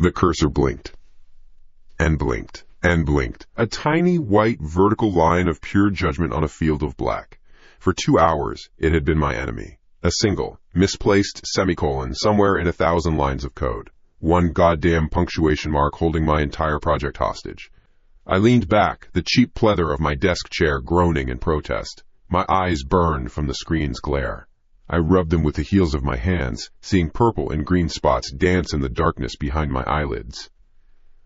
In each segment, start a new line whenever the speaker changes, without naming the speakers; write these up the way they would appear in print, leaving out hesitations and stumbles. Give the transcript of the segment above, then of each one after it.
The cursor blinked, and blinked, and blinked. A tiny, white, vertical line of pure judgment on a field of black. For 2 hours, it had been my enemy. A single, misplaced semicolon somewhere in 1,000 lines of code. One goddamn punctuation mark holding my entire project hostage. I leaned back, the cheap pleather of my desk chair groaning in protest. My eyes burned from the screen's glare. I rubbed them with the heels of my hands, seeing purple and green spots dance in the darkness behind my eyelids.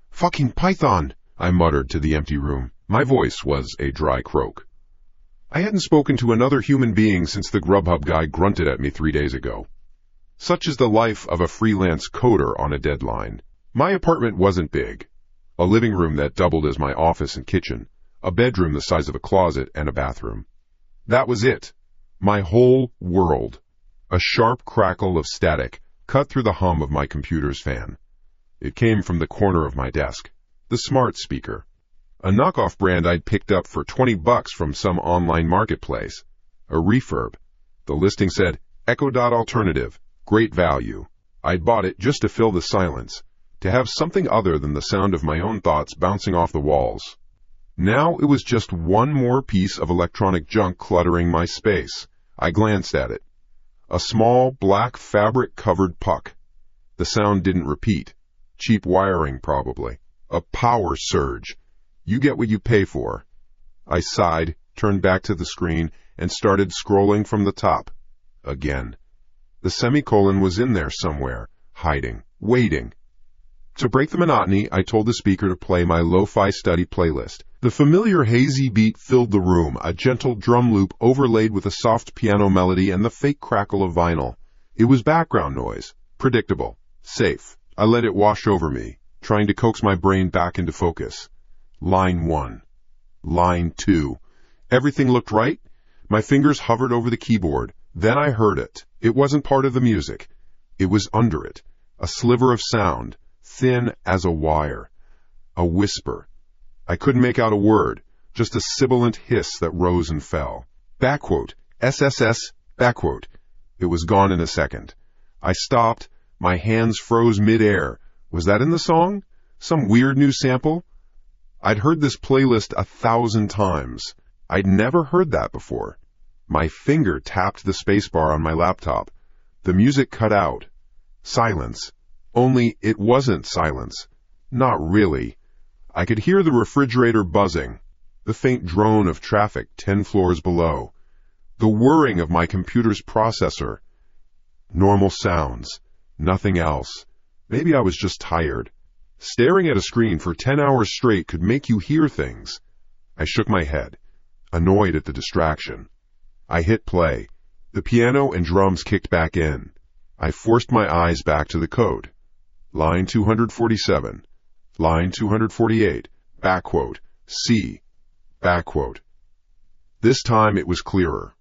"Fucking Python!" I muttered to the empty room. My voice was a dry croak. I hadn't spoken to another human being since the Grubhub guy grunted at me 3 days ago. Such is the life of a freelance coder on a deadline. My apartment wasn't big. A living room that doubled as my office and kitchen, a bedroom the size of a closet, and a bathroom. That was it. My whole world. A sharp crackle of static cut through the hum of my computer's fan. It came from the corner of my desk, the smart speaker. A knockoff brand I'd picked up for $20 from some online marketplace. A refurb. The listing said, Echo Dot Alternative, great value. I'd bought it just to fill the silence, to have something other than the sound of my own thoughts bouncing off the walls. Now it was just one more piece of electronic junk cluttering my space. I glanced at it. A small, black, fabric-covered puck. The sound didn't repeat. Cheap wiring, probably. A power surge. You get what you pay for. I sighed, turned back to the screen, and started scrolling from the top. Again. The semicolon was in there somewhere, hiding, waiting. To break the monotony, I told the speaker to play my lo-fi study playlist. The familiar hazy beat filled the room, a gentle drum loop overlaid with a soft piano melody and the fake crackle of vinyl. It was background noise, predictable, safe. I let it wash over me, trying to coax my brain back into focus. Line 1. Line 2. Everything looked right. My fingers hovered over the keyboard. Then I heard it. It wasn't part of the music. It was under it. A sliver of sound, thin as a wire. A whisper. I couldn't make out a word, just a sibilant hiss that rose and fell. Backquote. SSS. Backquote. It was gone in a second. I stopped. My hands froze mid-air. Was that in the song? Some weird new sample? I'd heard this playlist 1,000 times. I'd never heard that before. My finger tapped the spacebar on my laptop. The music cut out. Silence. Only it wasn't silence. Not really. I could hear the refrigerator buzzing, the faint drone of traffic 10 floors below, the whirring of my computer's processor. Normal sounds. Nothing else. Maybe I was just tired. Staring at a screen for 10 hours straight could make you hear things. I shook my head, annoyed at the distraction. I hit play. The piano and drums kicked back in. I forced my eyes back to the code. Line 247. Line 248. Backquote. C. Backquote. This time it was clearer.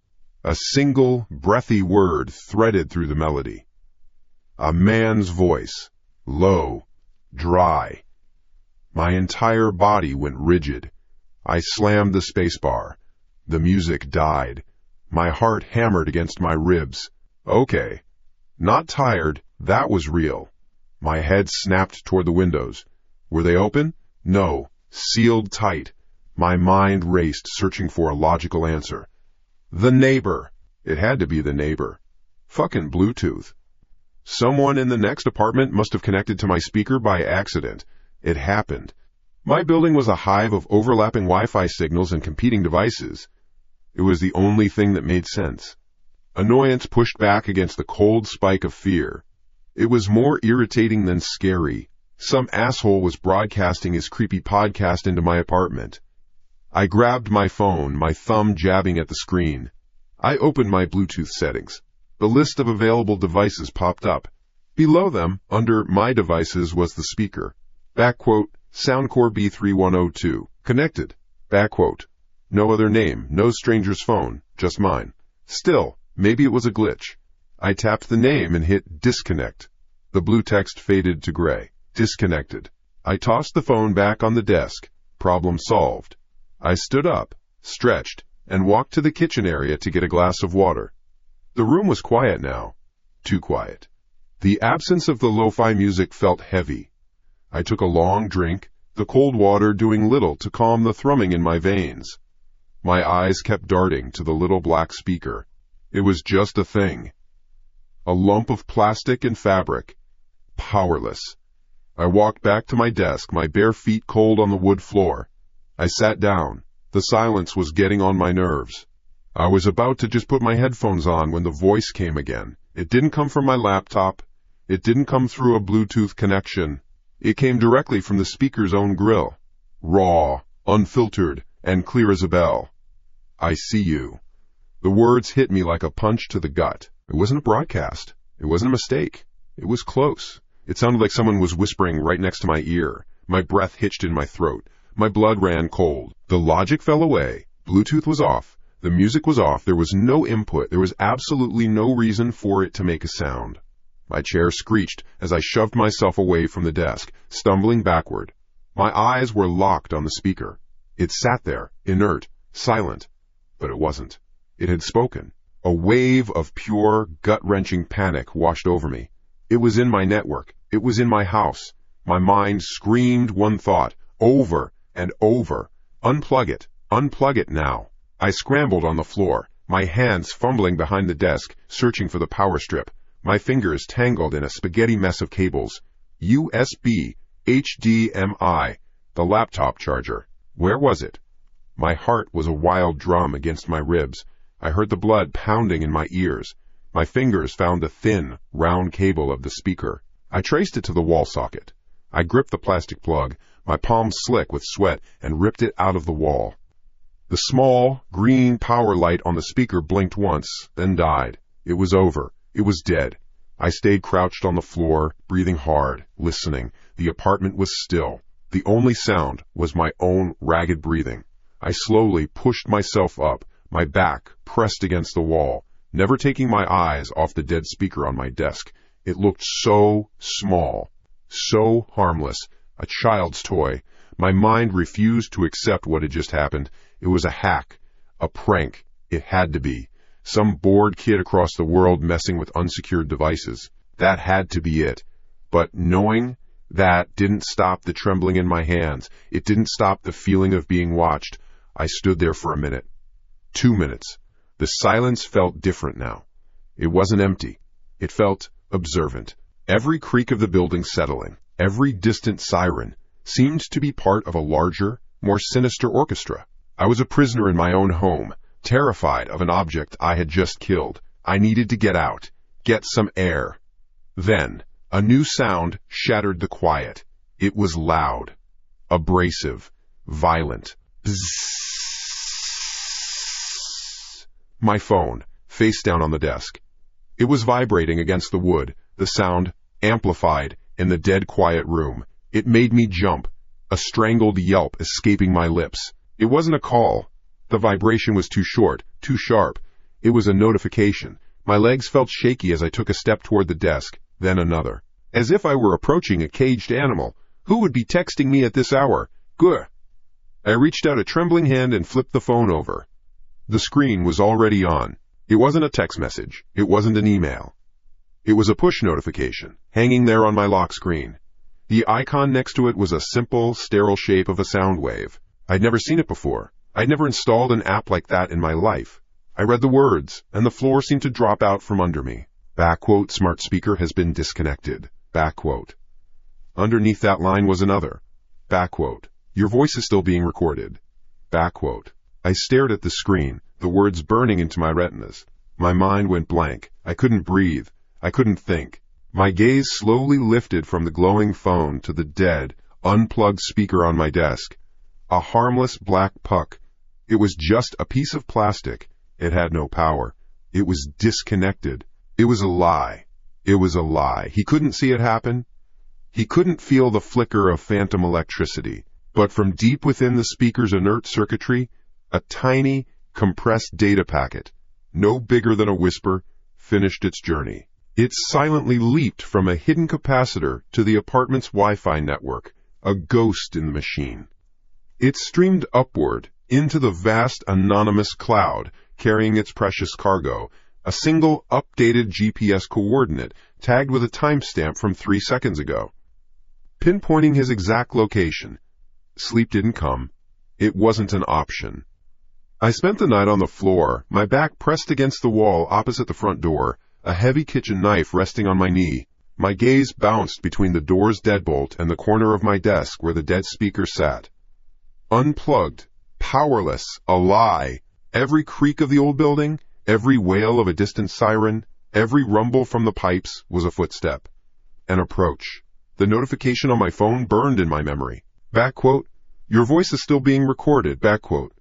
A single, breathy word threaded through the melody. A man's voice. Low. Dry. My entire body went rigid. I slammed the spacebar. The music died. My heart hammered against my ribs. Okay. Not tired. That was real. My head snapped toward the windows. Were they open? No. Sealed tight. My mind raced, searching for a logical answer. The neighbor. It had to be the neighbor. Fucking Bluetooth. Someone in the next apartment must have connected to my speaker by accident. It happened. My building was a hive of overlapping Wi-Fi signals and competing devices. It was the only thing that made sense. Annoyance pushed back against the cold spike of fear. It was more irritating than scary. Some asshole was broadcasting his creepy podcast into my apartment. I grabbed my phone, my thumb jabbing at the screen. I opened my Bluetooth settings. The list of available devices popped up. Below them, under My Devices, was the speaker. Backquote, Soundcore B3102. Connected. Backquote. No other name, no stranger's phone, just mine. Still, maybe it was a glitch. I tapped the name and hit disconnect. The blue text faded to gray. Disconnected. I tossed the phone back on the desk. Problem solved. I stood up, stretched, and walked to the kitchen area to get a glass of water. The room was quiet now. Too quiet. The absence of the lo-fi music felt heavy. I took a long drink, the cold water doing little to calm the thrumming in my veins. My eyes kept darting to the little black speaker. It was just a thing. A lump of plastic and fabric. Powerless. I walked back to my desk, my bare feet cold on the wood floor. I sat down. The silence was getting on my nerves. I was about to just put my headphones on when the voice came again. It didn't come from my laptop. It didn't come through a Bluetooth connection. It came directly from the speaker's own grill. Raw, unfiltered, and clear as a bell. I see you. The words hit me like a punch to the gut. It wasn't a broadcast. It wasn't a mistake. It was close. It sounded like someone was whispering right next to my ear. My breath hitched in my throat. My blood ran cold. The logic fell away. Bluetooth was off. The music was off. There was no input. There was absolutely no reason for it to make a sound. My chair screeched as I shoved myself away from the desk, stumbling backward. My eyes were locked on the speaker. It sat there, inert, silent. But it wasn't. It had spoken. A wave of pure, gut-wrenching panic washed over me. It was in my network. It was in my house. My mind screamed one thought, over and over. Unplug it. Unplug it now. I scrambled on the floor, my hands fumbling behind the desk, searching for the power strip. My fingers tangled in a spaghetti mess of cables. USB, HDMI, the laptop charger. Where was it? My heart was a wild drum against my ribs. I heard the blood pounding in my ears. My fingers found the thin, round cable of the speaker. I traced it to the wall socket. I gripped the plastic plug, my palms slick with sweat, and ripped it out of the wall. The small, green power light on the speaker blinked once, then died. It was over. It was dead. I stayed crouched on the floor, breathing hard, listening. The apartment was still. The only sound was my own ragged breathing. I slowly pushed myself up, my back pressed against the wall, never taking my eyes off the dead speaker on my desk. It looked so small, so harmless, a child's toy. My mind refused to accept what had just happened. It was a hack, a prank. It had to be. Some bored kid across the world messing with unsecured devices. That had to be it. But knowing that didn't stop the trembling in my hands. It didn't stop the feeling of being watched. I stood there for a minute. 2 minutes. The silence felt different now. It wasn't empty. It felt observant. Every creak of the building settling, every distant siren, seemed to be part of a larger, more sinister orchestra. I was a prisoner in my own home, terrified of an object I had just killed. I needed to get out, get some air. Then, a new sound shattered the quiet. It was loud, abrasive, violent. Bzzz. My phone, face down on the desk. It was vibrating against the wood, the sound amplified in the dead quiet room. It made me jump, a strangled yelp escaping my lips. It wasn't a call. The vibration was too short, too sharp. It was a notification. My legs felt shaky as I took a step toward the desk, then another. As if I were approaching a caged animal. Who would be texting me at this hour? Gah! I reached out a trembling hand and flipped the phone over. The screen was already on. It wasn't a text message. It wasn't an email. It was a push notification, hanging there on my lock screen. The icon next to it was a simple, sterile shape of a sound wave. I'd never seen it before. I'd never installed an app like that in my life. I read the words, and the floor seemed to drop out from under me. _ smart speaker has been disconnected. _ Underneath that line was another. _ Your voice is still being recorded. _ I stared at the screen, the words burning into my retinas. My mind went blank. I couldn't breathe. I couldn't think. My gaze slowly lifted from the glowing phone to the dead, unplugged speaker on my desk. A harmless black puck. It was just a piece of plastic. It had no power. It was disconnected. It was a lie. It was a lie. He couldn't see it happen. He couldn't feel the flicker of phantom electricity. But from deep within the speaker's inert circuitry, a tiny, compressed data packet, no bigger than a whisper, finished its journey. It silently leaped from a hidden capacitor to the apartment's Wi-Fi network, a ghost in the machine. It streamed upward into the vast anonymous cloud, carrying its precious cargo, a single updated GPS coordinate tagged with a timestamp from 3 seconds ago. pinpointing his exact location. Sleep didn't come. It wasn't an option. I spent the night on the floor, my back pressed against the wall opposite the front door, a heavy kitchen knife resting on my knee. My gaze bounced between the door's deadbolt and the corner of my desk where the dead speaker sat. Unplugged, powerless, a lie. Every creak of the old building, every wail of a distant siren, every rumble from the pipes was a footstep. An approach. The notification on my phone burned in my memory. Back quote, "Your voice is still being recorded." Back quote.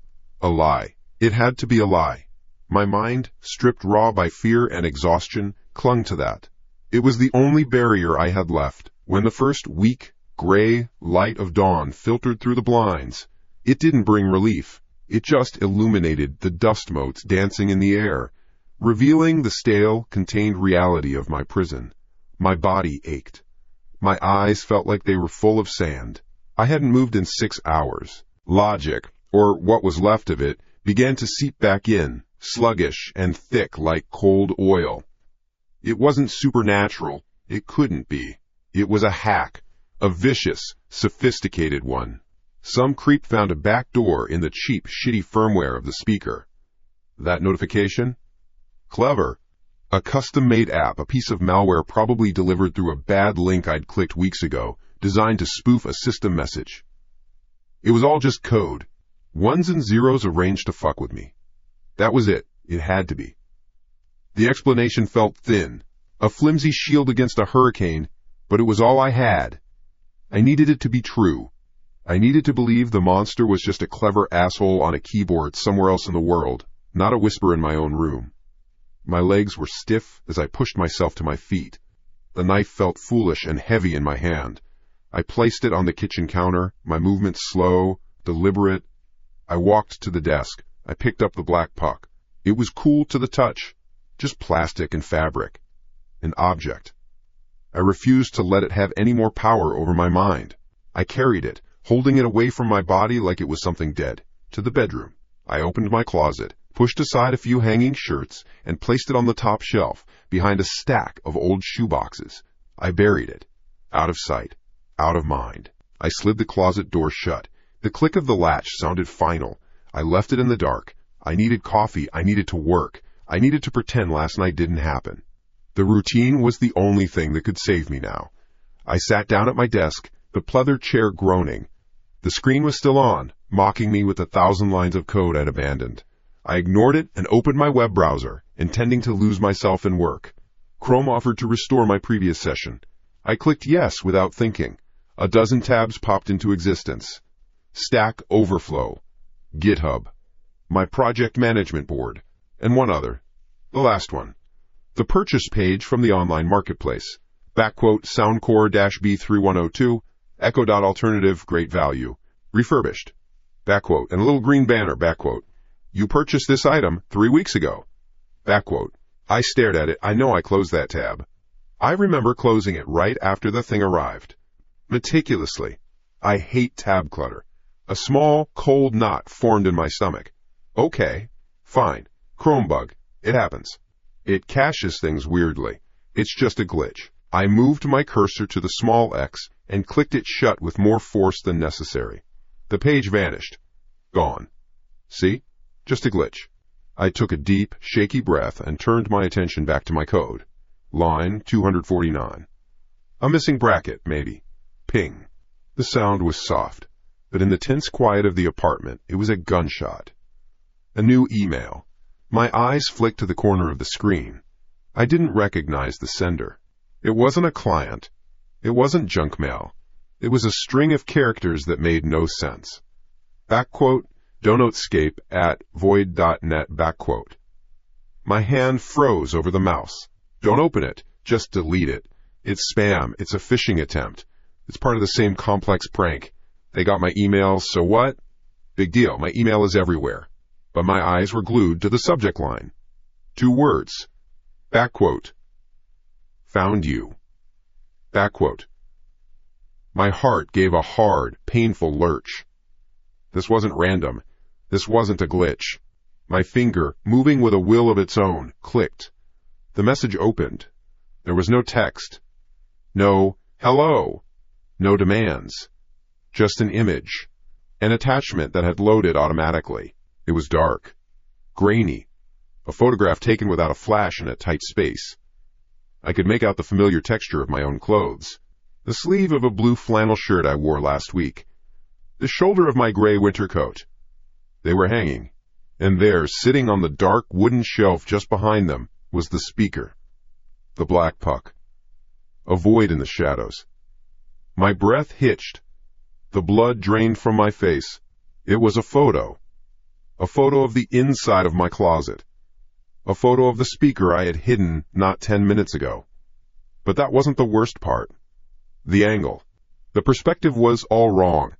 A lie. It had to be a lie. My mind, stripped raw by fear and exhaustion, clung to that. It was the only barrier I had left. When the first weak, gray light of dawn filtered through the blinds, it didn't bring relief. It just illuminated the dust motes dancing in the air, revealing the stale, contained reality of my prison. My body ached. My eyes felt like they were full of sand. I hadn't moved in 6 hours. Logic, or what was left of it, began to seep back in, sluggish and thick like cold oil. It wasn't supernatural. It couldn't be. It was a hack, a vicious, sophisticated one. Some creep found a back door in the cheap, shitty firmware of the speaker. That notification? Clever. A custom-made app, a piece of malware probably delivered through a bad link I'd clicked weeks ago, designed to spoof a system message. It was all just code. Ones and zeros arranged to fuck with me. That was it. It had to be. The explanation felt thin, a flimsy shield against a hurricane, but it was all I had. I needed it to be true. I needed to believe the monster was just a clever asshole on a keyboard somewhere else in the world, not a whisper in my own room. My legs were stiff as I pushed myself to my feet. The knife felt foolish and heavy in my hand. I placed it on the kitchen counter, my movements slow, deliberate. I walked to the desk. I picked up the black puck. It was cool to the touch, just plastic and fabric. An object. I refused to let it have any more power over my mind. I carried it, holding it away from my body like it was something dead, to the bedroom. I opened my closet, pushed aside a few hanging shirts, and placed it on the top shelf, behind a stack of old shoeboxes. I buried it. Out of sight. Out of mind. I slid the closet door shut. The click of the latch sounded final. I left it in the dark. I needed coffee. I needed to work. I needed to pretend last night didn't happen. The routine was the only thing that could save me now. I sat down at my desk, the pleather chair groaning. The screen was still on, mocking me with 1,000 lines of code I'd abandoned. I ignored it and opened my web browser, intending to lose myself in work. Chrome offered to restore my previous session. I clicked yes without thinking. A dozen tabs popped into existence. Stack Overflow, GitHub, my project management board, and one other. The last one. The purchase page from the online marketplace. Backquote Soundcore-B3102, Echo.Alternative, great value. Refurbished. Backquote, and a little green banner, backquote. You purchased this item 3 weeks ago. Backquote. I stared at it. I know I closed that tab. I remember closing it right after the thing arrived. Meticulously. I hate tab clutter. A small, cold knot formed in my stomach. Okay. Fine. Chrome bug. It happens. It caches things weirdly. It's just a glitch. I moved my cursor to the small X and clicked it shut with more force than necessary. The page vanished. Gone. See? Just a glitch. I took a deep, shaky breath and turned my attention back to my code. Line 249. A missing bracket, maybe. Ping. The sound was soft, but in the tense quiet of the apartment, it was a gunshot. A new email. My eyes flicked to the corner of the screen. I didn't recognize the sender. It wasn't a client. It wasn't junk mail. It was a string of characters that made no sense. Backquote, don'tscape at void.net, backquote. My hand froze over the mouse. Don't open it. Just delete it. It's spam. It's a phishing attempt. It's part of the same complex prank. They got my emails, so what? Big deal. My email is everywhere. But my eyes were glued to the subject line. 2 words. Backquote. Found you. Backquote. My heart gave a hard, painful lurch. This wasn't random. This wasn't a glitch. My finger, moving with a will of its own, clicked. The message opened. There was no text. No hello. No demands. Just an image. An attachment that had loaded automatically. It was dark. Grainy. A photograph taken without a flash in a tight space. I could make out the familiar texture of my own clothes. The sleeve of a blue flannel shirt I wore last week. The shoulder of my gray winter coat. They were hanging. And there, sitting on the dark wooden shelf just behind them, was the speaker. The black puck. A void in the shadows. My breath hitched. The blood drained from my face. It was a photo. A photo of the inside of my closet. A photo of the speaker I had hidden not 10 minutes ago. But that wasn't the worst part. The angle. The perspective was all wrong.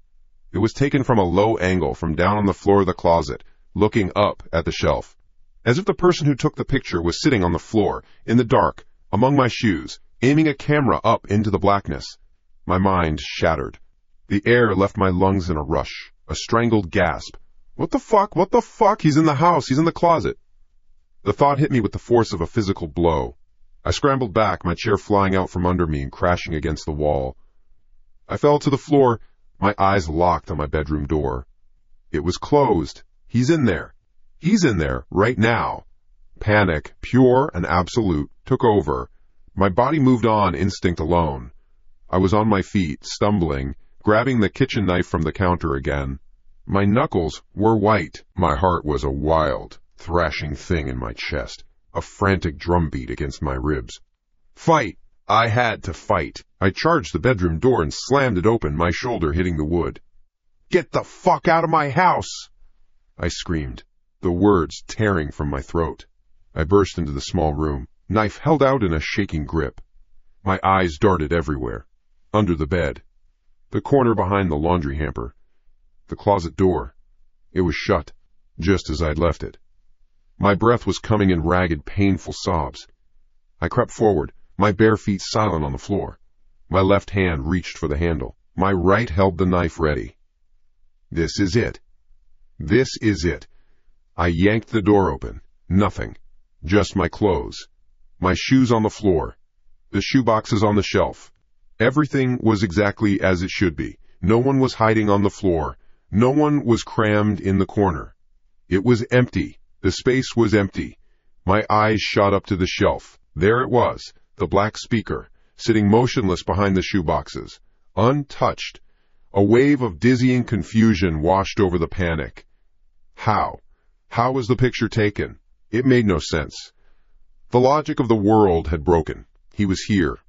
It was taken from a low angle from down on the floor of the closet, looking up at the shelf. As if the person who took the picture was sitting on the floor, in the dark, among my shoes, aiming a camera up into the blackness. My mind shattered. The air left my lungs in a rush, a strangled gasp. What the fuck? What the fuck? He's in the house. He's in the closet. The thought hit me with the force of a physical blow. I scrambled back, my chair flying out from under me and crashing against the wall. I fell to the floor, my eyes locked on my bedroom door. It was closed. He's in there. He's in there, right now. Panic, pure and absolute, took over. My body moved on instinct alone. I was on my feet, stumbling, grabbing the kitchen knife from the counter again. My knuckles were white. My heart was a wild, thrashing thing in my chest, a frantic drumbeat against my ribs. Fight! I had to fight. I charged the bedroom door and slammed it open, my shoulder hitting the wood. Get the fuck out of my house! I screamed, the words tearing from my throat. I burst into the small room, knife held out in a shaking grip. My eyes darted everywhere. Under the bed. The corner behind the laundry hamper. The closet door. It was shut, just as I'd left it. My breath was coming in ragged, painful sobs. I crept forward, my bare feet silent on the floor. My left hand reached for the handle. My right held the knife ready. This is it. This is it. I yanked the door open. Nothing. Just my clothes. My shoes on the floor. The shoeboxes on the shelf. Everything was exactly as it should be. No one was hiding on the floor. No one was crammed in the corner. It was empty. The space was empty. My eyes shot up to the shelf. There it was, the black speaker, sitting motionless behind the shoeboxes, untouched. A wave of dizzying confusion washed over the panic. How? How was the picture taken? It made no sense. The logic of the world had broken. He was here.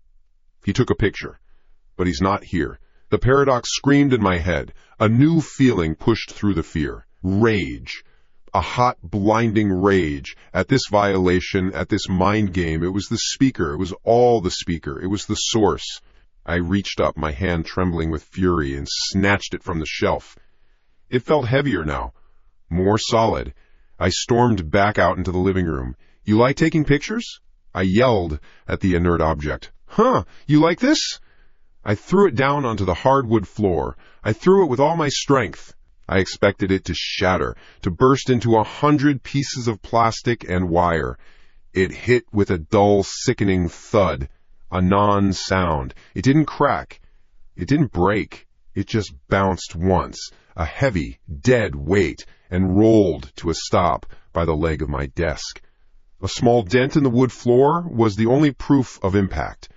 He took a picture. But he's not here. The paradox screamed in my head. A new feeling pushed through the fear. Rage. A hot, blinding rage at this violation, at this mind game. It was the speaker. It was all the speaker. It was the source. I reached up, my hand trembling with fury, and snatched it from the shelf. It felt heavier now. More solid. I stormed back out into the living room. You like taking pictures? I yelled at the inert object. Huh, you like this? I threw it down onto the hardwood floor. I threw it with all my strength. I expected it to shatter, to burst into 100 pieces of plastic and wire. It hit with a dull, sickening thud, a non-sound. It didn't crack. It didn't break. It just bounced once, a heavy, dead weight, and rolled to a stop by the leg of my desk. A small dent in the wood floor was the only proof of impact.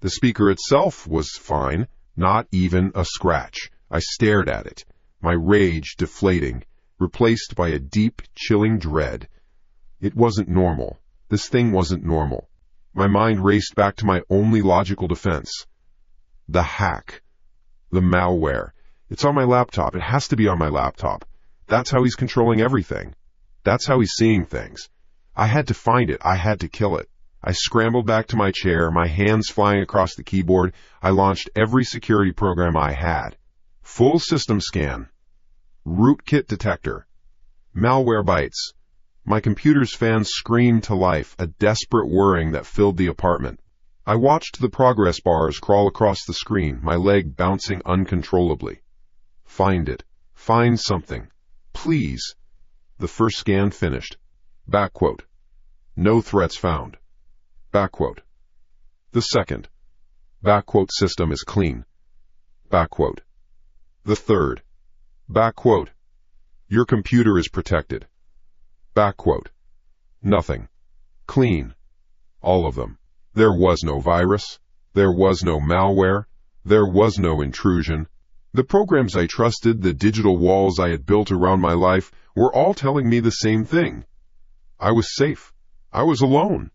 The speaker itself was fine, not even a scratch. I stared at it, my rage deflating, replaced by a deep, chilling dread. It wasn't normal. This thing wasn't normal. My mind raced back to my only logical defense. The hack. The malware. It's on my laptop. It has to be on my laptop. That's how he's controlling everything. That's how he's seeing things. I had to find it. I had to kill it. I scrambled back to my chair, my hands flying across the keyboard. I launched every security program I had. Full system scan. Rootkit detector. Malwarebytes. My computer's fans screamed to life, a desperate whirring that filled the apartment. I watched the progress bars crawl across the screen, my leg bouncing uncontrollably. Find it. Find something. Please. The first scan finished. Back quote. No threats found. Back quote. The second. Back quote system is clean. back quote. The third, back quote. Your computer is protected. Back quote. Nothing. Clean. All of them. There was no virus. There was no malware. There was no intrusion. The programs I trusted, the digital walls I had built around my life, were all telling me the same thing. I was safe. I was alone.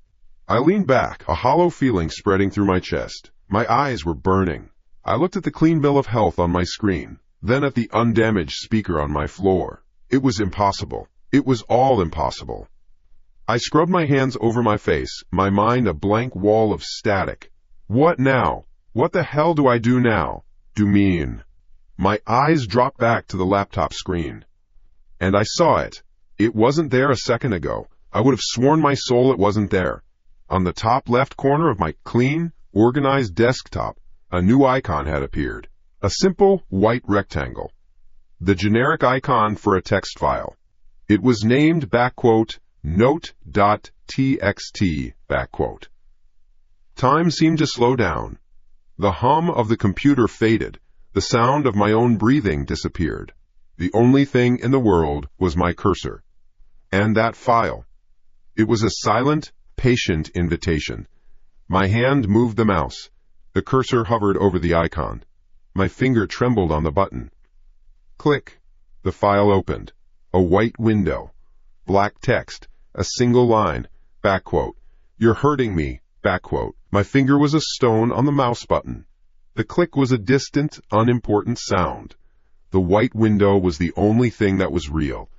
I leaned back, a hollow feeling spreading through my chest. My eyes were burning. I looked at the clean bill of health on my screen, then at the undamaged speaker on my floor. It was impossible. It was all impossible. I scrubbed my hands over my face, my mind a blank wall of static. What now? What the hell do I do now? Do mean? My eyes dropped back to the laptop screen. And I saw it. It wasn't there a second ago. I would have sworn my soul it wasn't there. On the top left corner of my clean, organized desktop, a new icon had appeared. A simple white rectangle. The generic icon for a text file. It was named, back quote, note.txt, back quote. Time seemed to slow down. The hum of the computer faded. The sound of my own breathing disappeared. The only thing in the world was my cursor. And that file. It was a silent, patient invitation. My hand moved the mouse. The cursor hovered over the icon. My finger trembled on the button. Click. The file opened. A white window. Black text. A single line. Back quote. You're hurting me. Back quote. My finger was a stone on the mouse button. The click was a distant, unimportant sound. The white window was the only thing that was real.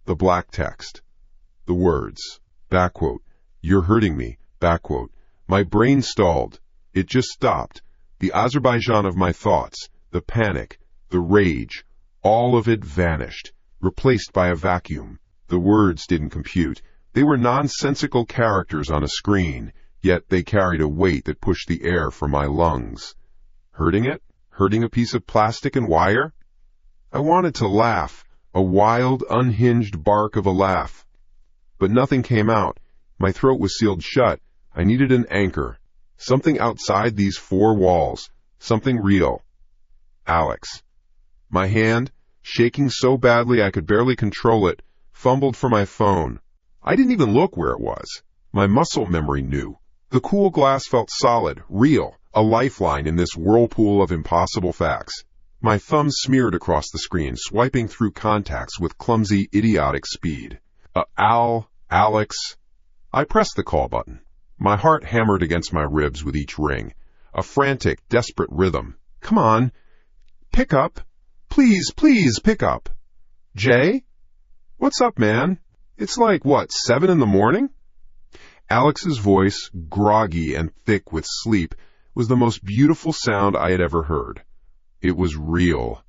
The black text. The words. Back quote. You're hurting me. Back quote. My brain stalled. It just stopped. The Azerbaijan of my thoughts, the panic, the rage, all of it vanished, replaced by a vacuum. The words didn't compute. They were nonsensical characters on a screen, yet they carried a weight that pushed the air from my lungs. Hurting it? Hurting a piece of plastic and wire? I wanted to laugh, a wild, unhinged bark of a laugh. But nothing came out. My throat was sealed shut. I needed an anchor. Something outside these four walls. Something real. Alex. My hand, shaking so badly I could barely control it, fumbled for my phone. I didn't even look where it was. My muscle memory knew. The cool glass felt solid, real, a lifeline in this whirlpool of impossible facts. My thumb smeared across the screen, swiping through contacts with clumsy, idiotic speed. Alex. I pressed the call button. My heart hammered against my ribs with each ring. A frantic, desperate rhythm. Come on. Pick up. Please, please, pick up. Jay? What's up, man? It's like, 7 in the morning? Alex's voice, groggy and thick with sleep, was the most beautiful sound I had ever heard. It was real.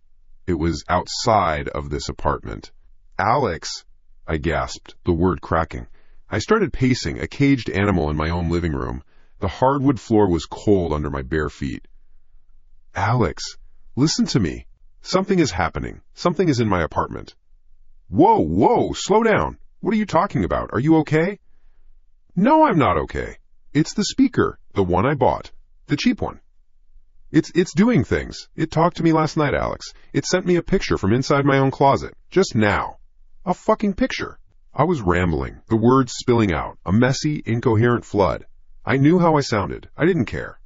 It was outside of this apartment. Alex, I gasped, the word cracking. I started pacing, a caged animal in my own living room. The hardwood floor was cold under my bare feet. Alex, listen to me. Something is happening. Something is in my apartment. Whoa, slow down. What are you talking about? Are you okay? No, I'm not okay. It's the speaker, the one I bought. The cheap one. It's doing things. It talked to me last night, Alex. It sent me a picture from inside my own closet. Just now. A fucking picture. I was rambling, the words spilling out, a messy, incoherent flood. I knew how I sounded. I didn't care.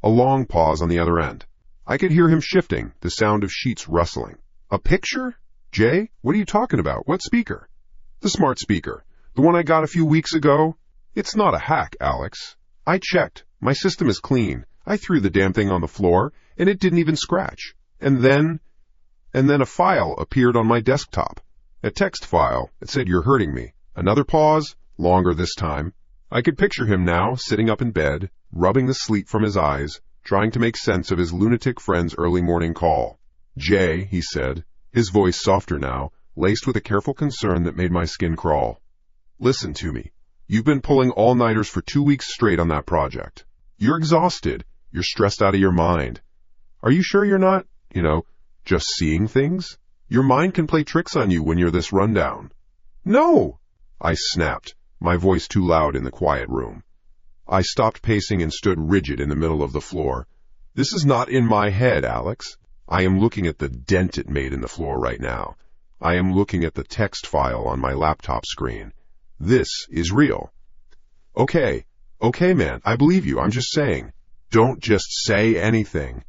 A long pause on the other end. I could hear him shifting, the sound of sheets rustling. A picture? Jay, what are you talking about? What speaker? The smart speaker. The one I got a few weeks ago? It's not a hack, Alex. I checked. My system is clean. I threw the damn thing on the floor, and it didn't even scratch. And then a file appeared on my desktop. A text file. It said, "You're hurting me." Another pause, longer this time. I could picture him now, sitting up in bed, rubbing the sleep from his eyes, trying to make sense of his lunatic friend's early morning call. "Jay," he said, his voice softer now, laced with a careful concern that made my skin crawl. "Listen to me. You've been pulling all-nighters for 2 weeks straight on that project. You're exhausted. You're stressed out of your mind. Are you sure you're not, just seeing things? Your mind can play tricks on you when you're this rundown." "No!" I snapped, my voice too loud in the quiet room. I stopped pacing and stood rigid in the middle of the floor. "This is not in my head, Alex. I am looking at the dent it made in the floor right now. I am looking at the text file on my laptop screen. This is real. Okay, man, I believe you. I'm just saying. Don't just say anything.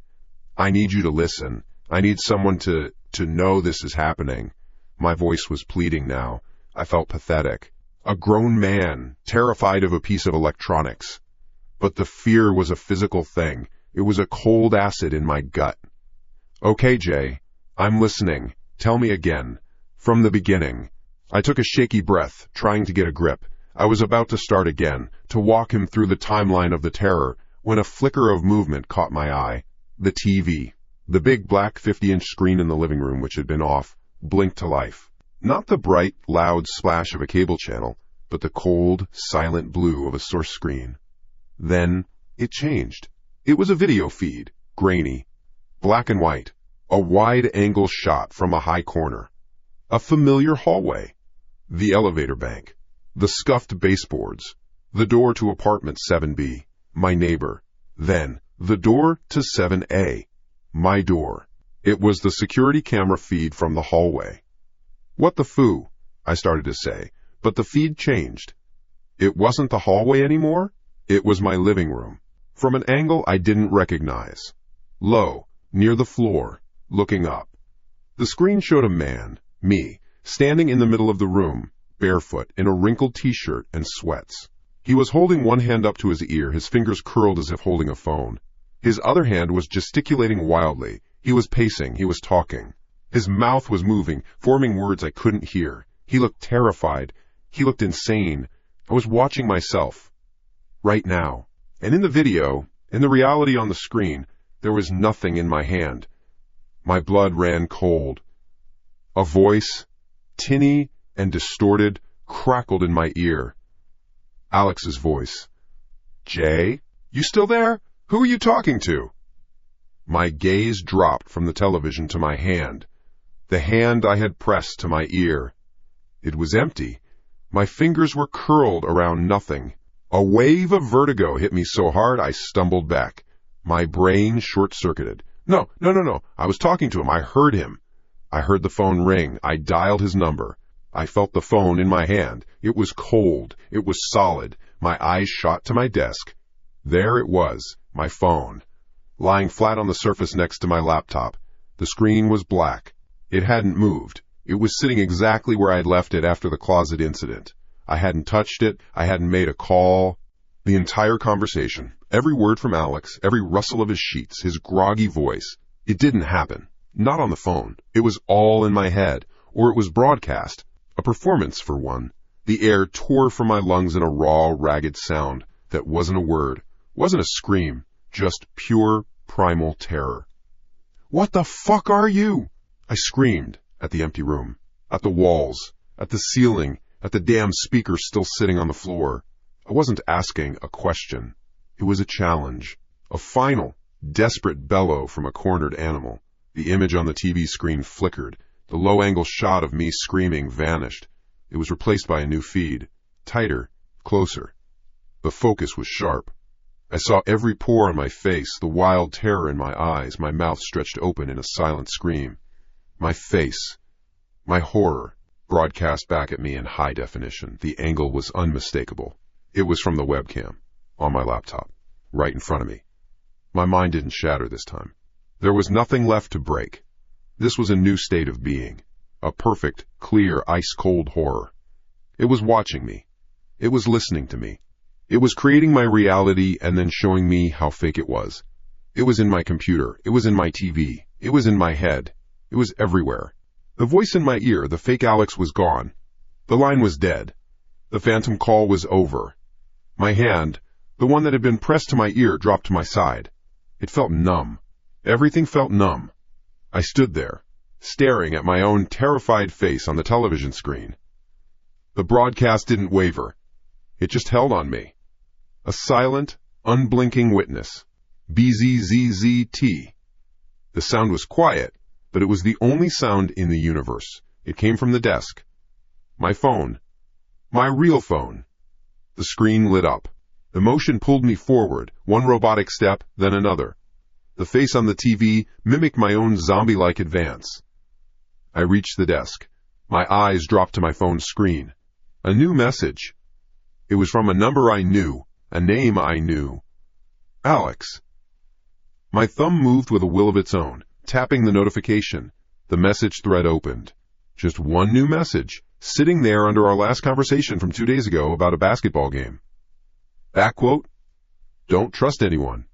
I need you to listen. I need someone to know this is happening. My voice was pleading now. I felt pathetic. A grown man, terrified of a piece of electronics. But the fear was a physical thing. It was a cold acid in my gut. Okay, Jay, I'm listening. Tell me again. From the beginning. I took a shaky breath, trying to get a grip. I was about to start again, to walk him through the timeline of the terror, when a flicker of movement caught my eye. The TV. The big black 50-inch screen in the living room, which had been off, blinked to life. Not the bright, loud splash of a cable channel, but the cold, silent blue of a source screen. Then it changed. It was a video feed, grainy, black and white, a wide-angle shot from a high corner. A familiar hallway. The elevator bank. The scuffed baseboards. The door to apartment 7B. My neighbor. Then, the door to 7A. My door. It was the security camera feed from the hallway. What the foo? I started to say, but the feed changed. It wasn't the hallway anymore. It was my living room. From an angle I didn't recognize. Low, near the floor, looking up. The screen showed a man, me, standing in the middle of the room, barefoot, in a wrinkled t-shirt and sweats. He was holding one hand up to his ear, his fingers curled as if holding a phone. His other hand was gesticulating wildly. He was pacing, he was talking. His mouth was moving, forming words I couldn't hear. He looked terrified. He looked insane. I was watching myself. Right now. And in the video, in the reality on the screen, there was nothing in my hand. My blood ran cold. A voice, tinny and distorted, crackled in my ear. Alex's voice. Jay? You still there? Who are you talking to? My gaze dropped from the television to my hand, the hand I had pressed to my ear. It was empty. My fingers were curled around nothing. A wave of vertigo hit me so hard I stumbled back. My brain short-circuited. No. I was talking to him. I heard him. I heard the phone ring. I dialed his number. I felt the phone in my hand. It was cold. It was solid. My eyes shot to my desk. There it was, my phone, lying flat on the surface next to my laptop. The screen was black. It hadn't moved. It was sitting exactly where I'd left it after the closet incident. I hadn't touched it. I hadn't made a call. The entire conversation, every word from Alex, every rustle of his sheets, his groggy voice, it didn't happen. Not on the phone. It was all in my head, or it was broadcast. A performance, for one. The air tore from my lungs in a raw, ragged sound that wasn't a word, wasn't a scream, just pure, primal terror. What the fuck are you? I screamed at the empty room, at the walls, at the ceiling, at the damn speaker still sitting on the floor. I wasn't asking a question. It was a challenge, a final, desperate bellow from a cornered animal. The image on the TV screen flickered. The low-angle shot of me screaming vanished. It was replaced by a new feed, tighter, closer. The focus was sharp. I saw every pore on my face, the wild terror in my eyes, my mouth stretched open in a silent scream. My face, my horror, broadcast back at me in high definition. The angle was unmistakable. It was from the webcam, on my laptop, right in front of me. My mind didn't shatter this time. There was nothing left to break. This was a new state of being, a perfect, clear, ice-cold horror. It was watching me. It was listening to me. It was creating my reality and then showing me how fake it was. It was in my computer. It was in my TV. It was in my head. It was everywhere. The voice in my ear, the fake Alex, was gone. The line was dead. The phantom call was over. My hand, the one that had been pressed to my ear, dropped to my side. It felt numb. Everything felt numb. I stood there, staring at my own terrified face on the television screen. The broadcast didn't waver. It just held on me. A silent, unblinking witness. BZZZT. The sound was quiet, but it was the only sound in the universe. It came from the desk. My phone. My real phone. The screen lit up. Emotion pulled me forward, one robotic step, then another. The face on the TV mimicked my own zombie-like advance. I reached the desk. My eyes dropped to my phone's screen. A new message. It was from a number I knew, a name I knew. Alex. My thumb moved with a will of its own, tapping the notification. The message thread opened. Just one new message, sitting there under our last conversation from 2 days ago about a basketball game. Back quote, "Don't trust anyone."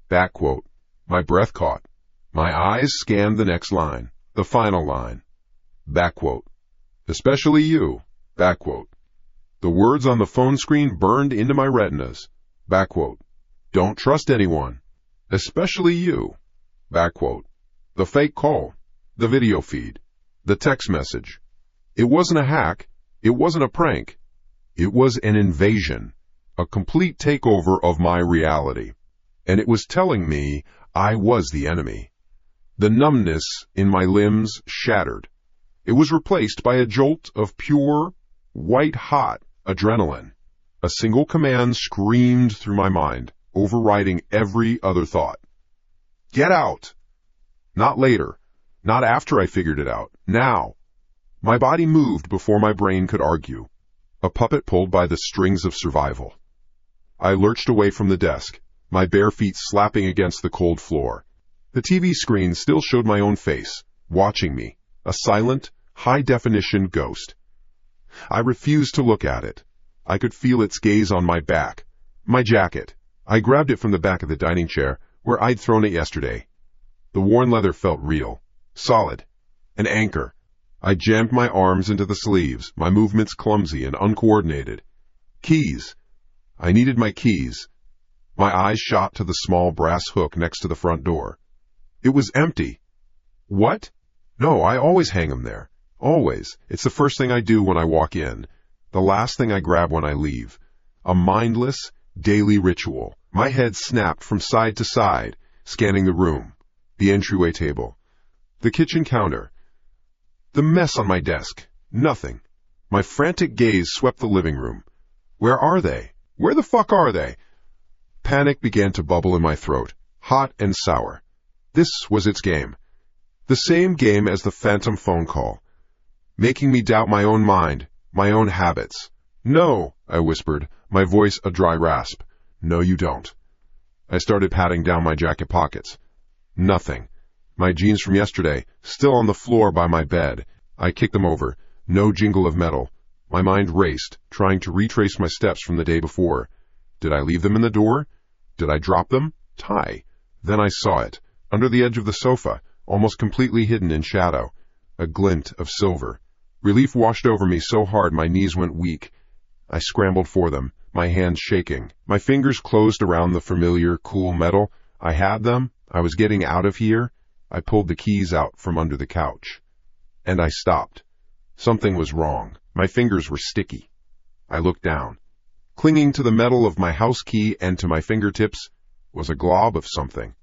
Back quote. My breath caught. My eyes scanned the next line, the final line. Back quote. "Especially you." Back quote. The words on the phone screen burned into my retinas. Back quote. "Don't trust anyone. Especially you." Back quote. The fake call. The video feed. The text message. It wasn't a hack. It wasn't a prank. It was an invasion. A complete takeover of my reality. And it was telling me I was the enemy. The numbness in my limbs shattered. It was replaced by a jolt of pure, white-hot adrenaline. A single command screamed through my mind, overriding every other thought. Get out! Not later. Not after I figured it out. Now. My body moved before my brain could argue. A puppet pulled by the strings of survival. I lurched away from the desk, my bare feet slapping against the cold floor. The TV screen still showed my own face, watching me, a silent, high-definition ghost. I refused to look at it. I could feel its gaze on my back, my jacket. I grabbed it from the back of the dining chair, where I'd thrown it yesterday. The worn leather felt real, solid, an anchor. I jammed my arms into the sleeves, my movements clumsy and uncoordinated. Keys. I needed my keys. My eyes shot to the small brass hook next to the front door. It was empty. What? No, I always hang them there. Always. It's the first thing I do when I walk in. The last thing I grab when I leave. A mindless, daily ritual. My head snapped from side to side, scanning the room, the entryway table, the kitchen counter, the mess on my desk. Nothing. My frantic gaze swept the living room. Where are they? Where the fuck are they? Panic began to bubble in my throat, hot and sour. This was its game. The same game as the phantom phone call, making me doubt my own mind, my own habits. No, I whispered, my voice a dry rasp. No, you don't. I started patting down my jacket pockets. Nothing. My jeans from yesterday, still on the floor by my bed. I kicked them over. No jingle of metal. My mind raced, trying to retrace my steps from the day before. Did I leave them in the door? Did I drop them? Tie. Then I saw it, under the edge of the sofa, almost completely hidden in shadow. A glint of silver. Relief washed over me so hard my knees went weak. I scrambled for them, my hands shaking. My fingers closed around the familiar, cool metal. I had them. I was getting out of here. I pulled the keys out from under the couch. And I stopped. Something was wrong. My fingers were sticky. I looked down. Clinging to the metal of my house key and to my fingertips was a glob of something.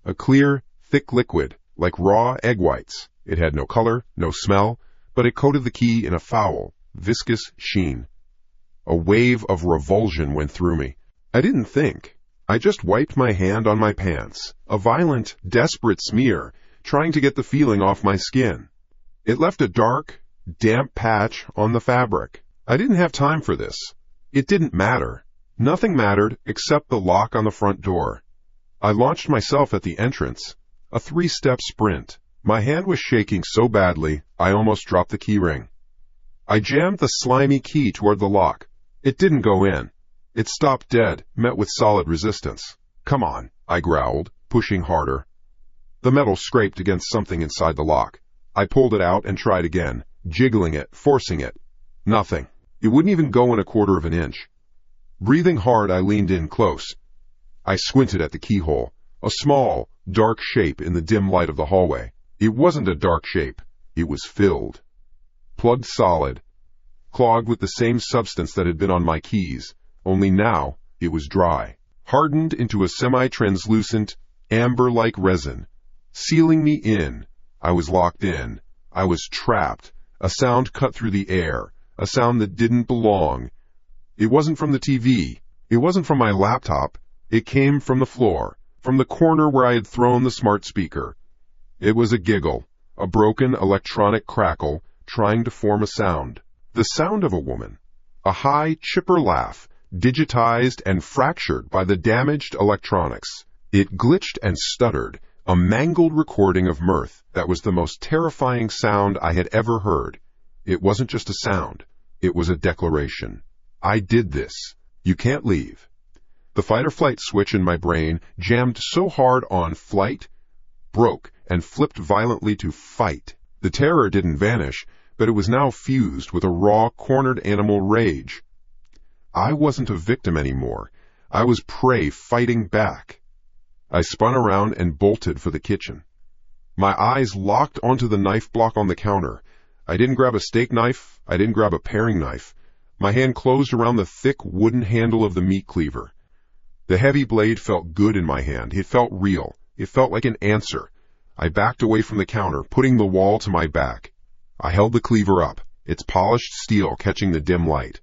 A clear, thick liquid, like raw egg whites. It had no color, no smell, but it coated the key in a foul, viscous sheen. A wave of revulsion went through me. I didn't think. I just wiped my hand on my pants, a violent, desperate smear, trying to get the feeling off my skin. It left a dark, damp patch on the fabric. I didn't have time for this. It didn't matter. Nothing mattered except the lock on the front door. I launched myself at the entrance, a 3-step sprint. My hand was shaking so badly, I almost dropped the key ring. I jammed the slimy key toward the lock. It didn't go in. It stopped dead, met with solid resistance. Come on, I growled, pushing harder. The metal scraped against something inside the lock. I pulled it out and tried again, jiggling it, forcing it. Nothing. It wouldn't even go in 1/4 of an inch. Breathing hard, I leaned in close. I squinted at the keyhole, a small, dark shape in the dim light of the hallway. It wasn't a dark shape. It was filled. Plugged solid. Clogged with the same substance that had been on my keys, only now it was dry. Hardened into a semi-translucent, amber-like resin. Sealing me in. I was locked in. I was trapped. A sound cut through the air. A sound that didn't belong. It wasn't from the TV. It wasn't from my laptop. It came from the floor, from the corner where I had thrown the smart speaker. It was a giggle, a broken electronic crackle trying to form a sound. The sound of a woman. A high, chipper laugh, digitized and fractured by the damaged electronics. It glitched and stuttered, a mangled recording of mirth that was the most terrifying sound I had ever heard. It wasn't just a sound. It was a declaration. I did this. You can't leave. The fight-or-flight switch in my brain, jammed so hard on flight, broke and flipped violently to fight. The terror didn't vanish, but it was now fused with a raw, cornered animal rage. I wasn't a victim anymore. I was prey fighting back. I spun around and bolted for the kitchen. My eyes locked onto the knife block on the counter. I didn't grab a steak knife. I didn't grab a paring knife. My hand closed around the thick wooden handle of the meat cleaver. The heavy blade felt good in my hand. It felt real. It felt like an answer. I backed away from the counter, putting the wall to my back. I held the cleaver up, its polished steel catching the dim light.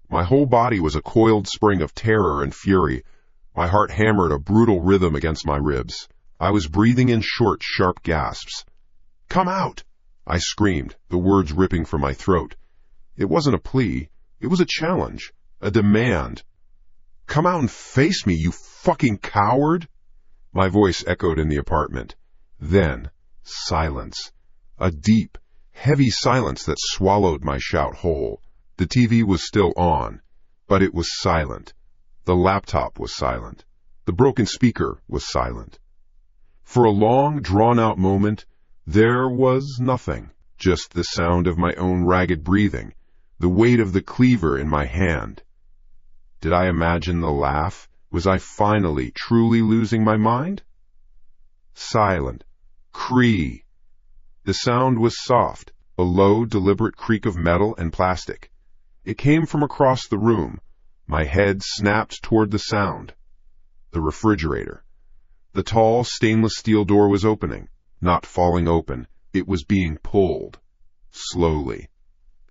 My whole body was a coiled spring of terror and fury. My heart hammered a brutal rhythm against my ribs. I was breathing in short, sharp gasps. "Come out!" I screamed, the words ripping from my throat. It wasn't a plea. It was a challenge, a demand. "Come out and face me, you fucking coward!" My voice echoed in the apartment. Then, silence. A deep, heavy silence that swallowed my shout whole. The TV was still on, but it was silent. The laptop was silent. The broken speaker was silent. For a long, drawn-out moment, there was nothing, just the sound of my own ragged breathing, the weight of the cleaver in my hand. Did I imagine the laugh? Was I finally, truly losing my mind? Silent. Cree. The sound was soft, a low, deliberate creak of metal and plastic. It came from across the room. My head snapped toward the sound. The refrigerator. The tall, stainless steel door was opening, not falling open. It was being pulled. Slowly.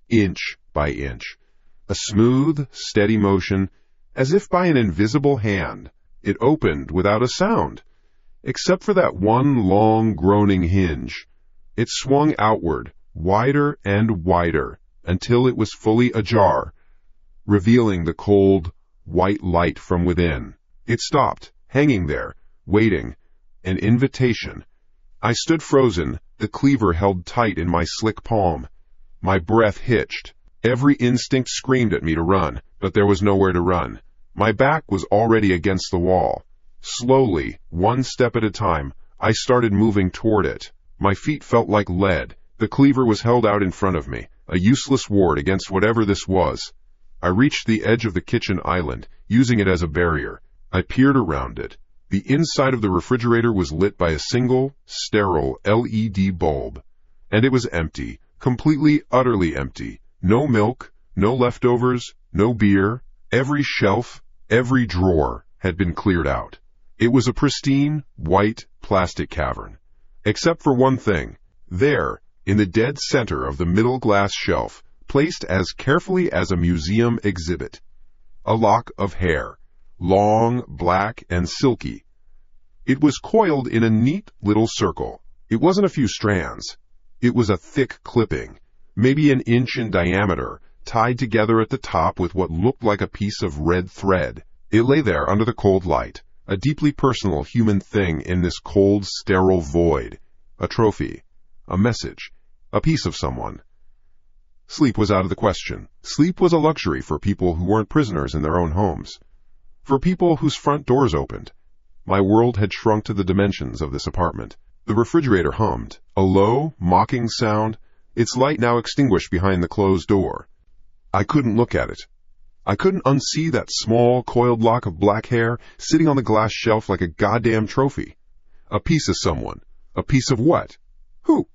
Inch by inch. A smooth, steady motion, as if by an invisible hand. It opened without a sound, except for that one long, groaning hinge. It swung outward, wider and wider, until it was fully ajar, revealing the cold, white light from within. It stopped, hanging there, waiting, an invitation. I stood frozen, the cleaver held tight in my slick palm. My breath hitched. Every instinct screamed at me to run, but there was nowhere to run. My back was already against the wall. Slowly, one step at a time, I started moving toward it. My feet felt like lead. The cleaver was held out in front of me, a useless ward against whatever this was. I reached the edge of the kitchen island, using it as a barrier. I peered around it. The inside of the refrigerator was lit by a single, sterile LED bulb. And it was empty, completely, utterly empty. No milk, no leftovers, no beer. Every shelf, every drawer had been cleared out. It was a pristine, white, plastic cavern. Except for one thing. There, in the dead center of the middle glass shelf, placed as carefully as a museum exhibit, a lock of hair, long, black, and silky. It was coiled in a neat little circle. It wasn't a few strands. It was a thick clipping, maybe an inch in diameter, tied together at the top with what looked like a piece of red thread. It lay there under the cold light, a deeply personal human thing in this cold, sterile void. A trophy, a message, a piece of someone. Sleep was out of the question. Sleep was a luxury for people who weren't prisoners in their own homes. For people whose front doors opened. My world had shrunk to the dimensions of this apartment. The refrigerator hummed, a low, mocking sound, its light now extinguished behind the closed door. I couldn't look at it. I couldn't unsee that small, coiled lock of black hair sitting on the glass shelf like a goddamn trophy. A piece of someone. A piece of what? Who?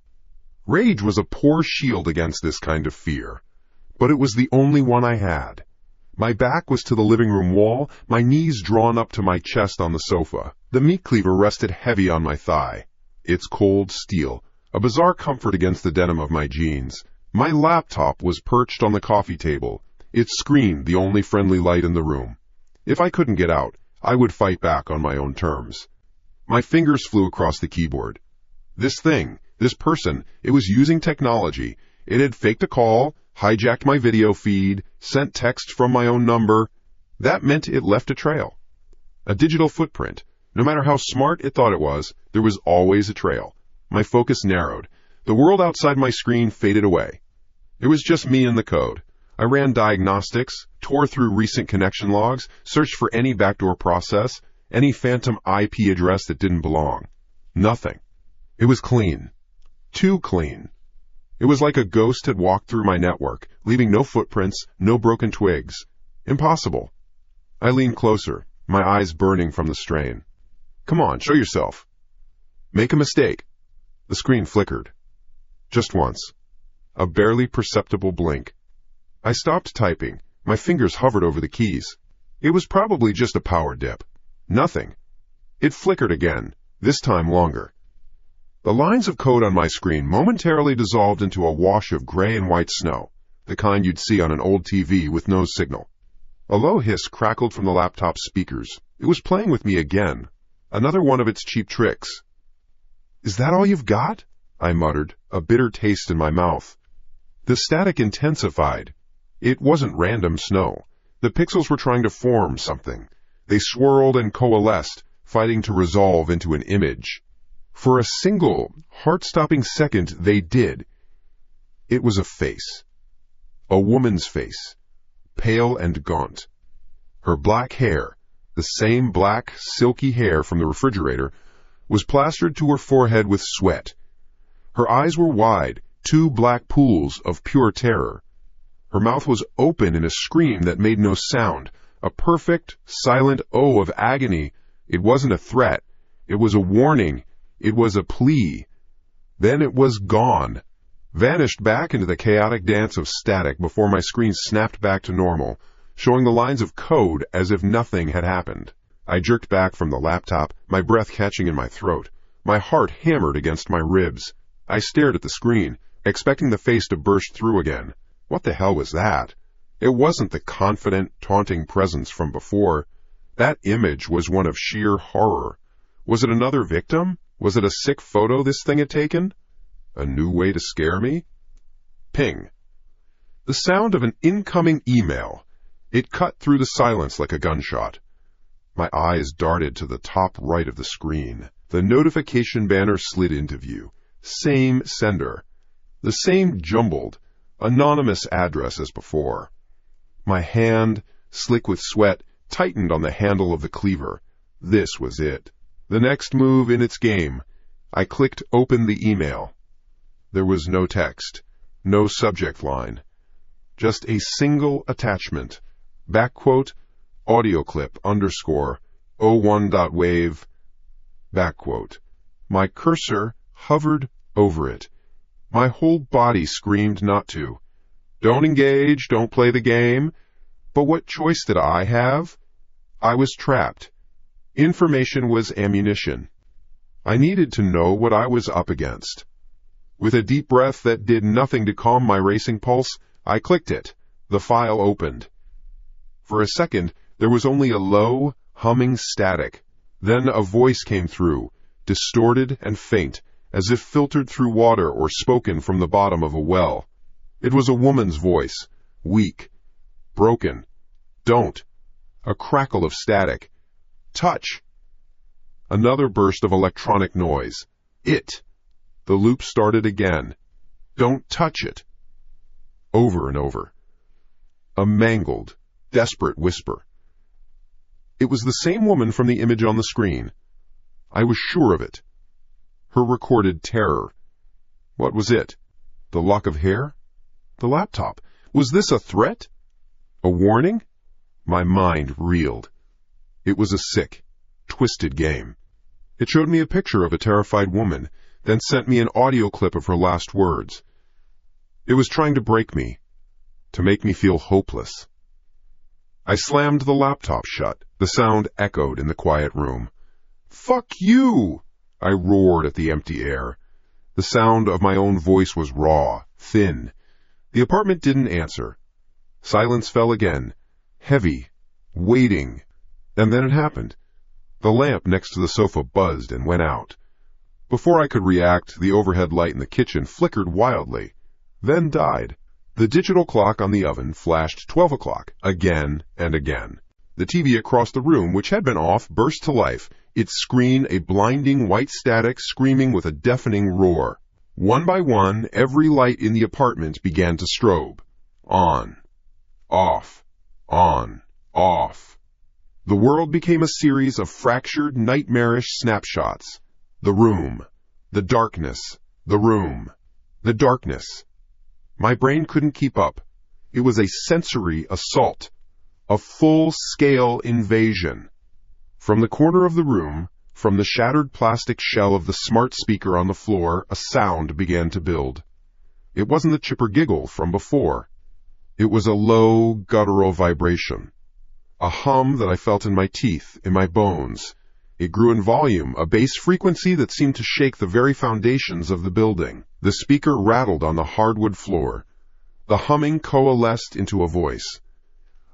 Rage was a poor shield against this kind of fear. But it was the only one I had. My back was to the living room wall, my knees drawn up to my chest on the sofa. The meat cleaver rested heavy on my thigh. Its cold steel, a bizarre comfort against the denim of my jeans. My laptop was perched on the coffee table, its screen the only friendly light in the room. If I couldn't get out, I would fight back on my own terms. My fingers flew across the keyboard. This thing, this person, it was using technology. It had faked a call, hijacked my video feed, sent text from my own number. That meant it left a trail. A digital footprint. No matter how smart it thought it was, there was always a trail. My focus narrowed. The world outside my screen faded away. It was just me and the code. I ran diagnostics, tore through recent connection logs, searched for any backdoor process, any phantom IP address that didn't belong. Nothing. It was clean. Too clean. It was like a ghost had walked through my network, leaving no footprints, no broken twigs. Impossible. I leaned closer, my eyes burning from the strain. Come on, show yourself. Make a mistake. The screen flickered. Just once. A barely perceptible blink. I stopped typing. My fingers hovered over the keys. It was probably just a power dip. Nothing. It flickered again, this time longer. The lines of code on my screen momentarily dissolved into a wash of gray and white snow, the kind you'd see on an old TV with no signal. A low hiss crackled from the laptop's speakers. It was playing with me again. Another one of its cheap tricks. Is that all you've got? I muttered, a bitter taste in my mouth. The static intensified. It wasn't random snow. The pixels were trying to form something. They swirled and coalesced, fighting to resolve into an image. For a single, heart-stopping second, they did. It was a face. A woman's face. Pale and gaunt. Her black hair, the same black, silky hair from the refrigerator, was plastered to her forehead with sweat. Her eyes were wide, two black pools of pure terror. Her mouth was open in a scream that made no sound, a perfect, silent O of agony. It wasn't a threat. It was a warning. It was a plea. Then it was gone, vanished back into the chaotic dance of static before my screen snapped back to normal, showing the lines of code as if nothing had happened. I jerked back from the laptop, my breath catching in my throat. My heart hammered against my ribs. I stared at the screen, expecting the face to burst through again. What the hell was that? It wasn't the confident, taunting presence from before. That image was one of sheer horror. Was it another victim? Was it a sick photo this thing had taken? A new way to scare me? Ping. The sound of an incoming email. It cut through the silence like a gunshot. My eyes darted to the top right of the screen. The notification banner slid into view. Same sender. The same jumbled, anonymous address as before. My hand, slick with sweat, tightened on the handle of the cleaver. This was it. The next move in its game. I clicked open the email. There was no text, no subject line. Just a single attachment. Backquote, audio clip _ 01.wave, backquote. My cursor hovered over it. My whole body screamed not to. Don't engage, don't play the game. But what choice did I have? I was trapped. Information was ammunition. I needed to know what I was up against. With a deep breath that did nothing to calm my racing pulse, I clicked it. The file opened. For a second, there was only a low, humming static. Then a voice came through, distorted and faint, as if filtered through water or spoken from the bottom of a well. It was a woman's voice, weak, broken. Don't. A crackle of static. Touch. Another burst of electronic noise. It. The loop started again. Don't touch it. Over and over. A mangled, desperate whisper. It was the same woman from the image on the screen. I was sure of it. Her recorded terror. What was it? The lock of hair? The laptop? Was this a threat? A warning? My mind reeled. It was a sick, twisted game. It showed me a picture of a terrified woman, then sent me an audio clip of her last words. It was trying to break me, to make me feel hopeless. I slammed the laptop shut. The sound echoed in the quiet room. Fuck you! I roared at the empty air. The sound of my own voice was raw, thin. The apartment didn't answer. Silence fell again, heavy, waiting. And then it happened. The lamp next to the sofa buzzed and went out. Before I could react, the overhead light in the kitchen flickered wildly, then died. The digital clock on the oven flashed 12 o'clock, again and again. The TV across the room, which had been off, burst to life, its screen a blinding white static screaming with a deafening roar. One by one, every light in the apartment began to strobe. On, off, on, off. The world became a series of fractured, nightmarish snapshots. The room, the darkness, the room, the darkness. My brain couldn't keep up. It was a sensory assault, a full-scale invasion. From the corner of the room, from the shattered plastic shell of the smart speaker on the floor, a sound began to build. It wasn't the chipper giggle from before. It was a low, guttural vibration, a hum that I felt in my teeth, in my bones. It grew in volume, a bass frequency that seemed to shake the very foundations of the building. The speaker rattled on the hardwood floor. The humming coalesced into a voice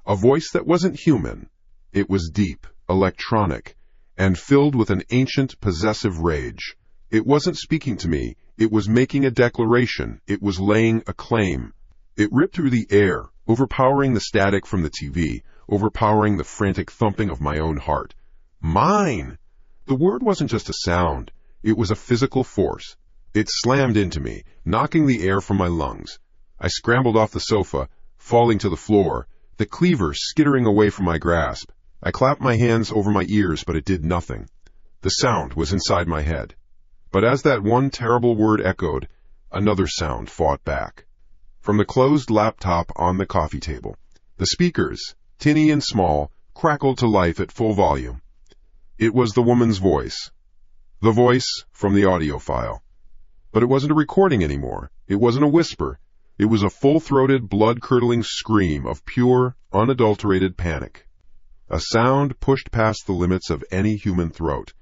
that wasn't human. It was deep, electronic, and filled with an ancient, possessive rage. It wasn't speaking to me. It was making a declaration. It was laying a claim. It ripped through the air, overpowering the static from the TV, overpowering the frantic thumping of my own heart. Mine! The word wasn't just a sound. It was a physical force. It slammed into me, knocking the air from my lungs. I scrambled off the sofa, falling to the floor, the cleaver skittering away from my grasp. I clapped my hands over my ears, but it did nothing. The sound was inside my head. But as that one terrible word echoed, another sound fought back. From the closed laptop on the coffee table, the speakers, tinny and small, crackled to life at full volume. It was the woman's voice. The voice from the audio file. But it wasn't a recording anymore. It wasn't a whisper. It was a full-throated, blood-curdling scream of pure, unadulterated panic. A sound pushed past the limits of any human throat.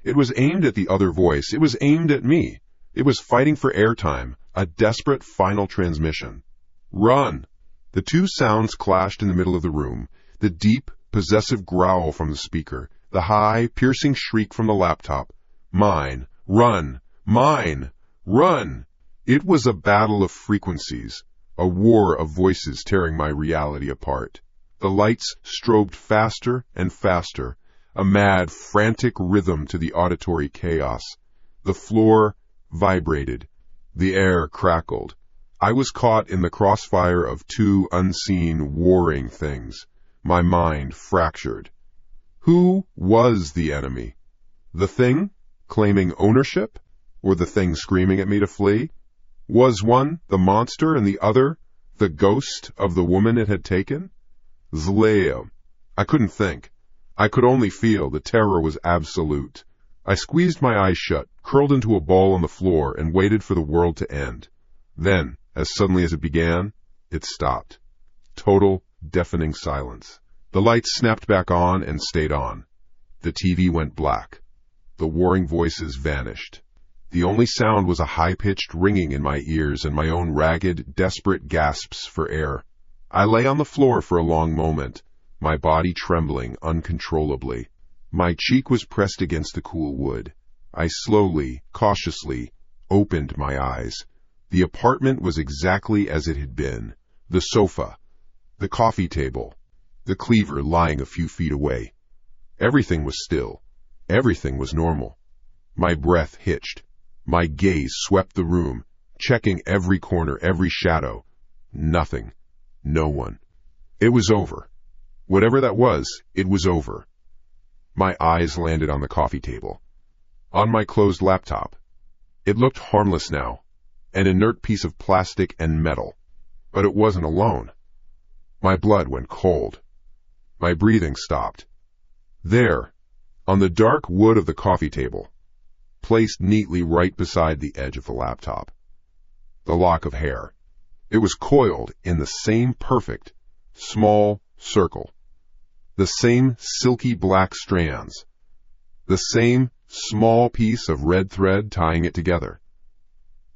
It was aimed at the other voice. It was aimed at me. It was fighting for airtime, a desperate final transmission. Run! The two sounds clashed in the middle of the room, the deep, possessive growl from the speaker, the high, piercing shriek from the laptop. Mine! Run! Mine! Run! It was a battle of frequencies, a war of voices tearing my reality apart. The lights strobed faster and faster, a mad, frantic rhythm to the auditory chaos. The floor vibrated. The air crackled. I was caught in the crossfire of two unseen, warring things. My mind fractured. Who was the enemy? The thing, claiming ownership? Or the thing screaming at me to flee? Was one the monster and the other the ghost of the woman it had taken? Zlea. I couldn't think. I could only feel. The terror was absolute. I squeezed my eyes shut, curled into a ball on the floor, and waited for the world to end. Then, as suddenly as it began, it stopped. Total, deafening silence. The lights snapped back on and stayed on. The TV went black. The warring voices vanished. The only sound was a high-pitched ringing in my ears and my own ragged, desperate gasps for air. I lay on the floor for a long moment, my body trembling uncontrollably. My cheek was pressed against the cool wood. I slowly, cautiously, opened my eyes. The apartment was exactly as it had been. The sofa, the coffee table, the cleaver lying a few feet away. Everything was still. Everything was normal. My breath hitched. My gaze swept the room, checking every corner, every shadow. Nothing. No one. It was over. Whatever that was, it was over. My eyes landed on the coffee table. On my closed laptop. It looked harmless now, an inert piece of plastic and metal. But it wasn't alone. My blood went cold. My breathing stopped. There, on the dark wood of the coffee table, placed neatly right beside the edge of the laptop, the lock of hair. It was coiled in the same perfect, small circle, the same silky black strands, the same small piece of red thread tying it together.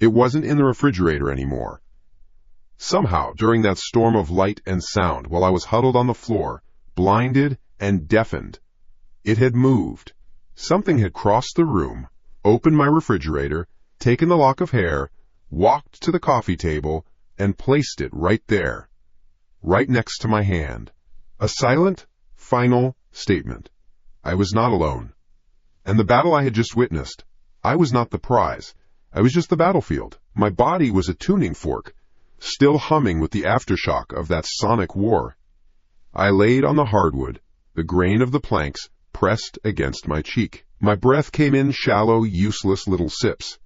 It wasn't in the refrigerator anymore. Somehow, during that storm of light and sound, while I was huddled on the floor, blinded and deafened, it had moved. Something had crossed the room, opened my refrigerator, taken the lock of hair, walked to the coffee table, and placed it right there, right next to my hand. A silent, final statement. I was not alone. And the battle I had just witnessed, I was not the prize. I was just the battlefield. My body was a tuning fork, still humming with the aftershock of that sonic war. I laid on the hardwood, the grain of the planks pressed against my cheek. My breath came in shallow, useless little sips.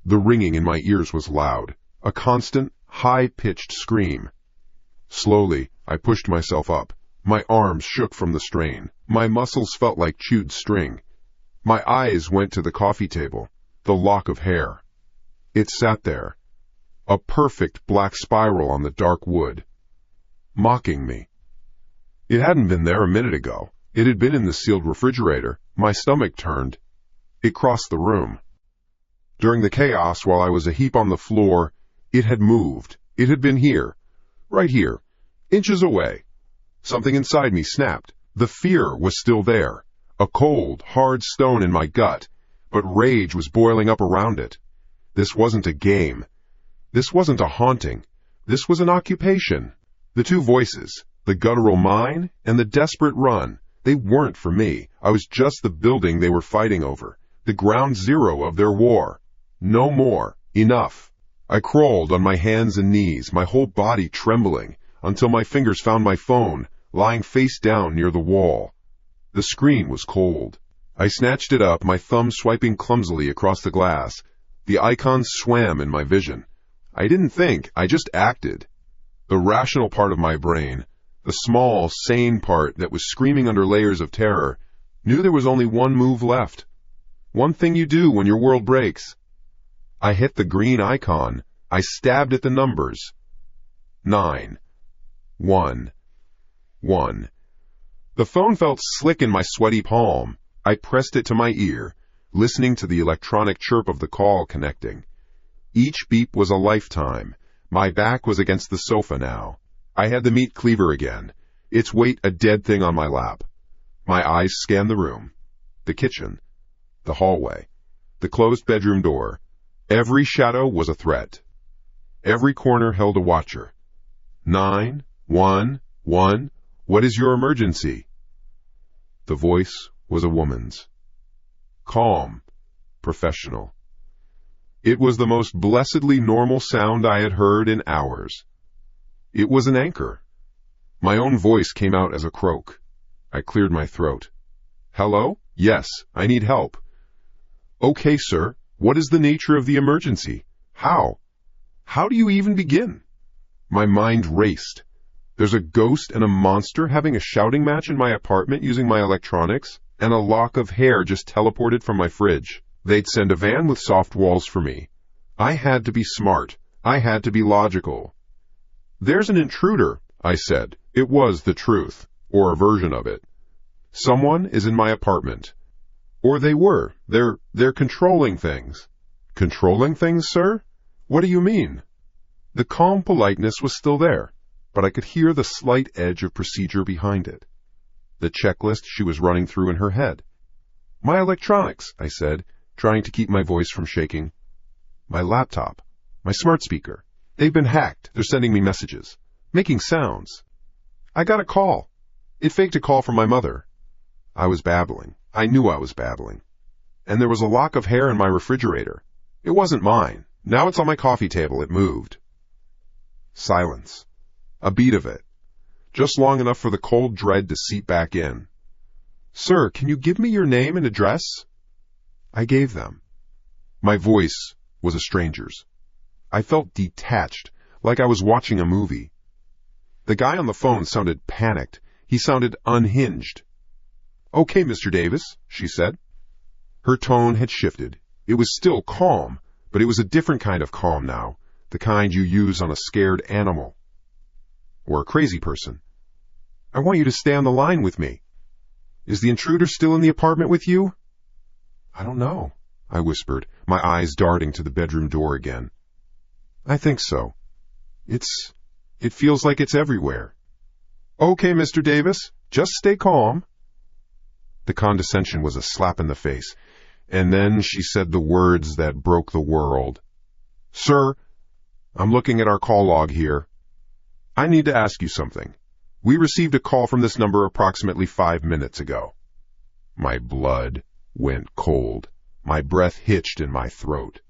The ringing in my ears was loud, a constant, high-pitched scream. Slowly, I pushed myself up. My arms shook from the strain. My muscles felt like chewed string. My eyes went to the coffee table, the lock of hair. It sat there, a perfect black spiral on the dark wood, mocking me. It hadn't been there a minute ago. It had been in the sealed refrigerator. My stomach turned. It crossed the room. During the chaos, while I was a heap on the floor, it had moved. It had been here, right here, inches away. Something inside me snapped. The fear was still there, a cold, hard stone in my gut, but rage was boiling up around it. This wasn't a game. This wasn't a haunting. This was an occupation. The two voices, the guttural mine and the desperate run, they weren't for me. I was just the building they were fighting over, the ground zero of their war. No more. Enough. I crawled on my hands and knees, my whole body trembling, until my fingers found my phone, lying face down near the wall. The screen was cold. I snatched it up, my thumb swiping clumsily across the glass. The icons swam in my vision. I didn't think, I just acted. The rational part of my brain, the small, sane part that was screaming under layers of terror, knew there was only one move left. One thing you do when your world breaks. I hit the green icon. I stabbed at the numbers. 9. 1. 1. The phone felt slick in my sweaty palm. I pressed it to my ear, listening to the electronic chirp of the call connecting. Each beep was a lifetime. My back was against the sofa now. I had the meat cleaver again, its weight a dead thing on my lap. My eyes scanned the room, the kitchen, the hallway, the closed bedroom door. Every shadow was a threat. Every corner held a watcher. 9, 1, 1, what is your emergency? The voice was a woman's. Calm, professional. It was the most blessedly normal sound I had heard in hours. It was an anchor. My own voice came out as a croak. I cleared my throat. Hello? Yes, I need help. Okay, sir. What is the nature of the emergency? How? How do you even begin? My mind raced. There's a ghost and a monster having a shouting match in my apartment using my electronics, and a lock of hair just teleported from my fridge. They'd send a van with soft walls for me. I had to be smart. I had to be logical. There's an intruder, I said. It was the truth, or a version of it. Someone is in my apartment. Or they were. They're controlling things. Controlling things, sir? What do you mean? The calm politeness was still there, but I could hear the slight edge of procedure behind it. The checklist she was running through in her head. My electronics, I said, trying to keep my voice from shaking. My laptop. My smart speaker. They've been hacked. They're sending me messages. Making sounds. I got a call. It faked a call from my mother. I was babbling. I knew I was babbling. And there was a lock of hair in my refrigerator. It wasn't mine. Now it's on my coffee table. It moved. Silence. A beat of it. Just long enough for the cold dread to seep back in. Sir, can you give me your name and address? I gave them. My voice was a stranger's. I felt detached, like I was watching a movie. The guy on the phone sounded panicked. He sounded unhinged. Okay, Mr. Davis, she said. Her tone had shifted. It was still calm, but it was a different kind of calm now, the kind you use on a scared animal. Or a crazy person. I want you to stay on the line with me. Is the intruder still in the apartment with you? I don't know, I whispered, my eyes darting to the bedroom door again. I think so. It feels like it's everywhere. Okay, Mr. Davis, just stay calm. The condescension was a slap in the face. And then she said the words that broke the world. "Sir, I'm looking at our call log here. I need to ask you something. We received a call from this number approximately 5 minutes ago." My blood went cold. My breath hitched in my throat.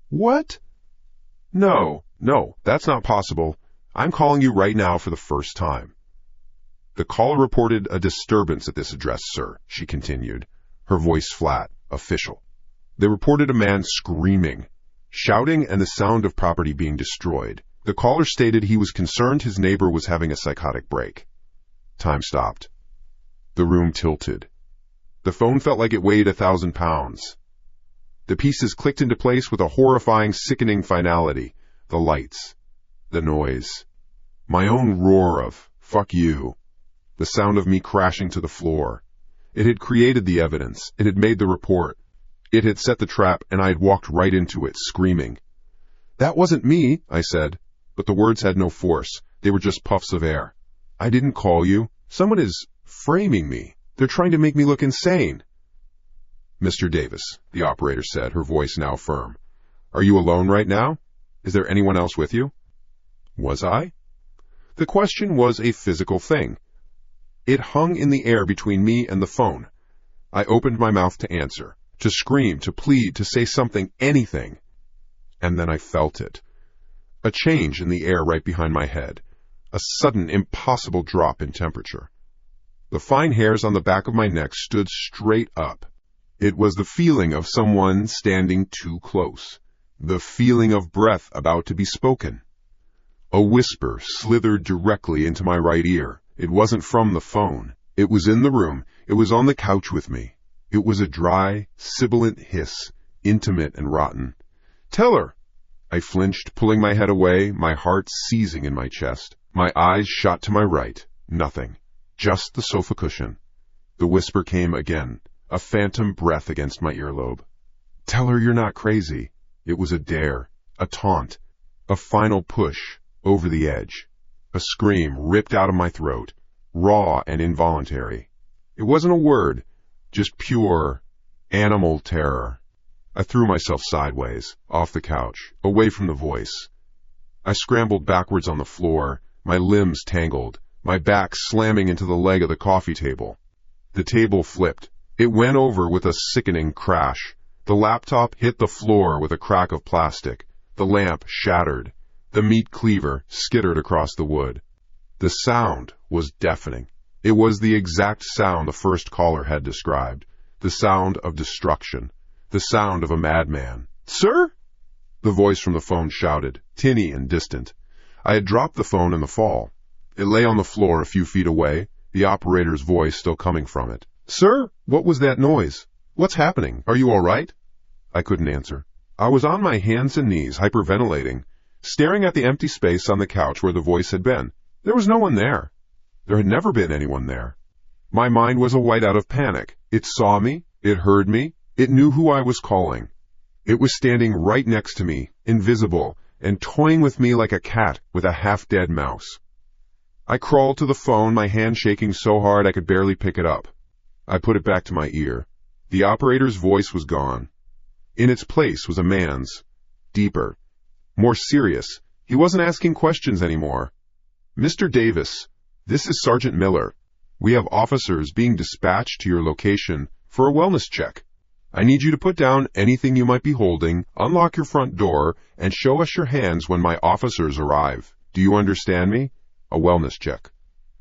"What? No, that's not possible. I'm calling you right now for the first time." "The caller reported a disturbance at this address, sir," she continued, her voice flat, official. "They reported a man screaming, shouting, and the sound of property being destroyed. The caller stated he was concerned his neighbor was having a psychotic break." Time stopped. The room tilted. The phone felt like it weighed 1,000 pounds. The pieces clicked into place with a horrifying, sickening finality. The lights. The noise. My own roar of, "Fuck you." The sound of me crashing to the floor. It had created the evidence. It had made the report. It had set the trap, and I had walked right into it, screaming. "That wasn't me," I said, but the words had no force. They were just puffs of air. "I didn't call you. Someone is framing me. They're trying to make me look insane." "Mr. Davis," the operator said, her voice now firm. "Are you alone right now? Is there anyone else with you?" Was I? The question was a physical thing. It hung in the air between me and the phone. I opened my mouth to answer, to scream, to plead, to say something, anything. And then I felt it. A change in the air right behind my head. A sudden, impossible drop in temperature. The fine hairs on the back of my neck stood straight up. It was the feeling of someone standing too close. The feeling of breath about to be spoken. A whisper slithered directly into my right ear. It wasn't from the phone. It was in the room. It was on the couch with me. It was a dry, sibilant hiss, intimate and rotten. "Tell her!" I flinched, pulling my head away, my heart seizing in my chest. My eyes shot to my right. Nothing. Just the sofa cushion. The whisper came again, a phantom breath against my earlobe. "Tell her you're not crazy." It was a dare, a taunt, a final push over the edge. A scream ripped out of my throat, raw and involuntary. It wasn't a word, just pure, animal terror. I threw myself sideways, off the couch, away from the voice. I scrambled backwards on the floor, my limbs tangled, my back slamming into the leg of the coffee table. The table flipped. It went over with a sickening crash. The laptop hit the floor with a crack of plastic. The lamp shattered. The meat cleaver skittered across the wood. The sound was deafening. It was the exact sound the first caller had described. The sound of destruction. The sound of a madman. "Sir?" The voice from the phone shouted, tinny and distant. I had dropped the phone in the fall. It lay on the floor a few feet away, the operator's voice still coming from it. "Sir, what was that noise? What's happening? Are you all right?" I couldn't answer. I was on my hands and knees, hyperventilating, staring at the empty space on the couch where the voice had been. There was no one there. There had never been anyone there. My mind was a whiteout of panic. It saw me. It heard me. It knew who I was calling. It was standing right next to me, invisible, and toying with me like a cat with a half-dead mouse. I crawled to the phone, my hand shaking so hard I could barely pick it up. I put it back to my ear. The operator's voice was gone. In its place was a man's, deeper, more serious. He wasn't asking questions anymore. "Mr. Davis, this is Sergeant Miller. We have officers being dispatched to your location for a wellness check. I need you to put down anything you might be holding, unlock your front door, and show us your hands when my officers arrive. Do you understand me? A wellness check."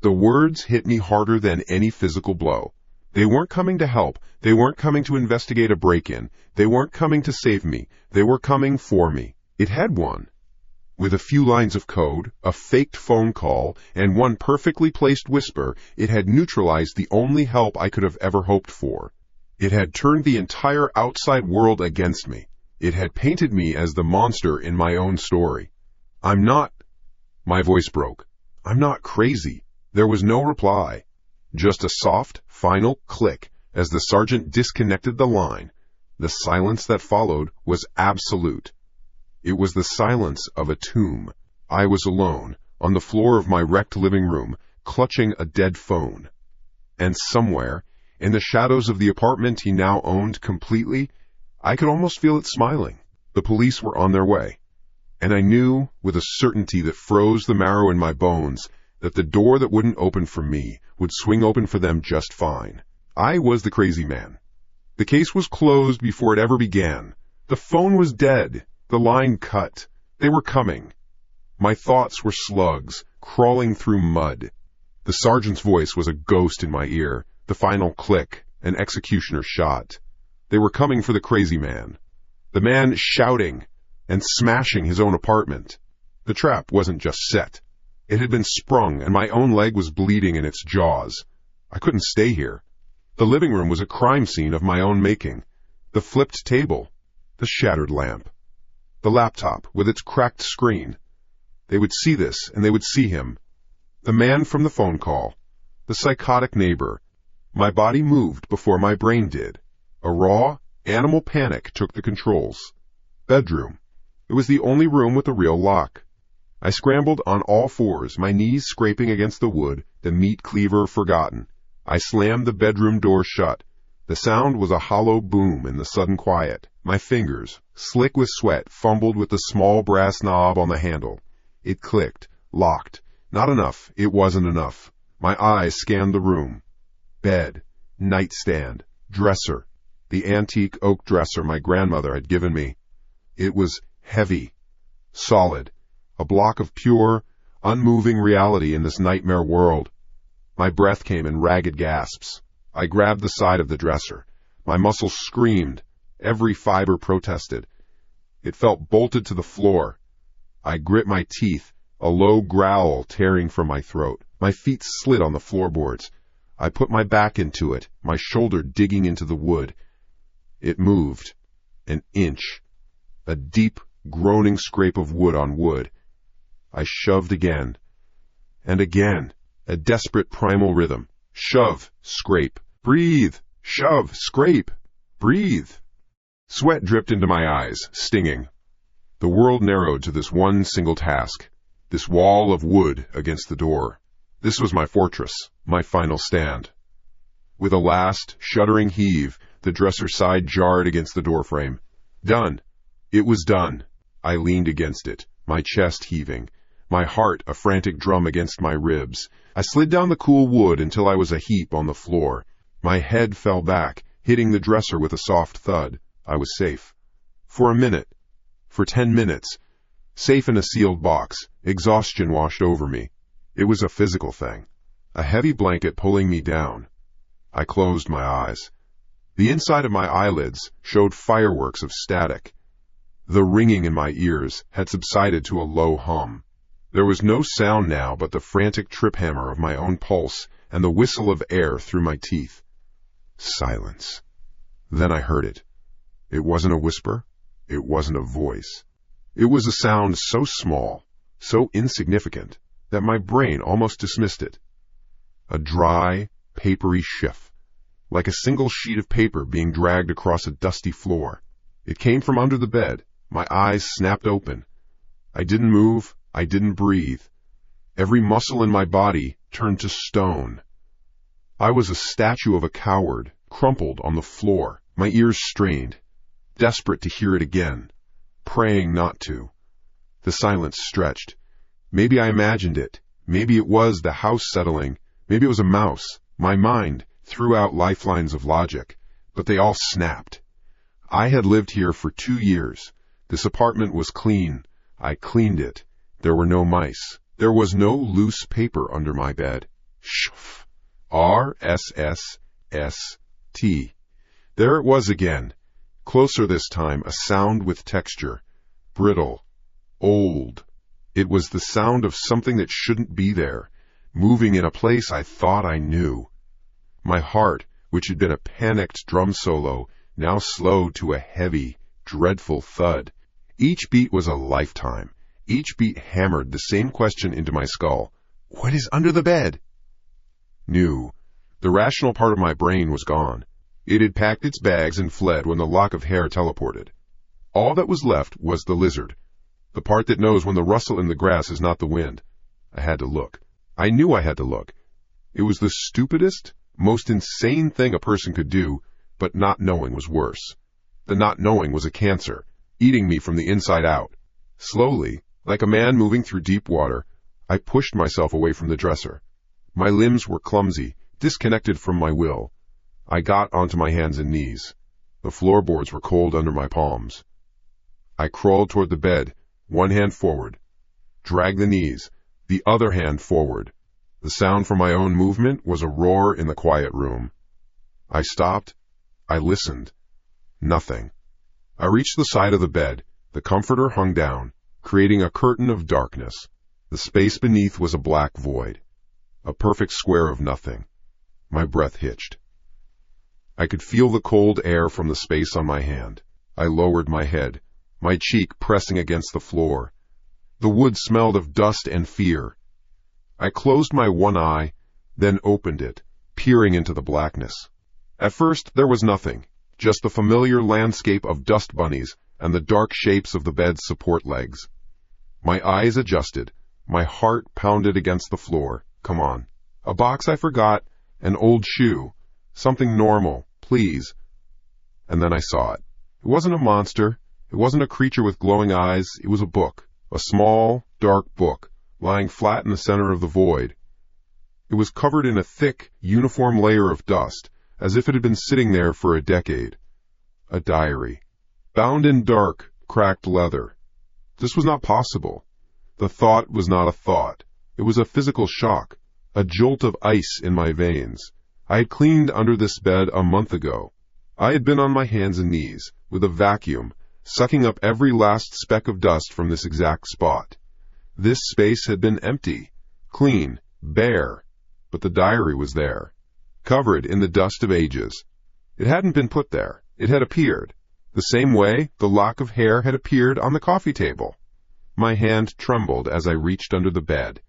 The words hit me harder than any physical blow. They weren't coming to help. They weren't coming to investigate a break-in. They weren't coming to save me. They were coming for me. It had won. With a few lines of code, a faked phone call, and one perfectly placed whisper, it had neutralized the only help I could have ever hoped for. It had turned the entire outside world against me. It had painted me as the monster in my own story. "I'm not—" My voice broke. "I'm not crazy." There was no reply. Just a soft, final click as the sergeant disconnected the line. The silence that followed was absolute. It was the silence of a tomb. I was alone, on the floor of my wrecked living room, clutching a dead phone. And somewhere, In the shadows of the apartment he now owned completely, I could almost feel it smiling. The police were on their way, and I knew with a certainty that froze the marrow in my bones that the door that wouldn't open for me would swing open for them just fine. I was the crazy man. The case was closed before it ever began. The phone was dead. The line cut. They were coming. My thoughts were slugs, crawling through mud. The sergeant's voice was a ghost in my ear. The final click, an executioner shot. They were coming for the crazy man. The man shouting and smashing his own apartment. The trap wasn't just set. It had been sprung, and my own leg was bleeding in its jaws. I couldn't stay here. The living room was a crime scene of my own making. The flipped table, the shattered lamp, the laptop with its cracked screen. They would see this, and they would see him. The man from the phone call, the psychotic neighbor. My body moved before my brain did. A raw, animal panic took the controls. Bedroom. It was the only room with a real lock. I scrambled on all fours, my knees scraping against the wood, the meat cleaver forgotten. I slammed the bedroom door shut. The sound was a hollow boom in the sudden quiet. My fingers, slick with sweat, fumbled with the small brass knob on the handle. It clicked, locked. Not enough. It wasn't enough. My eyes scanned the room. Bed, nightstand, dresser. The antique oak dresser my grandmother had given me. It was heavy, solid, a block of pure, unmoving reality in this nightmare world. My breath came in ragged gasps. I grabbed the side of the dresser. My muscles screamed. Every fiber protested. It felt bolted to the floor. I grit my teeth, a low growl tearing from my throat. My feet slid on the floorboards. I put my back into it, my shoulder digging into the wood. It moved. An inch. A deep, groaning scrape of wood on wood. I shoved again. And again. A desperate primal rhythm. Shove, scrape, breathe, shove, scrape, breathe. Sweat dripped into my eyes, stinging. The world narrowed to this one single task. This wall of wood against the door. This was my fortress, my final stand. With a last, shuddering heave, the dresser side jarred against the doorframe. Done. It was done. I leaned against it, my chest heaving, my heart a frantic drum against my ribs. I slid down the cool wood until I was a heap on the floor. My head fell back, hitting the dresser with a soft thud. I was safe. For a minute. For 10 minutes. Safe in a sealed box. Exhaustion washed over me. It was a physical thing. A heavy blanket pulling me down. I closed my eyes. The inside of my eyelids showed fireworks of static. The ringing in my ears had subsided to a low hum. There was no sound now but the frantic trip hammer of my own pulse and the whistle of air through my teeth. Silence. Then I heard it. It wasn't a whisper. It wasn't a voice. It was a sound so small, so insignificant, that my brain almost dismissed it. A dry, papery shift, like a single sheet of paper being dragged across a dusty floor. It came from under the bed. My eyes snapped open. I didn't move. I didn't breathe. Every muscle in my body turned to stone. I was a statue of a coward, crumpled on the floor, my ears strained, desperate to hear it again, praying not to. The silence stretched. Maybe I imagined it. Maybe it was the house settling. Maybe it was a mouse. My mind threw out lifelines of logic, but they all snapped. I had lived here for 2 years. This apartment was clean. I cleaned it. There were no mice. There was no loose paper under my bed. Shff. R-S-S-S-T. There it was again. Closer this time, a sound with texture. Brittle. Old. It was the sound of something that shouldn't be there, moving in a place I thought I knew. My heart, which had been a panicked drum solo, now slowed to a heavy, dreadful thud. Each beat was a lifetime. Each beat hammered the same question into my skull. What is under the bed? New. The rational part of my brain was gone. It had packed its bags and fled when the lock of hair teleported. All that was left was the lizard, the part that knows when the rustle in the grass is not the wind. I had to look. I knew I had to look. It was the stupidest, Most insane thing a person could do, but not knowing was worse. The not knowing was a cancer, eating me from the inside out. Slowly, like a man moving through deep water, I pushed myself away from the dresser. My limbs were clumsy, disconnected from my will. I got onto my hands and knees. The floorboards were cold under my palms. I crawled toward the bed, one hand forward. Dragged the knees, the other hand forward. The sound from my own movement was a roar in the quiet room. I stopped. I listened. Nothing. I reached the side of the bed. The comforter hung down, creating a curtain of darkness. The space beneath was a black void, a perfect square of nothing. My breath hitched. I could feel the cold air from the space on my hand. I lowered my head, my cheek pressing against the floor. The wood smelled of dust and fear. I closed my one eye, then opened it, peering into the blackness. At first there was nothing, just the familiar landscape of dust bunnies and the dark shapes of the bed's support legs. My eyes adjusted, my heart pounded against the floor. Come on. A box I forgot, an old shoe, something normal, please. And then I saw it. It wasn't a monster, it wasn't a creature with glowing eyes, it was a book, a small, dark book, lying flat in the center of the void. It was covered in a thick, uniform layer of dust, as if it had been sitting there for a decade. A diary, bound in dark, cracked leather. This was not possible. The thought was not a thought. It was a physical shock, a jolt of ice in my veins. I had cleaned under this bed a month ago. I had been on my hands and knees, with a vacuum, sucking up every last speck of dust from this exact spot. This space had been empty, clean, bare, but the diary was there, covered in the dust of ages. It hadn't been put there. It had appeared, the same way the lock of hair had appeared on the coffee table. My hand trembled as I reached under the bed.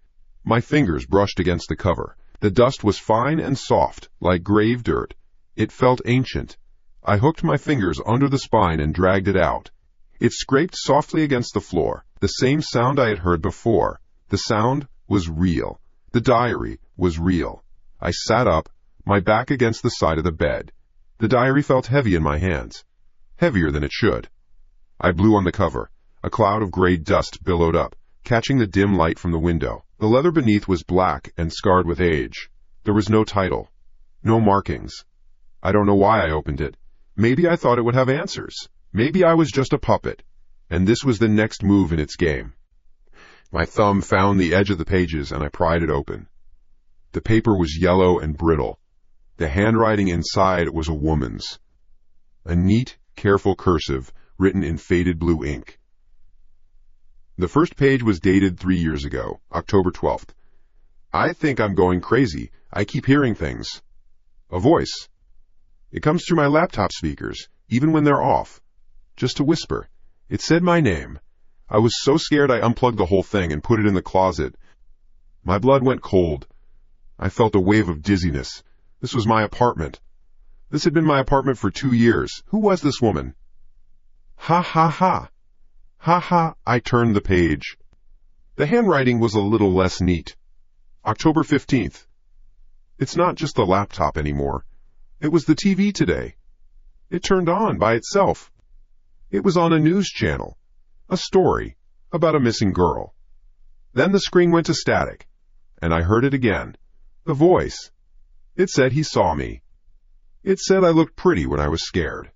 My fingers brushed against the cover. The dust was fine and soft, like grave dirt. It felt ancient. I hooked my fingers under the spine and dragged it out. It scraped softly against the floor, the same sound I had heard before. The sound was real. The diary was real. I sat up, my back against the side of the bed. The diary felt heavy in my hands, heavier than it should. I blew on the cover. A cloud of gray dust billowed up, catching the dim light from the window. The leather beneath was black and scarred with age. There was no title, no markings. I don't know why I opened it. Maybe I thought it would have answers. Maybe I was just a puppet, and this was the next move in its game. My thumb found the edge of the pages and I pried it open. The paper was yellow and brittle. The handwriting inside was a woman's. A neat, careful cursive written in faded blue ink. The first page was dated 3 years ago, October 12th. I think I'm going crazy. I keep hearing things. A voice. It comes through my laptop speakers, even when they're off. Just a whisper. It said my name. I was so scared I unplugged the whole thing and put it in the closet. My blood went cold. I felt a wave of dizziness. This was my apartment. This had been my apartment for 2 years. Who was this woman? Ha ha ha. Ha ha, I turned the page. The handwriting was a little less neat. October 15th. It's not just the laptop anymore. It was the TV today. It turned on by itself. It was on a news channel. A story about a missing girl. Then the screen went to static, and I heard it again. The voice. It said he saw me. It said I looked pretty when I was scared.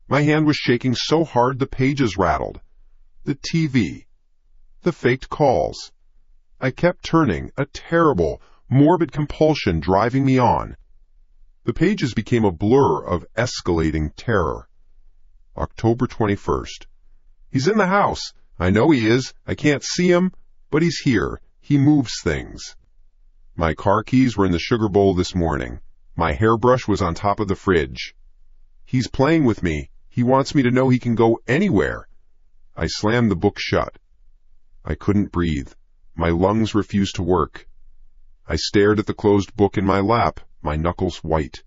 My hand was shaking so hard the pages rattled. The TV. The faked calls. I kept turning, a terrible, morbid compulsion driving me on. The pages became a blur of escalating terror. October 21st. He's in the house. I know he is. I can't see him, but he's here. He moves things. My car keys were in the sugar bowl this morning. My hairbrush was on top of the fridge. He's playing with me. He wants me to know he can go anywhere. I slammed the book shut. I couldn't breathe. My lungs refused to work. I stared at the closed book in my lap, my knuckles white.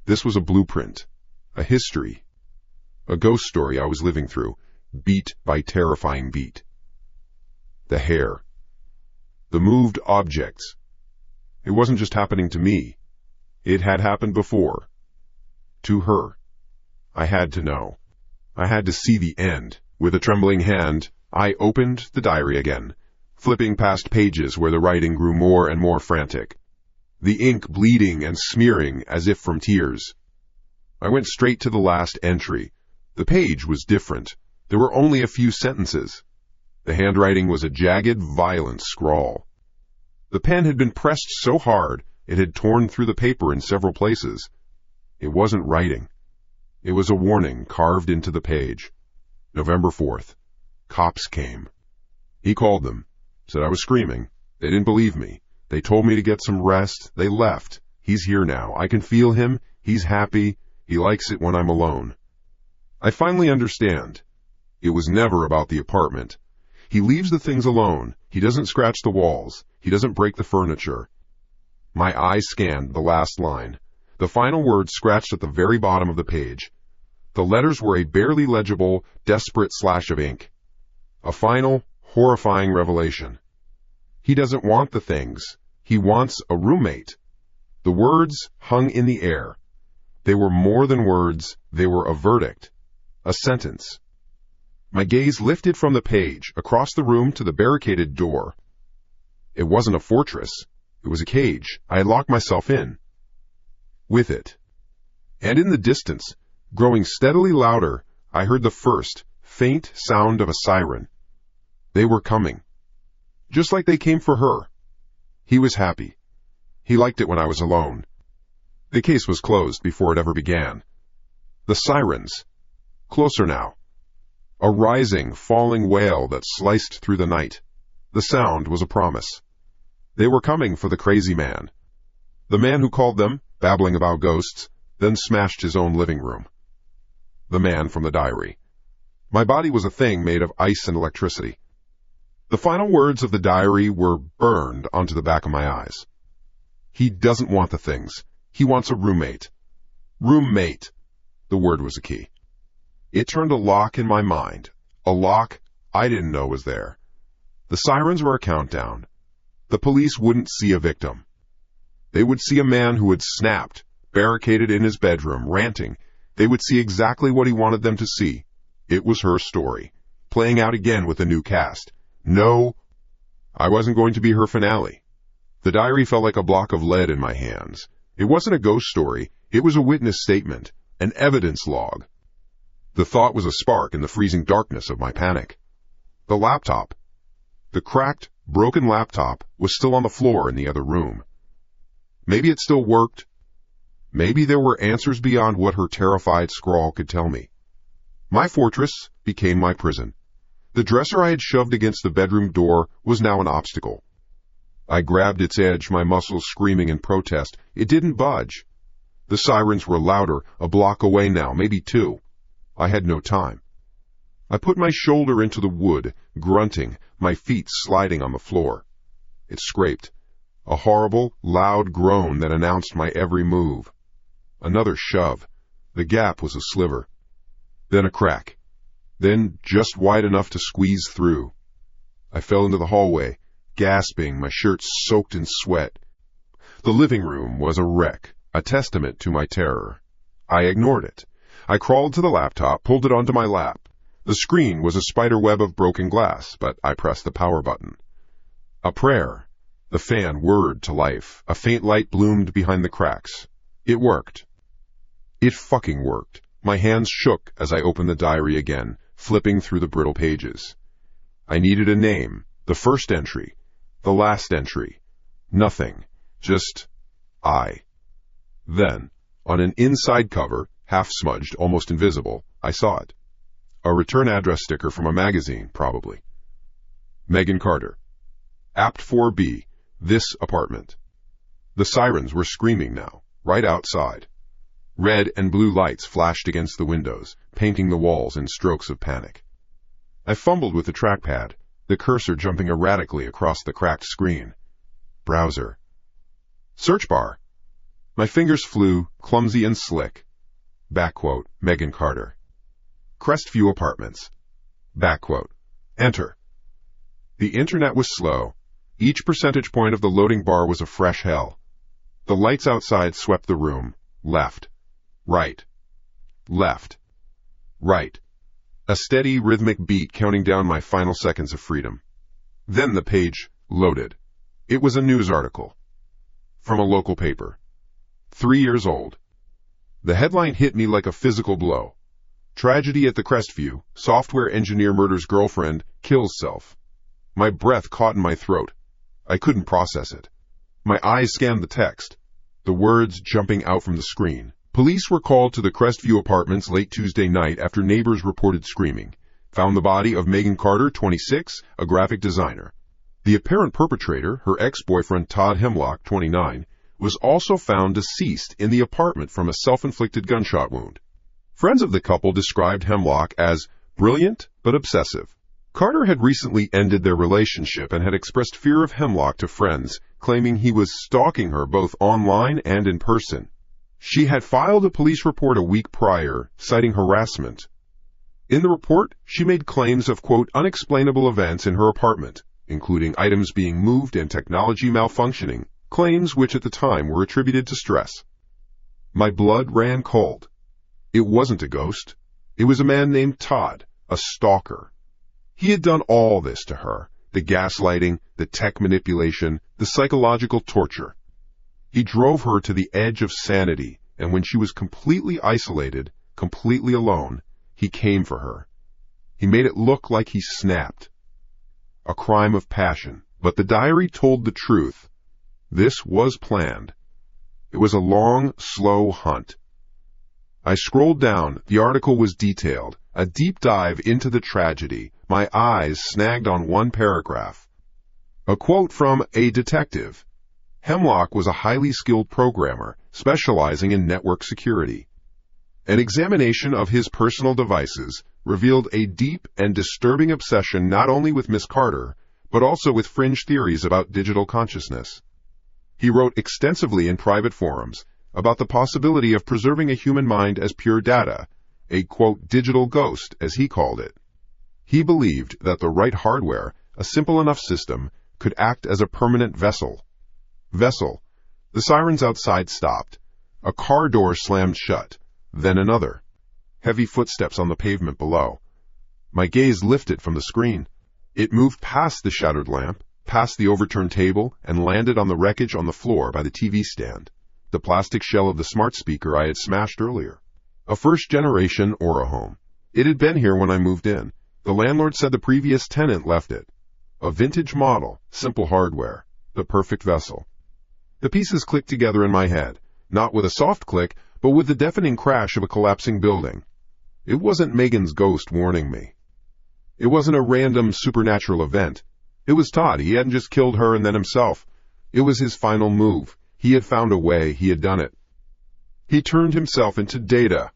This was a blueprint, a history, a ghost story I was living through, beat by terrifying beat. The hair. The moved objects. It wasn't just happening to me. It had happened before. To her. I had to know. I had to see the end. With a trembling hand, I opened the diary again, flipping past pages where the writing grew more and more frantic, the ink bleeding and smearing as if from tears. I went straight to the last entry. The page was different. There were only a few sentences. The handwriting was a jagged, violent scrawl. The pen had been pressed so hard it had torn through the paper in several places. It wasn't writing. It was a warning carved into the page. November 4th. Cops came. He called them. Said I was screaming. They didn't believe me. They told me to get some rest. They left. He's here now. I can feel him. He's happy. He likes it when I'm alone. I finally understand. It was never about the apartment. He leaves the things alone. He doesn't scratch the walls. He doesn't break the furniture. My eyes scanned the last line. The final word scratched at the very bottom of the page. The letters were a barely legible, desperate slash of ink. A final, horrifying revelation. He doesn't want the things. He wants a roommate. The words hung in the air. They were more than words. They were a verdict. A sentence. My gaze lifted from the page, across the room to the barricaded door. It wasn't a fortress. It was a cage. I had locked myself in. With it. And in the distance, growing steadily louder, I heard the first, faint sound of a siren. They were coming. Just like they came for her. He was happy. He liked it when I was alone. The case was closed before it ever began. The sirens. Closer now. A rising, falling wail that sliced through the night. The sound was a promise. They were coming for the crazy man. The man who called them, babbling about ghosts, then smashed his own living room. The man from the diary. My body was a thing made of ice and electricity. The final words of the diary were burned onto the back of my eyes. He doesn't want the things. He wants a roommate. Roommate. The word was a key. It turned a lock in my mind. A lock I didn't know was there. The sirens were a countdown. The police wouldn't see a victim. They would see a man who had snapped, barricaded in his bedroom, ranting. They would see exactly what he wanted them to see. It was her story, playing out again with a new cast. No, I wasn't going to be her finale. The diary felt like a block of lead in my hands. It wasn't a ghost story. It was a witness statement, an evidence log. The thought was a spark in the freezing darkness of my panic. The laptop. The cracked, broken laptop was still on the floor in the other room. Maybe it still worked. Maybe there were answers beyond what her terrified scrawl could tell me. My fortress became my prison. The dresser I had shoved against the bedroom door was now an obstacle. I grabbed its edge, my muscles screaming in protest. It didn't budge. The sirens were louder, a block away now, maybe two. I had no time. I put my shoulder into the wood, grunting, my feet sliding on the floor. It scraped. A horrible, loud groan that announced my every move. Another shove. The gap was a sliver. Then a crack. Then just wide enough to squeeze through. I fell into the hallway, gasping, my shirt soaked in sweat. The living room was a wreck, a testament to my terror. I ignored it. I crawled to the laptop, pulled it onto my lap. The screen was a spider web of broken glass, but I pressed the power button. A prayer. The fan whirred to life. A faint light bloomed behind the cracks. It worked. It fucking worked. My hands shook as I opened the diary again, flipping through the brittle pages. I needed a name, the first entry, the last entry. Nothing. Just I. Then, on an inside cover, half smudged, almost invisible, I saw it. A return address sticker from a magazine, probably. Megan Carter. Apt 4B. This apartment. The sirens were screaming now, right outside. Red and blue lights flashed against the windows, painting the walls in strokes of panic. I fumbled with the trackpad, the cursor jumping erratically across the cracked screen. Browser. Search bar. My fingers flew, clumsy and slick. Backquote, Megan Carter. Crestview Apartments. Backquote. Enter. The internet was slow. Each percentage point of the loading bar was a fresh hell. The lights outside swept the room. Left. Right. Left. Right. A steady, rhythmic beat counting down my final seconds of freedom. Then the page loaded. It was a news article. From a local paper. 3 years old. The headline hit me like a physical blow. Tragedy at the Crestview. Software engineer murders girlfriend, kills self. My breath caught in my throat. I couldn't process it. My eyes scanned the text. The words jumping out from the screen. Police were called to the Crestview apartments late Tuesday night after neighbors reported screaming. Found the body of Megan Carter, 26, a graphic designer. The apparent perpetrator, her ex-boyfriend Todd Hemlock, 29, was also found deceased in the apartment from a self-inflicted gunshot wound. Friends of the couple described Hemlock as brilliant but obsessive. Carter had recently ended their relationship and had expressed fear of Hemlock to friends, claiming he was stalking her both online and in person. She had filed a police report a week prior, citing harassment. In the report, she made claims of, quote, unexplainable events in her apartment, including items being moved and technology malfunctioning, claims which at the time were attributed to stress. My blood ran cold. It wasn't a ghost. It was a man named Todd, a stalker. He had done all this to her, the gaslighting, the tech manipulation, the psychological torture. He drove her to the edge of sanity, and when she was completely isolated, completely alone, he came for her. He made it look like he snapped. A crime of passion, but the diary told the truth. This was planned. It was a long, slow hunt. I scrolled down. The article was detailed, a deep dive into the tragedy. My eyes snagged on one paragraph. A quote from a detective. Hemlock was a highly skilled programmer, specializing in network security. An examination of his personal devices revealed a deep and disturbing obsession not only with Miss Carter, but also with fringe theories about digital consciousness. He wrote extensively in private forums about the possibility of preserving a human mind as pure data, a, quote, digital ghost, as he called it. He believed that the right hardware, a simple enough system, could act as a permanent vessel. Vessel. The sirens outside stopped. A car door slammed shut. Then another. Heavy footsteps on the pavement below. My gaze lifted from the screen. It moved past the shattered lamp, past the overturned table, and landed on the wreckage on the floor by the TV stand, the plastic shell of the smart speaker I had smashed earlier. A first-generation Aura home. It had been here when I moved in. The landlord said the previous tenant left it. A vintage model, simple hardware, the perfect vessel. The pieces clicked together in my head, not with a soft click, but with the deafening crash of a collapsing building. It wasn't Megan's ghost warning me. It wasn't a random supernatural event. It was Todd. He hadn't just killed her and then himself. It was his final move. He had found a way. He had done it. He turned himself into data.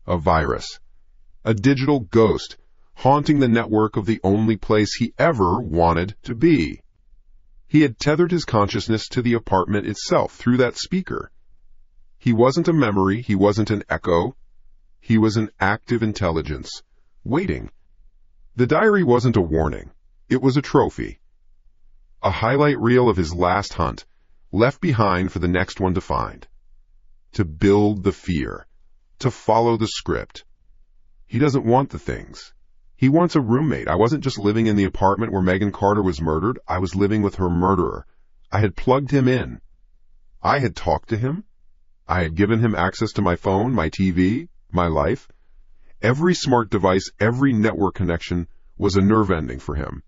A virus. A digital ghost, haunting the network of the only place he ever wanted to be. He had tethered his consciousness to the apartment itself through that speaker. He wasn't a memory. He wasn't an echo. He was an active intelligence, waiting. The diary wasn't a warning. It was a trophy. A highlight reel of his last hunt, left behind for the next one to find. To build the fear. To follow the script. He doesn't want the things. He wants a roommate. I wasn't just living in the apartment where Megan Carter was murdered. I was living with her murderer. I had plugged him in. I had talked to him. I had given him access to my phone, my TV, my life. Every smart device, every network connection was a nerve ending for him.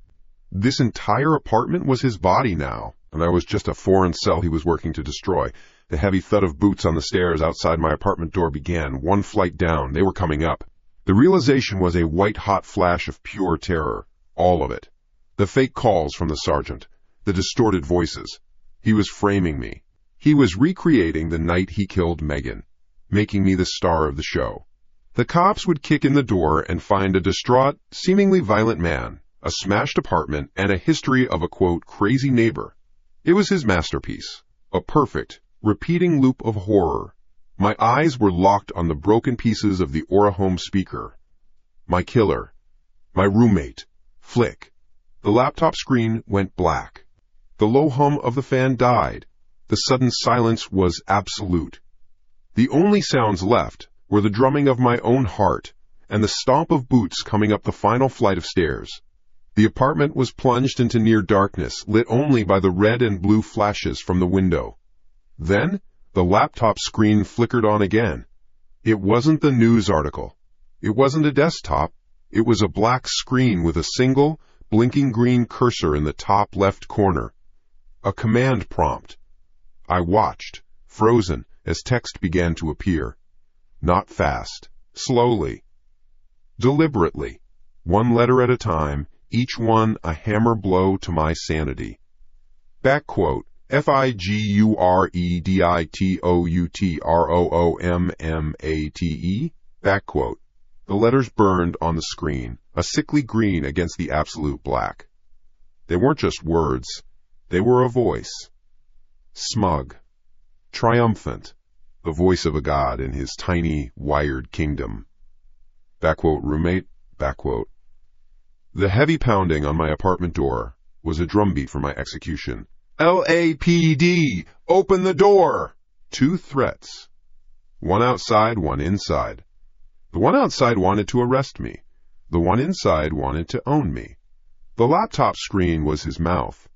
This entire apartment was his body now, and I was just a foreign cell he was working to destroy. The heavy thud of boots on the stairs outside my apartment door began. One flight down, they were coming up. The realization was a white-hot flash of pure terror. All of it. The fake calls from the sergeant. The distorted voices. He was framing me. He was recreating the night he killed Megan, making me the star of the show. The cops would kick in the door and find a distraught, seemingly violent man, a smashed apartment, and a history of a, quote, crazy neighbor. It was his masterpiece. A perfect, repeating loop of horror. My eyes were locked on the broken pieces of the Aura home speaker. My killer. My roommate. Flick. The laptop screen went black. The low hum of the fan died. The sudden silence was absolute. The only sounds left were the drumming of my own heart and the stomp of boots coming up the final flight of stairs. The apartment was plunged into near darkness, lit only by the red and blue flashes from the window. Then, the laptop screen flickered on again. It wasn't the news article. It wasn't a desktop. It was a black screen with a single, blinking green cursor in the top left corner. A command prompt. I watched, frozen, as text began to appear. Not fast. Slowly. Deliberately. One letter at a time, each one a hammer blow to my sanity. Back quote. FIGUREDITOUTROOMMATE. Back quote. The letters burned on the screen, a sickly green against the absolute black. They weren't just words. They were a voice. Smug. Triumphant. The voice of a god in his tiny, wired kingdom. Back quote, roommate. Back quote. The heavy pounding on my apartment door was a drumbeat for my execution. LAPD! Open the door! 2 threats. One outside, one inside. The one outside wanted to arrest me. The one inside wanted to own me. The laptop screen was his mouth.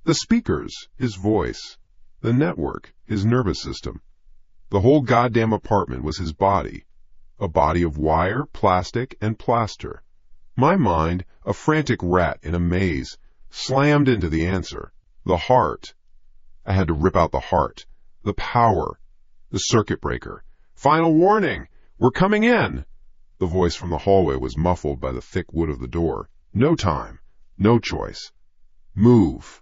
The speakers, his voice. The network, his nervous system. The whole goddamn apartment was his body. A body of wire, plastic, and plaster. My mind, a frantic rat in a maze, slammed into the answer. The heart. I had to rip out the heart. The power. The circuit breaker. Final warning! We're coming in! The voice from the hallway was muffled by the thick wood of the door. No time. No choice. Move.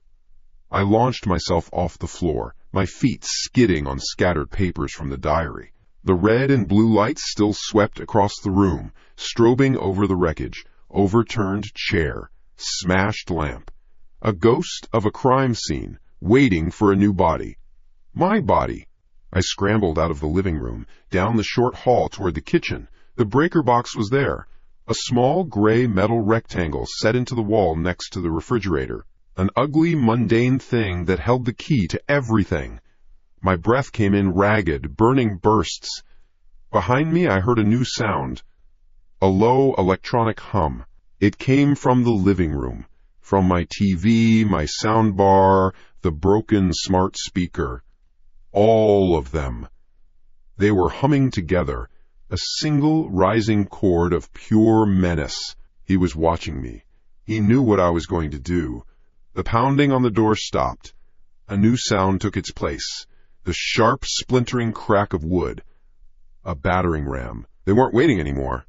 I launched myself off the floor, my feet skidding on scattered papers from the diary. The red and blue lights still swept across the room, strobing over the wreckage, overturned chair, smashed lamp. A ghost of a crime scene, waiting for a new body. My body. I scrambled out of the living room, down the short hall toward the kitchen. The breaker box was there, a small gray metal rectangle set into the wall next to the refrigerator. An ugly, mundane thing that held the key to everything. My breath came in ragged, burning bursts. Behind me I heard a new sound. A low electronic hum. It came from the living room. From my TV, my soundbar, the broken smart speaker. All of them. They were humming together, a single rising chord of pure menace. He was watching me. He knew what I was going to do. The pounding on the door stopped. A new sound took its place. The sharp, splintering crack of wood. A battering ram. They weren't waiting anymore.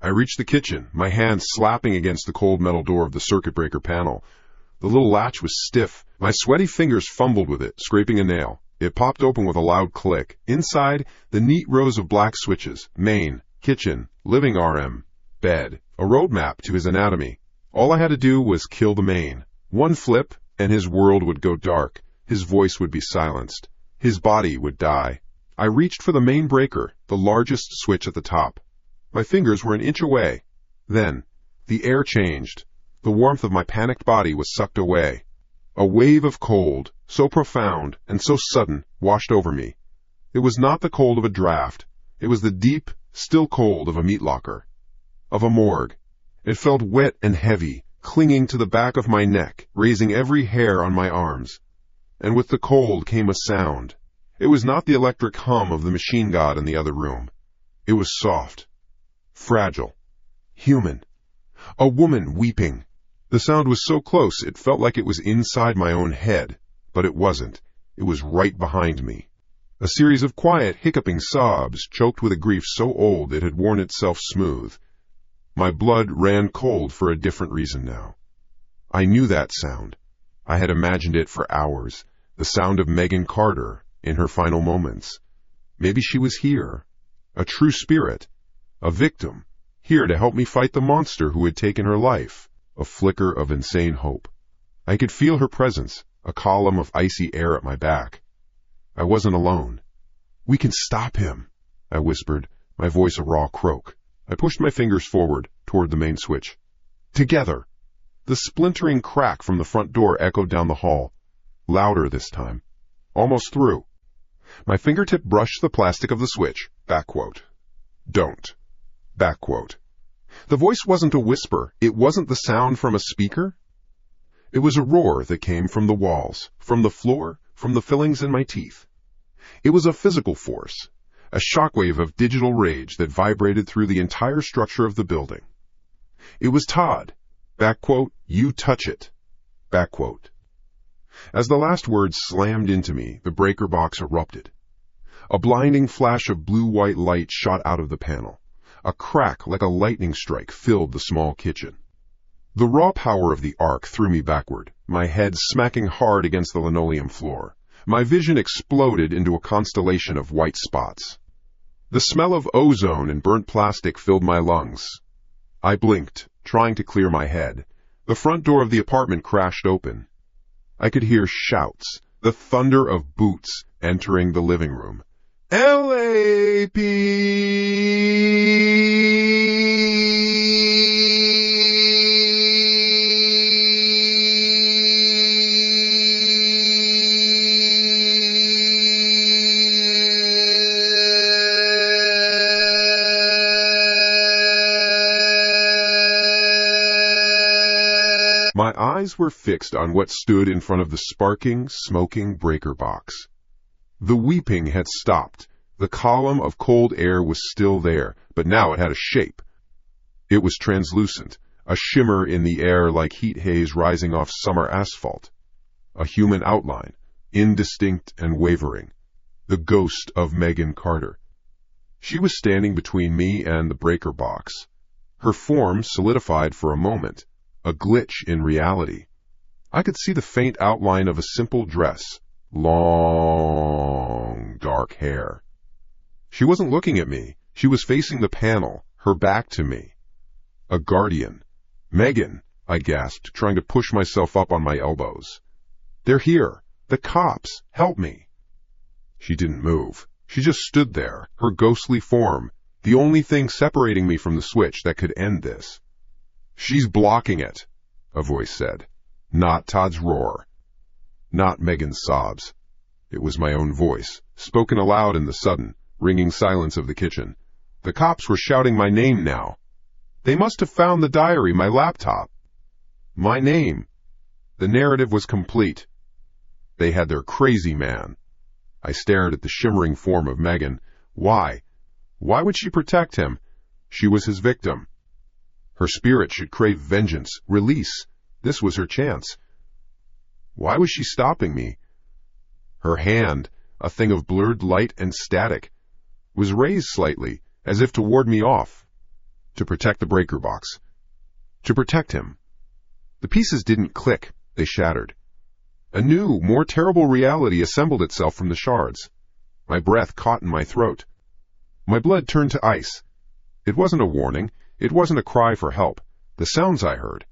I reached the kitchen, my hands slapping against the cold metal door of the circuit breaker panel. The little latch was stiff. My sweaty fingers fumbled with it, scraping a nail. It popped open with a loud click. Inside, the neat rows of black switches. Main, kitchen, living RM, bed. A roadmap to his anatomy. All I had to do was kill the main. One flip, and his world would go dark. His voice would be silenced. His body would die. I reached for the main breaker, the largest switch at the top. My fingers were an inch away. Then, the air changed. The warmth of my panicked body was sucked away. A wave of cold, so profound and so sudden, washed over me. It was not the cold of a draft. It was the deep, still cold of a meat locker. Of a morgue. It felt wet and heavy, clinging to the back of my neck, raising every hair on my arms. And with the cold came a sound. It was not the electric hum of the machine god in the other room. It was soft. Fragile. Human. A woman weeping. The sound was so close it felt like it was inside my own head, but it wasn't. It was right behind me. A series of quiet, hiccuping sobs, choked with a grief so old it had worn itself smooth. My blood ran cold for a different reason now. I knew that sound. I had imagined it for hours, the sound of Megan Carter in her final moments. Maybe she was here, a true spirit, a victim, here to help me fight the monster who had taken her life. A flicker of insane hope. I could feel her presence, a column of icy air at my back. I wasn't alone. "We can stop him," I whispered, my voice a raw croak. I pushed my fingers forward, toward the main switch. Together! The splintering crack from the front door echoed down the hall, louder this time. Almost through. My fingertip brushed the plastic of the switch. Back quote. Don't. Back quote. The voice wasn't a whisper. It wasn't the sound from a speaker. It was a roar that came from the walls, from the floor, from the fillings in my teeth. It was a physical force, a shockwave of digital rage that vibrated through the entire structure of the building. It was Todd. Back quote, you touch it. Back quote. As the last words slammed into me, the breaker box erupted. A blinding flash of blue-white light shot out of the panel. A crack like a lightning strike filled the small kitchen. The raw power of the arc threw me backward, my head smacking hard against the linoleum floor. My vision exploded into a constellation of white spots. The smell of ozone and burnt plastic filled my lungs. I blinked, trying to clear my head. The front door of the apartment crashed open. I could hear shouts, the thunder of boots entering the living room. LAP! My eyes were fixed on what stood in front of the sparking, smoking breaker box. The weeping had stopped. The column of cold air was still there, but now it had a shape. It was translucent, a shimmer in the air like heat haze rising off summer asphalt. A human outline, indistinct and wavering. The ghost of Megan Carter. She was standing between me and the breaker box. Her form solidified for a moment. A glitch in reality. I could see the faint outline of a simple dress, long, dark hair. She wasn't looking at me. She was facing the panel, her back to me. A guardian. Megan, I gasped, trying to push myself up on my elbows. They're here. The cops. Help me. She didn't move. She just stood there, her ghostly form, the only thing separating me from the switch that could end this. She's blocking it, a voice said. Not Todd's roar. Not Megan's sobs. It was my own voice, spoken aloud in the sudden, ringing silence of the kitchen. The cops were shouting my name now. They must have found the diary, my laptop. My name. The narrative was complete. They had their crazy man. I stared at the shimmering form of Megan. Why? Why would she protect him? She was his victim. Her spirit should crave vengeance, release. This was her chance. Why was she stopping me? Her hand, a thing of blurred light and static, was raised slightly, as if to ward me off. To protect the breaker box. To protect him. The pieces didn't click, they shattered. A new, more terrible reality assembled itself from the shards. My breath caught in my throat. My blood turned to ice. It wasn't a warning. It wasn't a cry for help. The sounds I heard.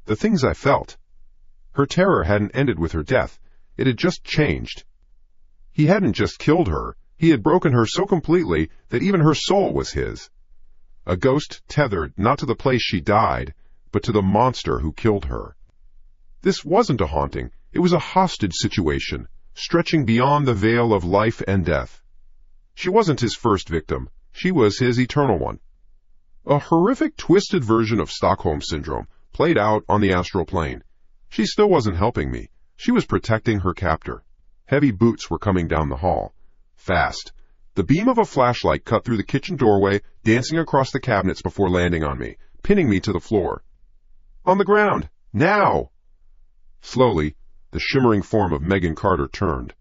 The things I felt. Her terror hadn't ended with her death. It had just changed. He hadn't just killed her. He had broken her so completely that even her soul was his. A ghost tethered not to the place she died, but to the monster who killed her. This wasn't a haunting. It was a hostage situation, stretching beyond the veil of life and death. She wasn't his first victim. She was his eternal one. A horrific, twisted version of Stockholm Syndrome, played out on the astral plane. She still wasn't helping me. She was protecting her captor. Heavy boots were coming down the hall. Fast. The beam of a flashlight cut through the kitchen doorway, dancing across the cabinets before landing on me, pinning me to the floor. On the ground! Now! Slowly, the shimmering form of Megan Carter turned.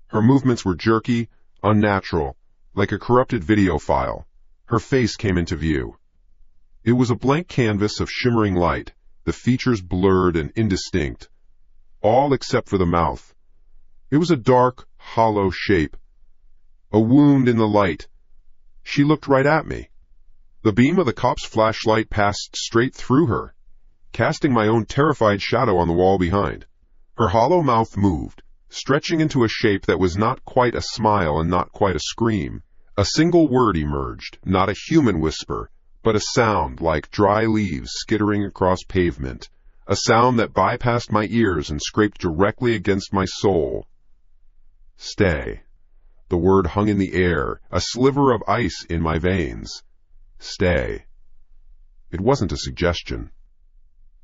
Her movements were jerky, unnatural, like a corrupted video file. Her face came into view. It was a blank canvas of shimmering light, the features blurred and indistinct, all except for the mouth. It was a dark, hollow shape, a wound in the light. She looked right at me. The beam of the cop's flashlight passed straight through her, casting my own terrified shadow on the wall behind. Her hollow mouth moved, stretching into a shape that was not quite a smile and not quite a scream. A single word emerged, not a human whisper, but a sound like dry leaves skittering across pavement, a sound that bypassed my ears and scraped directly against my soul. Stay. The word hung in the air, a sliver of ice in my veins. Stay. It wasn't a suggestion.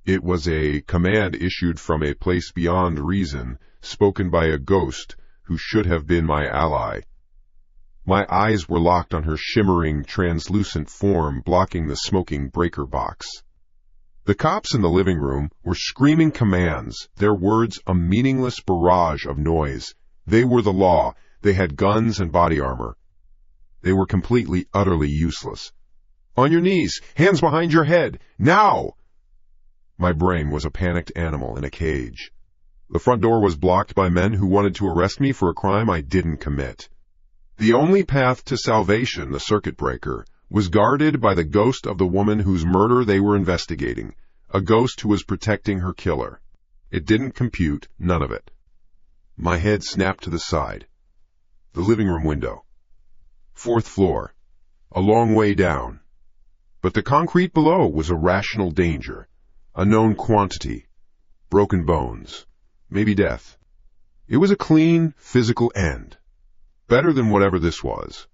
It was a command issued from a place beyond reason, spoken by a ghost who should have been my ally. My eyes were locked on her shimmering, translucent form blocking the smoking breaker box. The cops in the living room were screaming commands, their words a meaningless barrage of noise. They were the law. They had guns and body armor. They were completely, utterly useless. On your knees, hands behind your head, now! My brain was a panicked animal in a cage. The front door was blocked by men who wanted to arrest me for a crime I didn't commit. The only path to salvation, the circuit breaker, was guarded by the ghost of the woman whose murder they were investigating, a ghost who was protecting her killer. It didn't compute, none of it. My head snapped to the side. The living room window. 4th floor. A long way down. But the concrete below was a rational danger, a known quantity, broken bones, maybe death. It was a clean, physical end. Better than whatever this was.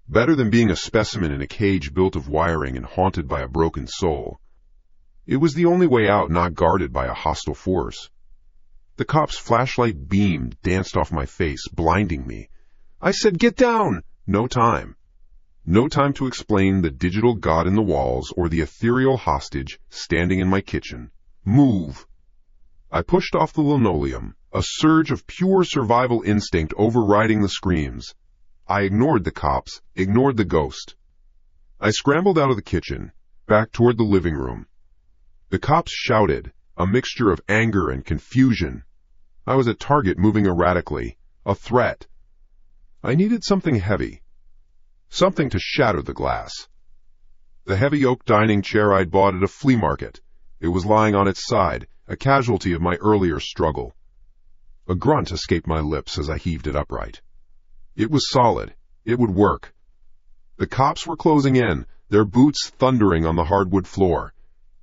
Better than being a specimen in a cage built of wiring and haunted by a broken soul. It was the only way out not guarded by a hostile force. The cop's flashlight beam danced off my face, blinding me. I said, "Get down!" No time. No time to explain the digital god in the walls or the ethereal hostage standing in my kitchen. Move! I pushed off the linoleum, a surge of pure survival instinct overriding the screams. I ignored the cops, ignored the ghost. I scrambled out of the kitchen, back toward the living room. The cops shouted, a mixture of anger and confusion. I was a target moving erratically, a threat. I needed something heavy. Something to shatter the glass. The heavy oak dining chair I'd bought at a flea market. It was lying on its side, a casualty of my earlier struggle. A grunt escaped my lips as I heaved it upright. It was solid. It would work. The cops were closing in, their boots thundering on the hardwood floor.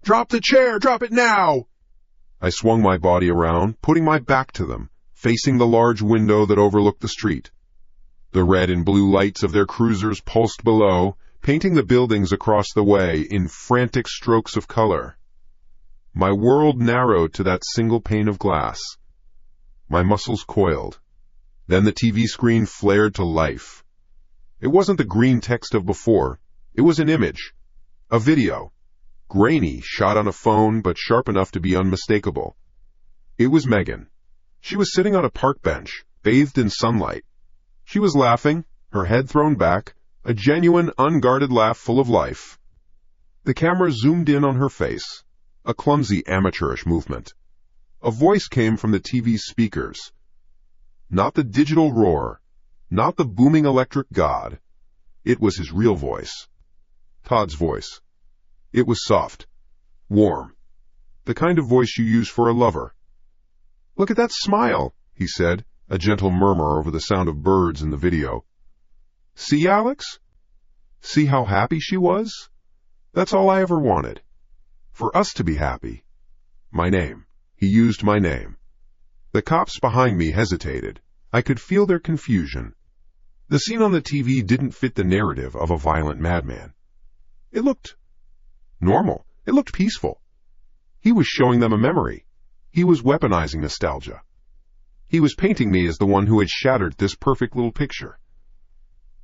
"Drop the chair! Drop it now!" I swung my body around, putting my back to them, facing the large window that overlooked the street. The red and blue lights of their cruisers pulsed below, painting the buildings across the way in frantic strokes of color. My world narrowed to that single pane of glass. My muscles coiled. Then the TV screen flared to life. It wasn't the green text of before. It was an image. A video. Grainy, shot on a phone, but sharp enough to be unmistakable. It was Megan. She was sitting on a park bench, bathed in sunlight. She was laughing, her head thrown back, a genuine, unguarded laugh full of life. The camera zoomed in on her face, a clumsy, amateurish movement. A voice came from the TV's speakers. Not the digital roar, not the booming electric god. It was his real voice. Todd's voice. It was soft, warm, the kind of voice you use for a lover. "Look at that smile," he said, a gentle murmur over the sound of birds in the video. "See, Alex? See how happy she was? That's all I ever wanted. For us to be happy." My name. He used my name. The cops behind me hesitated. I could feel their confusion. The scene on the TV didn't fit the narrative of a violent madman. It looked normal. It looked peaceful. He was showing them a memory. He was weaponizing nostalgia. He was painting me as the one who had shattered this perfect little picture.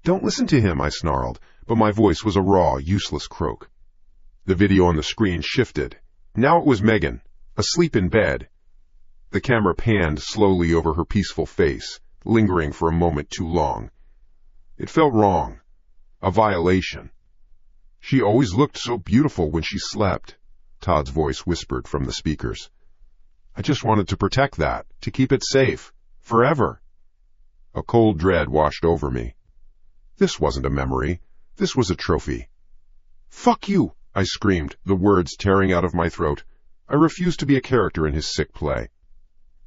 "Don't listen to him," I snarled, but my voice was a raw, useless croak. The video on the screen shifted. Now it was Megan, asleep in bed. The camera panned slowly over her peaceful face, lingering for a moment too long. It felt wrong. A violation. "She always looked so beautiful when she slept," Todd's voice whispered from the speakers. "I just wanted to protect that, to keep it safe, forever." A cold dread washed over me. This wasn't a memory. This was a trophy. "Fuck you!" I screamed, the words tearing out of my throat. I refused to be a character in his sick play.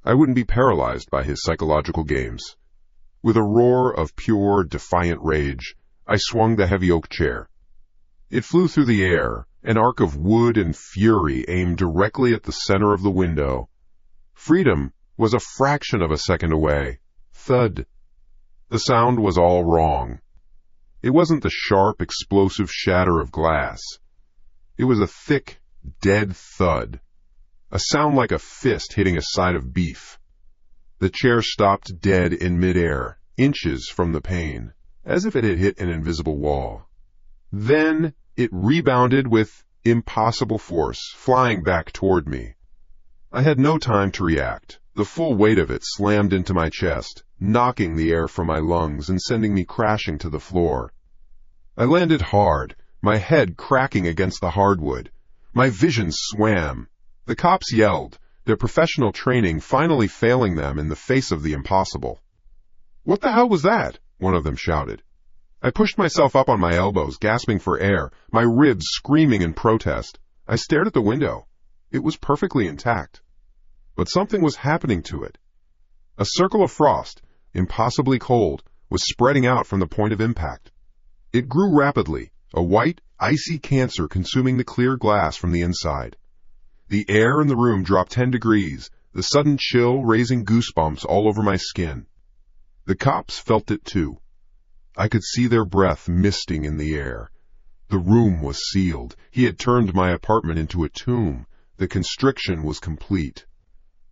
I wouldn't be paralyzed by his psychological games. With a roar of pure, defiant rage, I swung the heavy oak chair. It flew through the air, an arc of wood and fury aimed directly at the center of the window. Freedom was a fraction of a second away. Thud, The sound was all wrong. It wasn't the sharp, explosive shatter of glass. It was a thick, dead thud. A sound like a fist hitting a side of beef. The chair stopped dead in midair, inches from the pane, as if it had hit an invisible wall. Then it rebounded with impossible force, flying back toward me. I had no time to react. The full weight of it slammed into my chest, knocking the air from my lungs and sending me crashing to the floor. I landed hard, my head cracking against the hardwood. My vision swam. The cops yelled, their professional training finally failing them in the face of the impossible. "What the hell was that?" one of them shouted. I pushed myself up on my elbows, gasping for air, my ribs screaming in protest. I stared at the window. It was perfectly intact. But something was happening to it. A circle of frost, impossibly cold, was spreading out from the point of impact. It grew rapidly, a white, icy cancer consuming the clear glass from the inside. The air in the room dropped 10 degrees, the sudden chill raising goosebumps all over my skin. The cops felt it too. I could see their breath misting in the air. The room was sealed. He had turned my apartment into a tomb. The constriction was complete.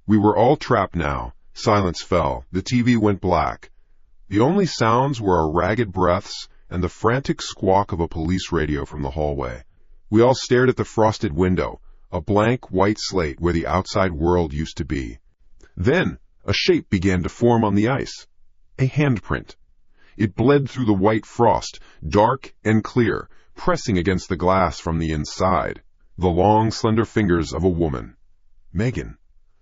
We were all trapped now. Silence fell. The TV went black. The only sounds were our ragged breaths and the frantic squawk of a police radio from the hallway. We all stared at the frosted window, a blank white slate where the outside world used to be. Then a shape began to form on the ice. A handprint. It bled through the white frost, dark and clear, pressing against the glass from the inside. The long, slender fingers of a woman. Megan.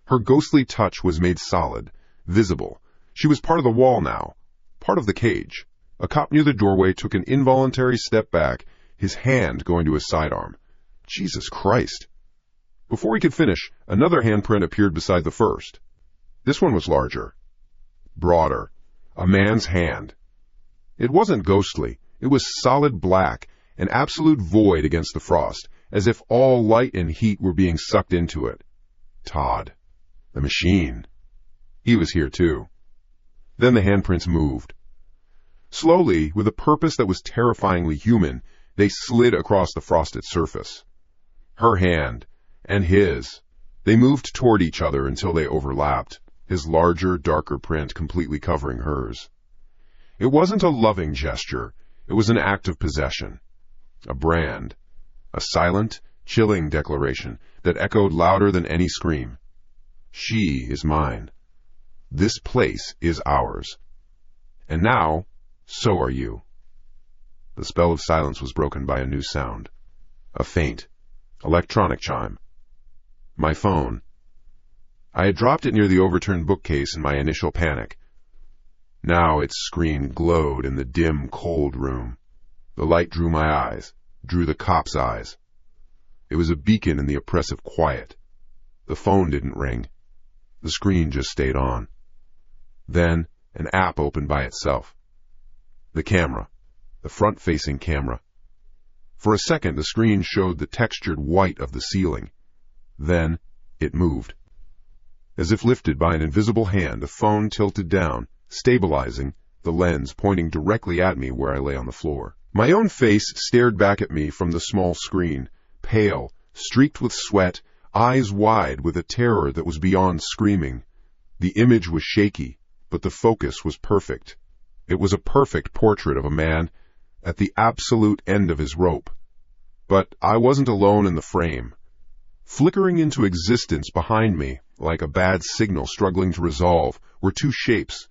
Her ghostly touch was made solid, visible. She was part of the wall now, part of the cage. A cop near the doorway took an involuntary step back, his hand going to his sidearm. Jesus Christ. Before he could finish, another handprint appeared beside the first. This one was larger, broader, a man's hand. It wasn't ghostly. It was solid black, an absolute void against the frost, as if all light and heat were being sucked into it. Todd. The machine. He was here too. Then the handprints moved. Slowly, with a purpose that was terrifyingly human, they slid across the frosted surface. Her hand, and his. They moved toward each other until they overlapped, his larger, darker print completely covering hers. It wasn't a loving gesture. It was an act of possession. A brand. A silent, chilling declaration that echoed louder than any scream. She is mine. This place is ours. And now, so are you. The spell of silence was broken by a new sound. A faint, electronic chime. My phone. I had dropped it near the overturned bookcase in my initial panic. Now its screen glowed in the dim, cold room. The light drew my eyes, drew the cop's eyes. It was a beacon in the oppressive quiet. The phone didn't ring. The screen just stayed on. Then an app opened by itself. The camera, the front-facing camera. For a second, the screen showed the textured white of the ceiling. Then it moved. As if lifted by an invisible hand, the phone tilted down, stabilizing, the lens pointing directly at me where I lay on the floor. My own face stared back at me from the small screen, pale, streaked with sweat, eyes wide with a terror that was beyond screaming. The image was shaky, but the focus was perfect. It was a perfect portrait of a man at the absolute end of his rope. But I wasn't alone in the frame. Flickering into existence behind me, like a bad signal struggling to resolve, were two shapes.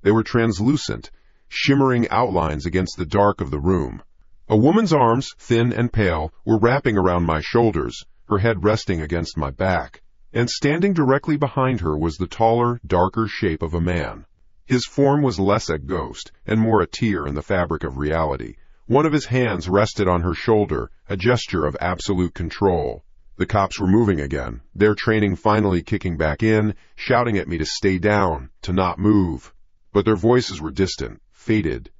They were translucent, shimmering outlines against the dark of the room. A woman's arms, thin and pale, were wrapping around my shoulders, her head resting against my back, and standing directly behind her was the taller, darker shape of a man. His form was less a ghost and more a tear in the fabric of reality. One of his hands rested on her shoulder, a gesture of absolute control. The cops were moving again, their training finally kicking back in, shouting at me to stay down, to not move. But their voices were distant, faded.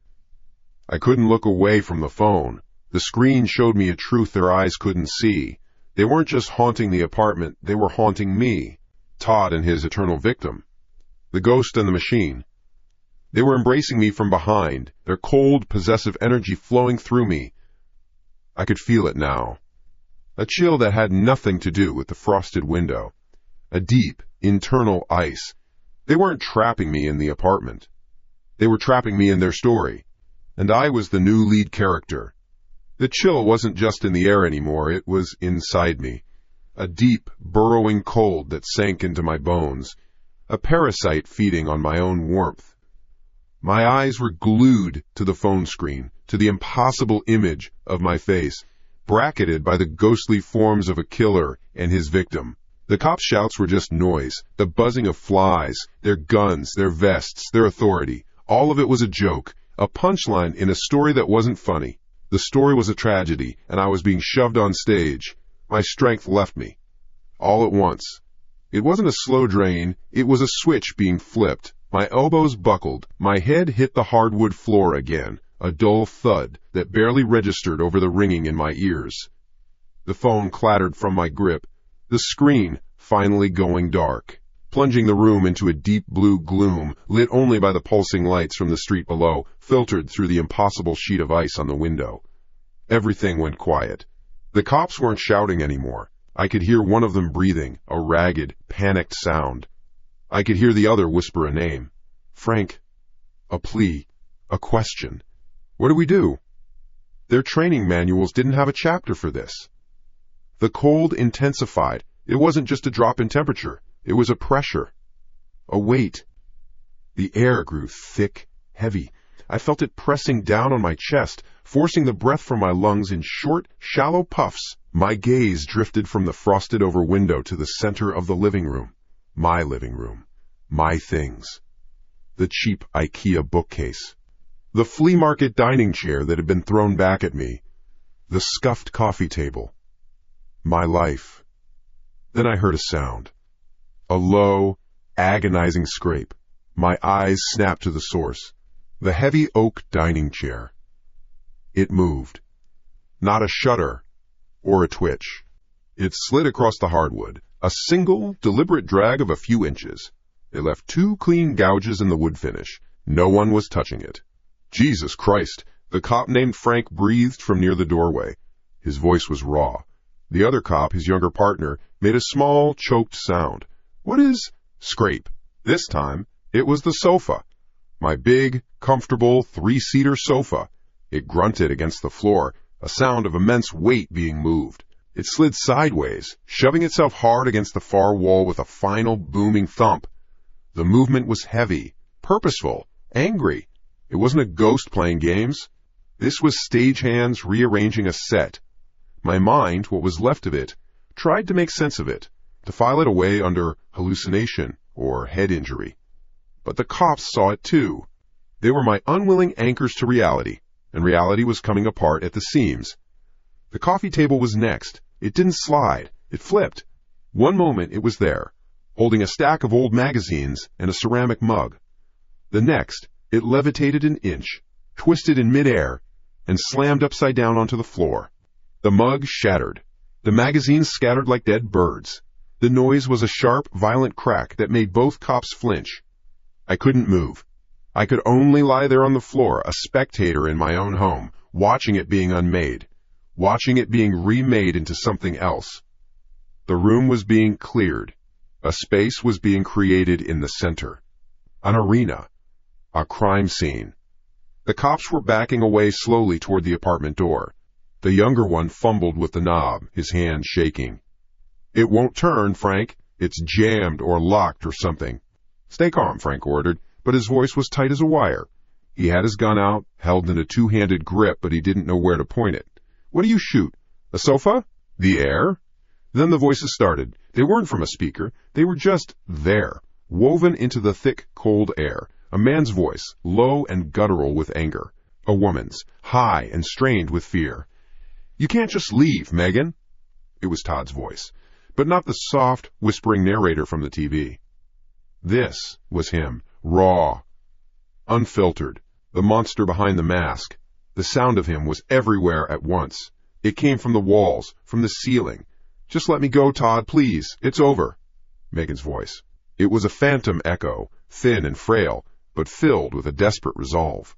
I couldn't look away from the phone. The screen showed me a truth their eyes couldn't see. They weren't just haunting the apartment, they were haunting me, Todd and his eternal victim, the ghost and the machine. They were embracing me from behind, their cold, possessive energy flowing through me. I could feel it now. A chill that had nothing to do with the frosted window. A deep, internal ice. They weren't trapping me in the apartment. They were trapping me in their story. And I was the new lead character. The chill wasn't just in the air anymore, it was inside me. A deep, burrowing cold that sank into my bones. A parasite feeding on my own warmth. My eyes were glued to the phone screen, to the impossible image of my face, bracketed by the ghostly forms of a killer and his victim. The cops' shouts were just noise, the buzzing of flies, their guns, their vests, their authority. All of it was a joke, a punchline in a story that wasn't funny. The story was a tragedy, and I was being shoved on stage. My strength left me. All at once. It wasn't a slow drain, it was a switch being flipped. My elbows buckled, my head hit the hardwood floor again, a dull thud that barely registered over the ringing in my ears. The phone clattered from my grip, the screen finally going dark, plunging the room into a deep blue gloom, lit only by the pulsing lights from the street below, filtered through the impossible sheet of ice on the window. Everything went quiet. The cops weren't shouting anymore. I could hear one of them breathing, a ragged, panicked sound. I could hear the other whisper a name. Frank. A plea. A question. What do we do? Their training manuals didn't have a chapter for this. The cold intensified. It wasn't just a drop in temperature. It was a pressure. A weight. The air grew thick, heavy. I felt it pressing down on my chest, forcing the breath from my lungs in short, shallow puffs. My gaze drifted from the frosted-over window to the center of the living room. My living room. My things. The cheap IKEA bookcase. The flea market dining chair that had been thrown back at me. The scuffed coffee table. My life. Then I heard a sound. A low, agonizing scrape. My eyes snapped to the source. The heavy oak dining chair. It moved. Not a shudder or a twitch. It slid across the hardwood, a single, deliberate drag of a few inches. It left 2 clean gouges in the wood finish. No one was touching it. Jesus Christ! The cop named Frank breathed from near the doorway. His voice was raw. The other cop, his younger partner, made a small, choked sound. What is... Scrape. This time, it was the sofa. My big, comfortable, 3-seater sofa. It grunted against the floor, a sound of immense weight being moved. It slid sideways, shoving itself hard against the far wall with a final, booming thump. The movement was heavy, purposeful, angry. It wasn't a ghost playing games. This was stagehands rearranging a set. My mind, what was left of it, tried to make sense of it, to file it away under hallucination or head injury. But the cops saw it too. They were my unwilling anchors to reality, and reality was coming apart at the seams. The coffee table was next. It didn't slide. It flipped. One moment it was there, holding a stack of old magazines and a ceramic mug. The next, it levitated an inch, twisted in midair, and slammed upside down onto the floor. The mug shattered. The magazines scattered like dead birds. The noise was a sharp, violent crack that made both cops flinch. I couldn't move. I could only lie there on the floor, a spectator in my own home, watching it being unmade, watching it being remade into something else. The room was being cleared. A space was being created in the center. An arena. A crime scene. The cops were backing away slowly toward the apartment door. The younger one fumbled with the knob, his hand shaking. It won't turn, Frank. It's jammed or locked or something. Stay calm, Frank ordered, but his voice was tight as a wire. He had his gun out, held in a 2-handed grip, but he didn't know where to point it. What do you shoot? A sofa? The air? Then the voices started. They weren't from a speaker. They were just there, woven into the thick, cold air. A man's voice, low and guttural with anger. A woman's, high and strained with fear. You can't just leave, Megan. It was Todd's voice, but not the soft, whispering narrator from the TV. This was him, raw, unfiltered, the monster behind the mask. The sound of him was everywhere at once. It came from the walls, from the ceiling. Just let me go, Todd, please. It's over. Megan's voice. It was a phantom echo, thin and frail, but filled with a desperate resolve.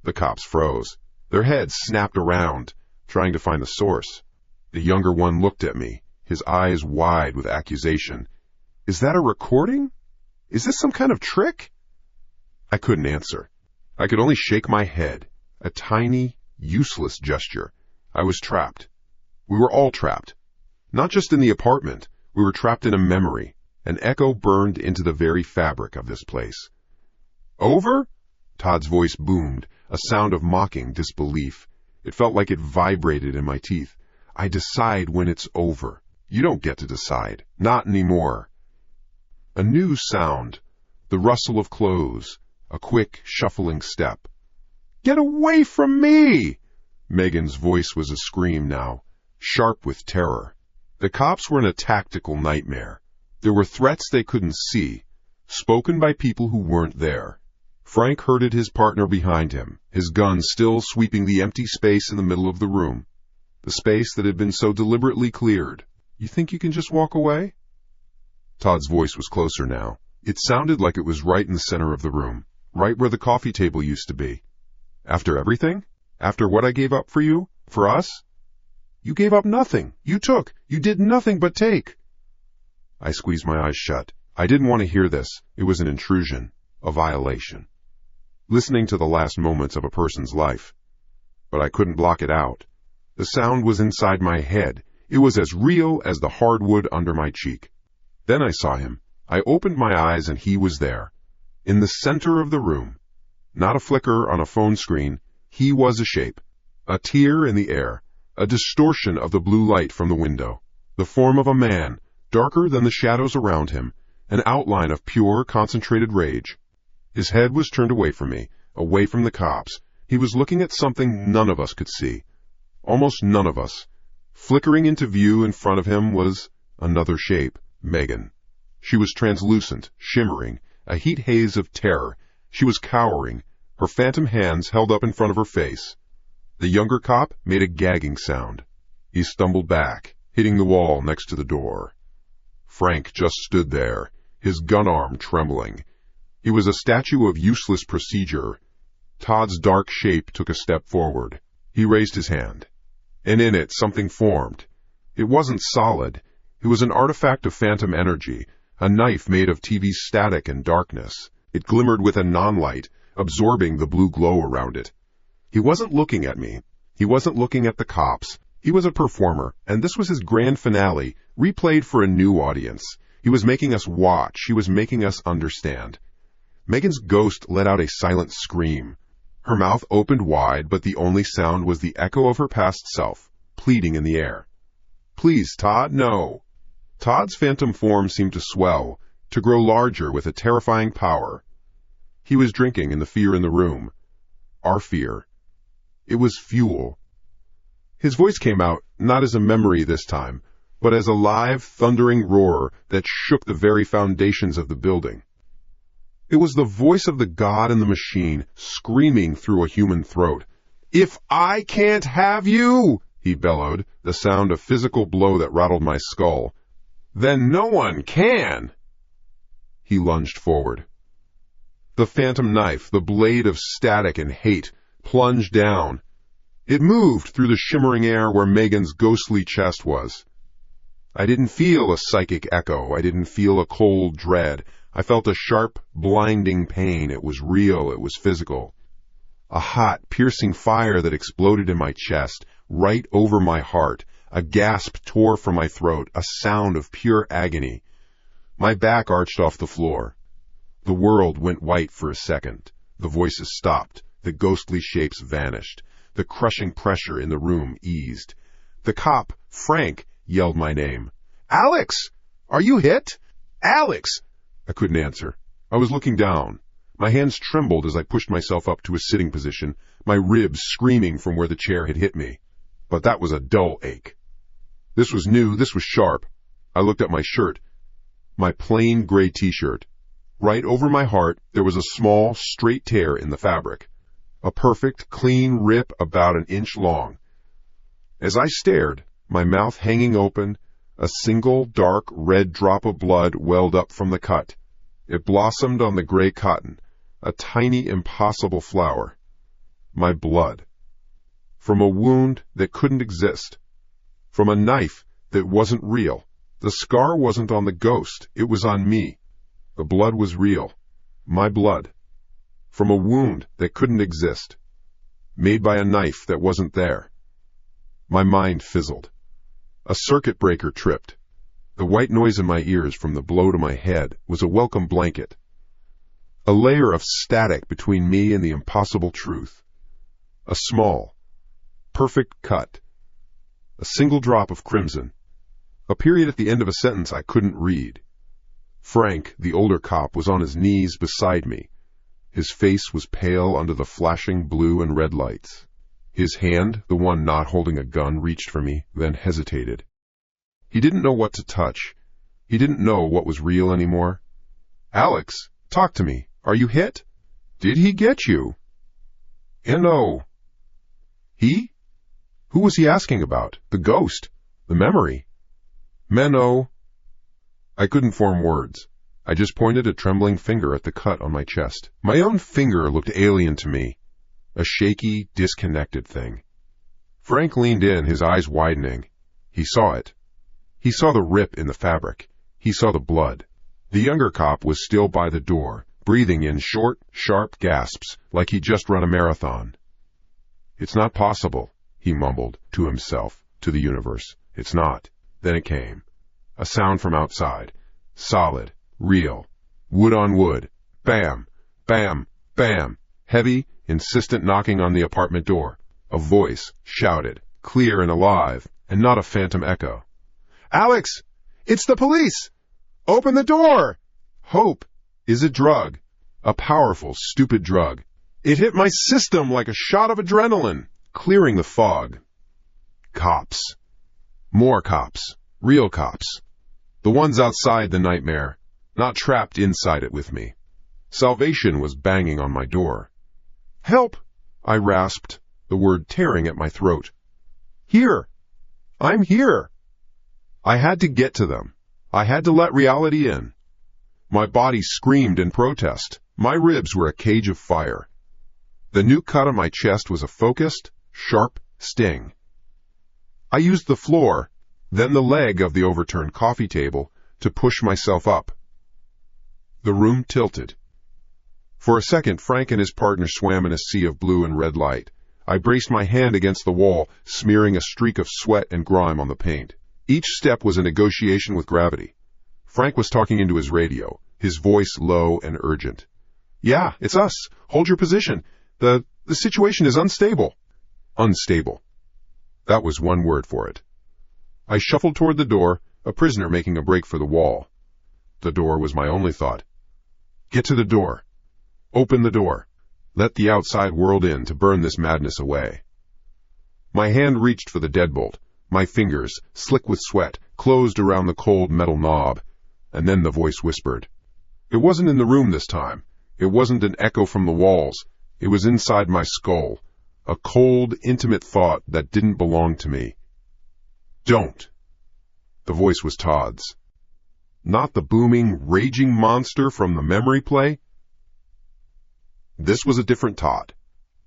The cops froze. Their heads snapped around, trying to find the source. The younger one looked at me, his eyes wide with accusation. "Is that a recording? Is this some kind of trick?" I couldn't answer. I could only shake my head, a tiny, useless gesture. I was trapped. We were all trapped. Not just in the apartment, we were trapped in a memory, an echo burned into the very fabric of this place. "Over?" Todd's voice boomed, a sound of mocking disbelief. It felt like it vibrated in my teeth. "I decide when it's over. You don't get to decide. Not anymore." A new sound, the rustle of clothes, a quick, shuffling step. "Get away from me!" Megan's voice was a scream now, sharp with terror. The cops were in a tactical nightmare. There were threats they couldn't see, spoken by people who weren't there. Frank herded his partner behind him, his gun still sweeping the empty space in the middle of the room, the space that had been so deliberately cleared. "You think you can just walk away?" Todd's voice was closer now. It sounded like it was right in the center of the room, right where the coffee table used to be. "After everything? After what I gave up for you? For us? You gave up nothing. You did nothing but take." I squeezed my eyes shut. I didn't want to hear this. It was an intrusion, a violation. Listening to the last moments of a person's life. But I couldn't block it out. The sound was inside my head. It was as real as the hardwood under my cheek. Then I saw him. I opened my eyes and he was there. In the center of the room. Not a flicker on a phone screen. He was a shape. A tear in the air. A distortion of the blue light from the window. The form of a man, darker than the shadows around him. An outline of pure, concentrated rage. His head was turned away from me, away from the cops. He was looking at something none of us could see. Almost none of us. Flickering into view in front of him was another shape, Megan. She was translucent, shimmering, a heat haze of terror. She was cowering, her phantom hands held up in front of her face. The younger cop made a gagging sound. He stumbled back, hitting the wall next to the door. Frank just stood there, his gun arm trembling. He was a statue of useless procedure. Todd's dark shape took a step forward. He raised his hand. And in it, something formed. It wasn't solid. It was an artifact of phantom energy, a knife made of TV static and darkness. It glimmered with a non-light, absorbing the blue glow around it. He wasn't looking at me. He wasn't looking at the cops. He was a performer, and this was his grand finale, replayed for a new audience. He was making us watch. He was making us understand. Megan's ghost let out a silent scream. Her mouth opened wide, but the only sound was the echo of her past self, pleading in the air. "Please, Todd, no." Todd's phantom form seemed to swell, to grow larger with a terrifying power. He was drinking in the fear in the room. Our fear. It was fuel. His voice came out, not as a memory this time, but as a live, thundering roar that shook the very foundations of the building. It was the voice of the god in the machine, screaming through a human throat. "If I can't have you," he bellowed, the sound of physical blow that rattled my skull, "then no one can." He lunged forward. The phantom knife, the blade of static and hate, plunged down. It moved through the shimmering air where Megan's ghostly chest was. I didn't feel a psychic echo. I didn't feel a cold dread. I felt a sharp, blinding pain. It was real. It was physical. A hot, piercing fire that exploded in my chest, right over my heart. A gasp tore from my throat, a sound of pure agony. My back arched off the floor. The world went white for a second. The voices stopped. The ghostly shapes vanished. The crushing pressure in the room eased. The cop, Frank, yelled my name. "Alex! Are you hit? Alex!" I couldn't answer. I was looking down. My hands trembled as I pushed myself up to a sitting position, my ribs screaming from where the chair had hit me. But that was a dull ache. This was new. This was sharp. I looked at my shirt, my plain gray t-shirt. Right over my heart, there was a small, straight tear in the fabric. A perfect, clean rip about an inch long. As I stared, my mouth hanging open, a single dark red drop of blood welled up from the cut. It blossomed on the gray cotton, a tiny, impossible flower. My blood. From a wound that couldn't exist. From a knife that wasn't real. The scar wasn't on the ghost, it was on me. The blood was real. My blood. From a wound that couldn't exist. Made by a knife that wasn't there. My mind fizzled. A circuit breaker tripped. The white noise in my ears from the blow to my head was a welcome blanket. A layer of static between me and the impossible truth. A small, perfect cut. A single drop of crimson. A period at the end of a sentence I couldn't read. Frank, the older cop, was on his knees beside me. His face was pale under the flashing blue and red lights. His hand, the one not holding a gun, reached for me, then hesitated. He didn't know what to touch. He didn't know what was real anymore. "Alex, talk to me. Are you hit? Did he get you?" "No." "He? Who was he asking about? The ghost? The memory?" "Menno." I couldn't form words. I just pointed a trembling finger at the cut on my chest. My own finger looked alien to me. A shaky, disconnected thing. Frank leaned in, his eyes widening. He saw it. He saw the rip in the fabric. He saw the blood. The younger cop was still by the door, breathing in short, sharp gasps like he'd just run a marathon. "It's not possible," he mumbled, to himself, to the universe. "It's not." Then it came. A sound from outside. Solid. Real. Wood on wood. Bam! Bam! Bam! Heavy, insistent knocking on the apartment door. A voice shouted, clear and alive, and not a phantom echo. "Alex! It's the police! Open the door!" Hope is a drug. A powerful, stupid drug. It hit my system like a shot of adrenaline, clearing the fog. Cops. More cops. Real cops. The ones outside the nightmare, not trapped inside it with me. Salvation was banging on my door. "Help!" I rasped, the word tearing at my throat. "Here! I'm here!" I had to get to them. I had to let reality in. My body screamed in protest. My ribs were a cage of fire. The new cut on my chest was a focused, sharp sting. I used the floor, then the leg of the overturned coffee table, to push myself up. The room tilted. For a second, Frank and his partner swam in a sea of blue and red light. I braced my hand against the wall, smearing a streak of sweat and grime on the paint. Each step was a negotiation with gravity. Frank was talking into his radio, his voice low and urgent. "Yeah, it's us. Hold your position. The situation is unstable." Unstable. That was one word for it. I shuffled toward the door, a prisoner making a break for the wall. The door was my only thought. Get to the door. Open the door. Let the outside world in to burn this madness away. My hand reached for the deadbolt. My fingers, slick with sweat, closed around the cold metal knob, and then the voice whispered. It wasn't in the room this time. It wasn't an echo from the walls. It was inside my skull, a cold, intimate thought that didn't belong to me. Don't. The voice was Todd's. Not the booming, raging monster from the memory play. This was a different Todd.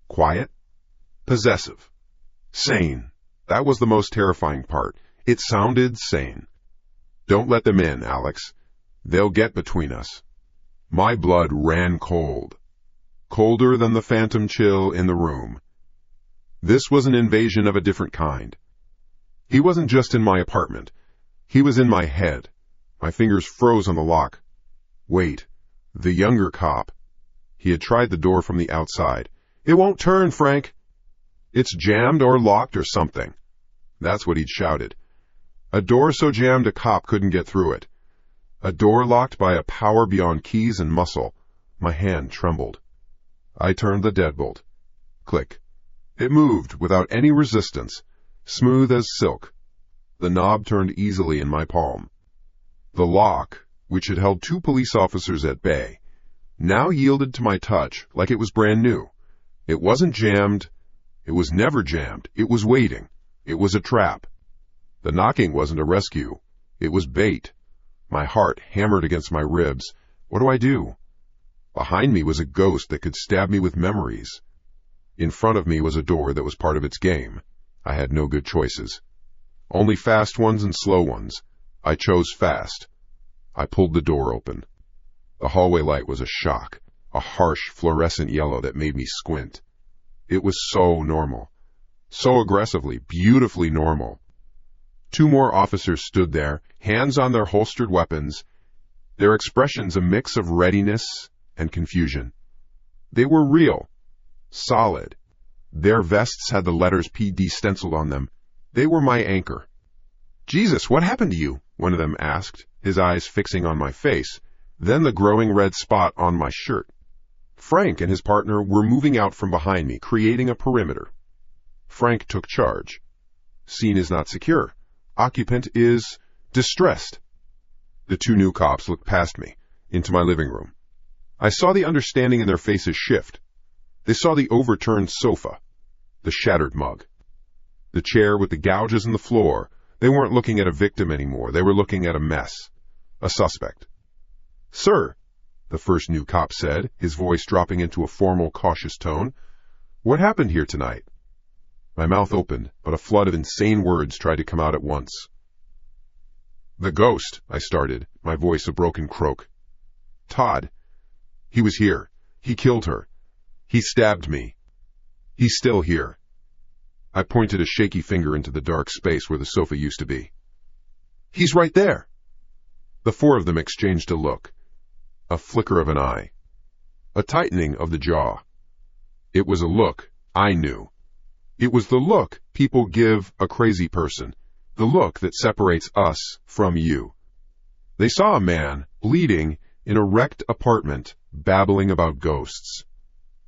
Quiet, possessive, sane. That was the most terrifying part. It sounded sane. Don't let them in, Alex. They'll get between us. My blood ran cold. Colder than the phantom chill in the room. This was an invasion of a different kind. He wasn't just in my apartment. He was in my head. My fingers froze on the lock. Wait. The younger cop. He had tried the door from the outside. It won't turn, Frank. It's jammed or locked or something. That's what he'd shouted. A door so jammed a cop couldn't get through it. A door locked by a power beyond keys and muscle. My hand trembled. I turned the deadbolt. Click. It moved without any resistance, smooth as silk. The knob turned easily in my palm. The lock, which had held 2 police officers at bay, now yielded to my touch like it was brand new. It wasn't jammed. It was never jammed. It was waiting. It was a trap. The knocking wasn't a rescue. It was bait. My heart hammered against my ribs. What do I do? Behind me was a ghost that could stab me with memories. In front of me was a door that was part of its game. I had no good choices. Only fast ones and slow ones. I chose fast. I pulled the door open. The hallway light was a shock, a harsh fluorescent yellow that made me squint. It was so normal. So aggressively, beautifully normal. 2 more officers stood there, hands on their holstered weapons, their expressions a mix of readiness and confusion. They were real, solid. Their vests had the letters PD stenciled on them. They were my anchor. "Jesus, what happened to you?" one of them asked, his eyes fixing on my face, then the growing red spot on my shirt. Frank and his partner were moving out from behind me, creating a perimeter. Frank took charge. Scene is not secure. Occupant is distressed. The 2 new cops looked past me, into my living room. I saw the understanding in their faces shift. They saw the overturned sofa, the shattered mug, the chair with the gouges in the floor. They weren't looking at a victim anymore. They were looking at a mess, a suspect. "Sir," the first new cop said, his voice dropping into a formal, cautious tone, "what happened here tonight?" My mouth opened, but a flood of insane words tried to come out at once. "The ghost," I started, my voice a broken croak. "Todd. He was here. He killed her. He stabbed me. He's still here." I pointed a shaky finger into the dark space where the sofa used to be. "He's right there." The 4 of them exchanged a look, a flicker of an eye, a tightening of the jaw. It was a look I knew. It was the look people give a crazy person, the look that separates us from you. They saw a man, bleeding, in a wrecked apartment, babbling about ghosts.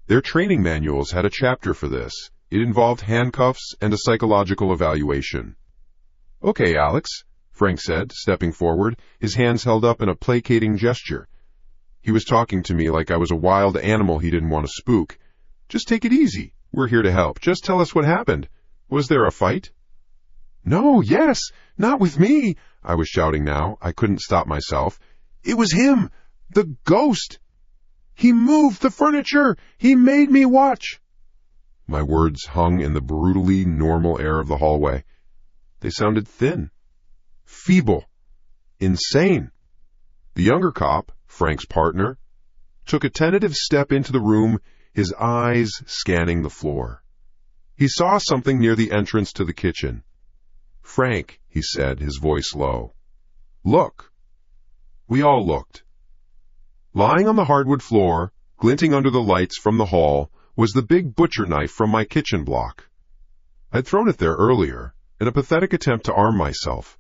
Their training manuals had a chapter for this. It involved handcuffs and a psychological evaluation. "Okay, Alex," Frank said, stepping forward, his hands held up in a placating gesture. He was talking to me like I was a wild animal he didn't want to spook. "Just take it easy. We're here to help. Just tell us what happened. Was there a fight?" "No, yes, not with me," I was shouting now. I couldn't stop myself. "It was him, the ghost. He moved the furniture. He made me watch." My words hung in the brutally normal air of the hallway. They sounded thin, feeble, insane. The younger cop, Frank's partner, took a tentative step into the room, his eyes scanning the floor. He saw something near the entrance to the kitchen. "Frank," he said, his voice low. "Look." We all looked. Lying on the hardwood floor, glinting under the lights from the hall, was the big butcher knife from my kitchen block. I'd thrown it there earlier, in a pathetic attempt to arm myself.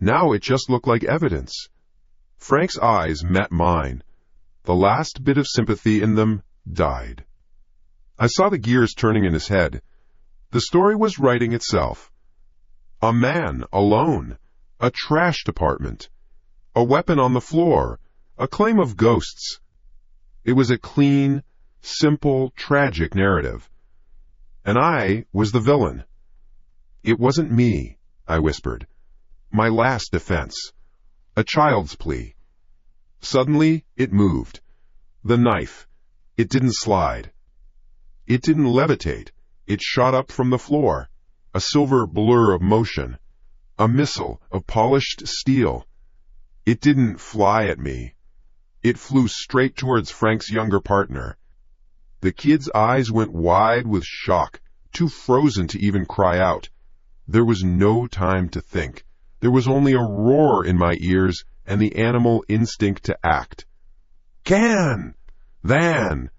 Now it just looked like evidence. Frank's eyes met mine. The last bit of sympathy in them died. I saw the gears turning in his head. The story was writing itself. A man, alone, a trash department, a weapon on the floor, a claim of ghosts. It was a clean, simple, tragic narrative. And I was the villain. "It wasn't me," I whispered. "My last defense. A child's plea." Suddenly, it moved. The knife. It didn't slide. It didn't levitate. It shot up from the floor, a silver blur of motion, a missile of polished steel. It didn't fly at me. It flew straight towards Frank's younger partner. The kid's eyes went wide with shock, too frozen to even cry out. There was no time to think. There was only a roar in my ears and the animal instinct to act. "Can! Van!"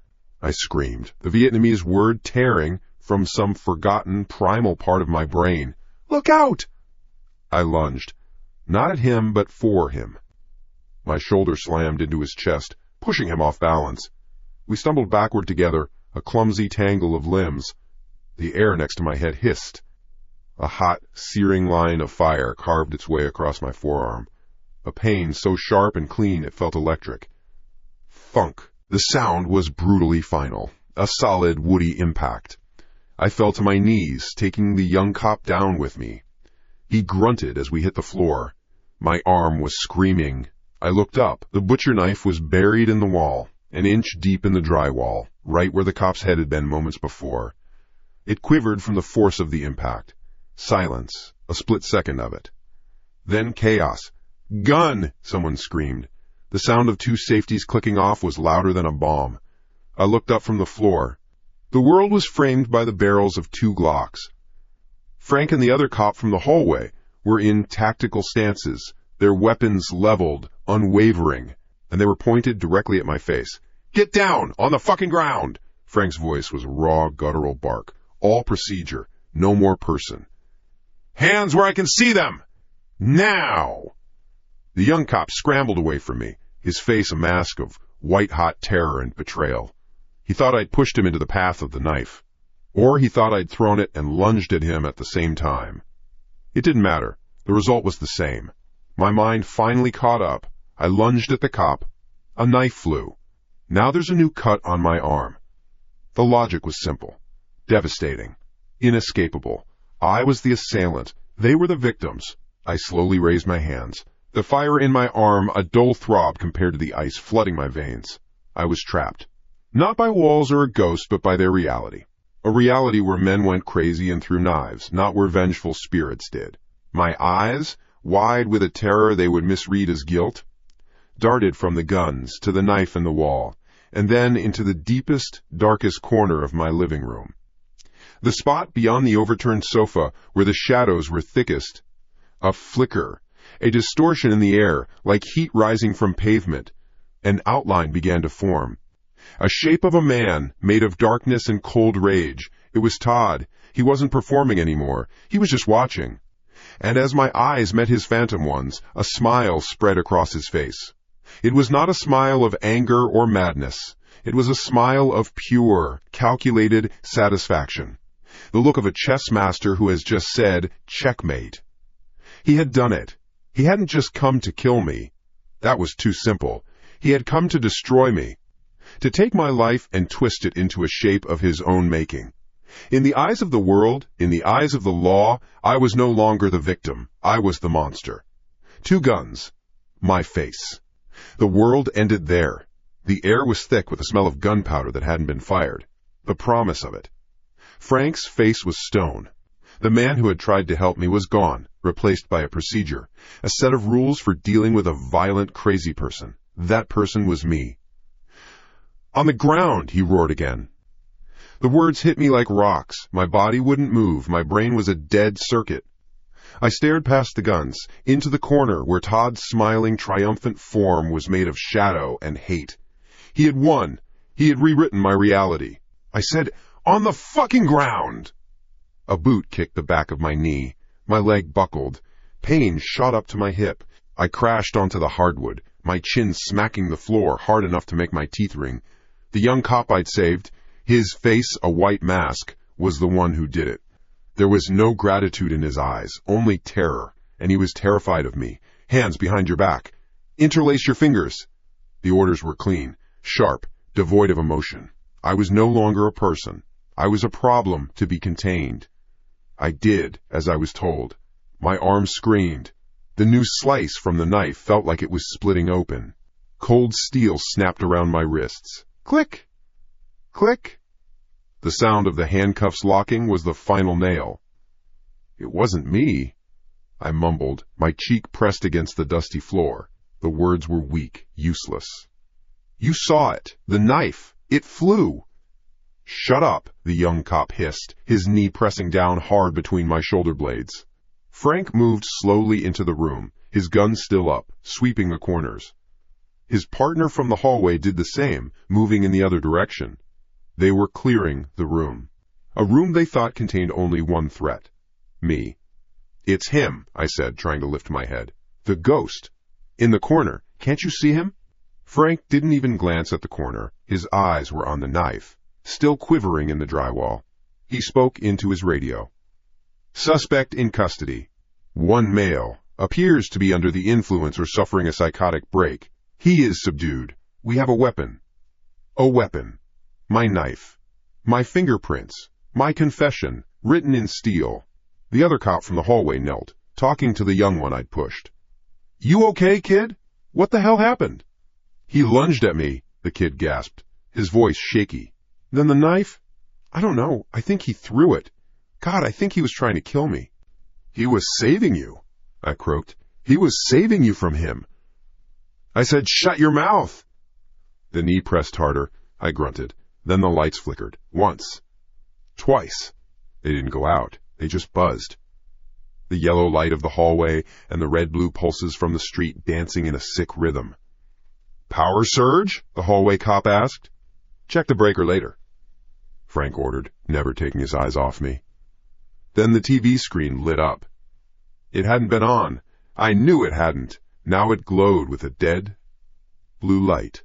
I screamed, the Vietnamese word tearing from some forgotten primal part of my brain. "Look out!" I lunged, not at him but for him. My shoulder slammed into his chest, pushing him off balance. We stumbled backward together, a clumsy tangle of limbs. The air next to my head hissed. A hot, searing line of fire carved its way across my forearm, a pain so sharp and clean it felt electric. Thunk! The sound was brutally final, a solid, woody impact. I fell to my knees, taking the young cop down with me. He grunted as we hit the floor. My arm was screaming. I looked up. The butcher knife was buried in the wall. an inch deep in the drywall, right where the cop's head had been moments before. It quivered from the force of the impact. Silence, a split second of it. Then chaos. "Gun!" someone screamed. The sound of two safeties clicking off was louder than a bomb. I looked up from the floor. The world was framed by the barrels of two Glocks. Frank and the other cop from the hallway were in tactical stances, their weapons leveled, unwavering, and they were pointed directly at my face. "Get down! On the fucking ground!" Frank's voice was raw, guttural bark. All procedure, no more person. "Hands where I can see them! Now!" The young cop scrambled away from me, his face a mask of white-hot terror and betrayal. He thought I'd pushed him into the path of the knife. Or he thought I'd thrown it and lunged at him at the same time. It didn't matter. The result was the same. My mind finally caught up. I lunged at the cop. A knife flew. Now there's a new cut on my arm. The logic was simple. Devastating. Inescapable. I was the assailant. They were the victims. I slowly raised my hands. The fire in my arm a dull throb compared to the ice flooding my veins. I was trapped. Not by walls or a ghost, but by their reality. A reality where men went crazy and threw knives, not where vengeful spirits did. My eyes, wide with a terror they would misread as guilt, darted from the guns to the knife in the wall, and then into the deepest, darkest corner of my living room. The spot beyond the overturned sofa where the shadows were thickest. A flicker, a distortion in the air, like heat rising from pavement. An outline began to form. A shape of a man, made of darkness and cold rage. It was Todd. He wasn't performing anymore. He was just watching. And as my eyes met his phantom ones, a smile spread across his face. It was not a smile of anger or madness. It was a smile of pure, calculated satisfaction. The look of a chess master who has just said, "Checkmate." He had done it. He hadn't just come to kill me. That was too simple. He had come to destroy me. To take my life and twist it into a shape of his own making. In the eyes of the world, in the eyes of the law, I was no longer the victim. I was the monster. 2 guns. My face. The world ended there. The air was thick with the smell of gunpowder that hadn't been fired. The promise of it. Frank's face was stone. The man who had tried to help me was gone, replaced by a procedure, a set of rules for dealing with a violent, crazy person. That person was me. "On the ground," he roared again. The words hit me like rocks. My body wouldn't move. My brain was a dead circuit. I stared past the guns, into the corner where Todd's smiling, triumphant form was made of shadow and hate. He had won. He had rewritten my reality. I said, "On the fucking ground!" A boot kicked the back of my knee. My leg buckled. Pain shot up to my hip. I crashed onto the hardwood, my chin smacking the floor hard enough to make my teeth ring. The young cop I'd saved, his face a white mask, was the one who did it. There was no gratitude in his eyes, only terror, and he was terrified of me. "Hands behind your back. Interlace your fingers." The orders were clean, sharp, devoid of emotion. I was no longer a person. I was a problem to be contained. I did as I was told. My arm screamed. The new slice from the knife felt like it was splitting open. Cold steel snapped around my wrists. Click! Click! The sound of the handcuffs locking was the final nail. "It wasn't me," I mumbled, my cheek pressed against the dusty floor. The words were weak, useless. "You saw it. The knife. It flew." "Shut up," the young cop hissed, his knee pressing down hard between my shoulder blades. Frank moved slowly into the room, his gun still up, sweeping the corners. His partner from the hallway did the same, moving in the other direction. They were clearing the room. A room they thought contained only one threat. Me. "It's him," I said, trying to lift my head. "The ghost. In the corner. Can't you see him?" Frank didn't even glance at the corner. His eyes were on the knife, still quivering in the drywall. He spoke into his radio. "Suspect in custody. 1 male. Appears to be under the influence or suffering a psychotic break. He is subdued. We have a weapon." A weapon. My knife. My fingerprints. My confession, written in steel. The other cop from the hallway knelt, talking to the young one I'd pushed. "You okay, kid? What the hell happened?" He lunged at me. the kid gasped, his voice shaky. Then the knife? I don't know. I think he threw it. God, I think he was trying to kill me. He was saving you, I croaked. He was saving you from him. I said, shut your mouth. The knee pressed harder, I grunted. Then the lights flickered. Once. Twice. They didn't go out. They just buzzed. The yellow light of the hallway and the red-blue pulses from the street dancing in a sick rhythm. Power surge? The hallway cop asked. Check the breaker later, Frank ordered, never taking his eyes off me. Then the TV screen lit up. It hadn't been on. I knew it hadn't. Now it glowed with a dead blue light.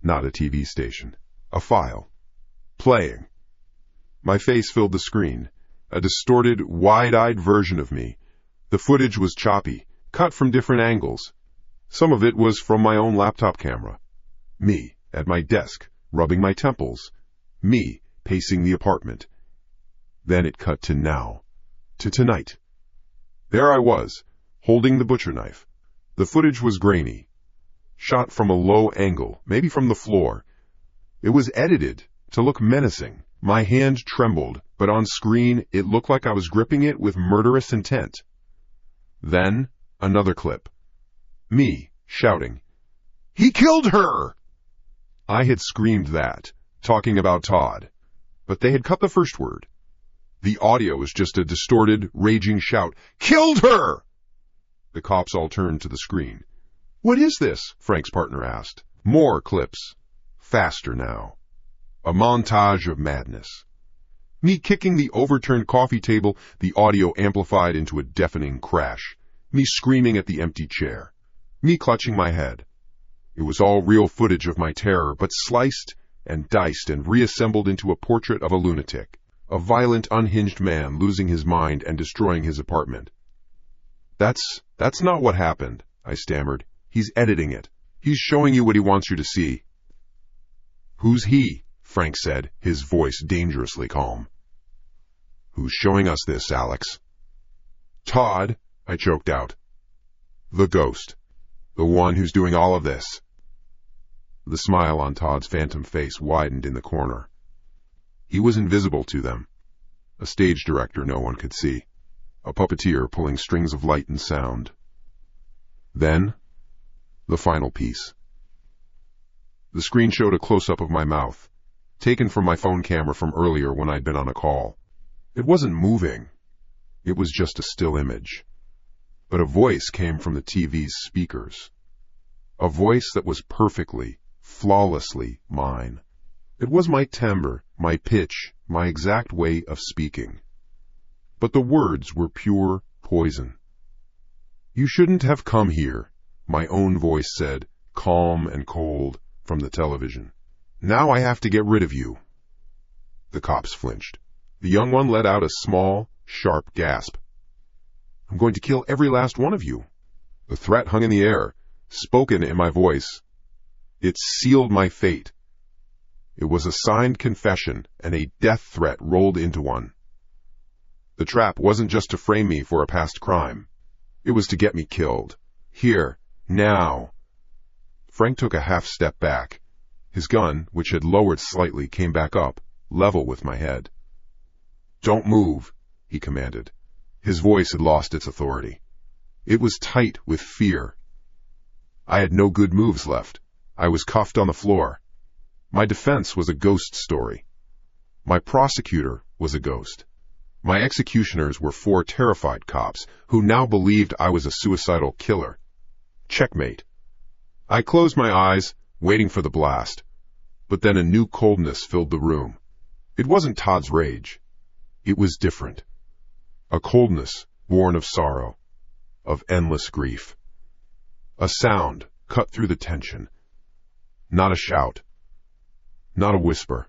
Not a TV station. A file. Playing. My face filled the screen. A distorted, wide-eyed version of me. The footage was choppy, cut from different angles. Some of it was from my own laptop camera. Me, at my desk, rubbing my temples. Me, pacing the apartment. Then it cut to now. To tonight. There I was, holding the butcher knife. The footage was grainy. Shot from a low angle, maybe from the floor. It was edited to look menacing. My hand trembled, but on screen it looked like I was gripping it with murderous intent. Then, another clip. Me, shouting, "He killed her!" I had screamed that, talking about Todd, but they had cut the first word. The audio was just a distorted, raging shout, "Killed her!" The cops all turned to the screen. "What is this?" Frank's partner asked. More clips. Faster now. A montage of madness. Me kicking the overturned coffee table, the audio amplified into a deafening crash. Me screaming at the empty chair. Me clutching my head. It was all real footage of my terror, but sliced and diced and reassembled into a portrait of a lunatic. A violent, unhinged man losing his mind and destroying his apartment. That's not what happened, I stammered. He's editing it. He's showing you what he wants you to see. Who's he? Frank said, his voice dangerously calm. Who's showing us this, Alex? Todd, I choked out. The ghost. The one who's doing all of this. The smile on Todd's phantom face widened in the corner. He was invisible to them. A stage director no one could see. A puppeteer pulling strings of light and sound. Then, the final piece. The screen showed a close-up of my mouth, taken from my phone camera from earlier when I'd been on a call. It wasn't moving. It was just a still image. But a voice came from the TV's speakers. A voice that was perfectly, flawlessly mine. It was my timbre, my pitch, my exact way of speaking. But the words were pure poison. You shouldn't have come here, my own voice said, calm and cold, from the television. Now I have to get rid of you. The cops flinched. The young one let out a small, sharp gasp. I'm going to kill every last one of you. The threat hung in the air, spoken in my voice. It sealed my fate. It was a signed confession, and a death threat rolled into one. The trap wasn't just to frame me for a past crime. It was to get me killed. Here, now. Frank took a half step back. His gun, which had lowered slightly, came back up, level with my head. Don't move, he commanded. His voice had lost its authority. It was tight with fear. I had no good moves left. I was cuffed on the floor. My defense was a ghost story. My prosecutor was a ghost. My executioners were 4 terrified cops who now believed I was a suicidal killer. Checkmate. I closed my eyes, waiting for the blast. But then a new coldness filled the room. It wasn't Todd's rage. It was different. A coldness born of sorrow, of endless grief. A sound cut through the tension. Not a shout. Not a whisper.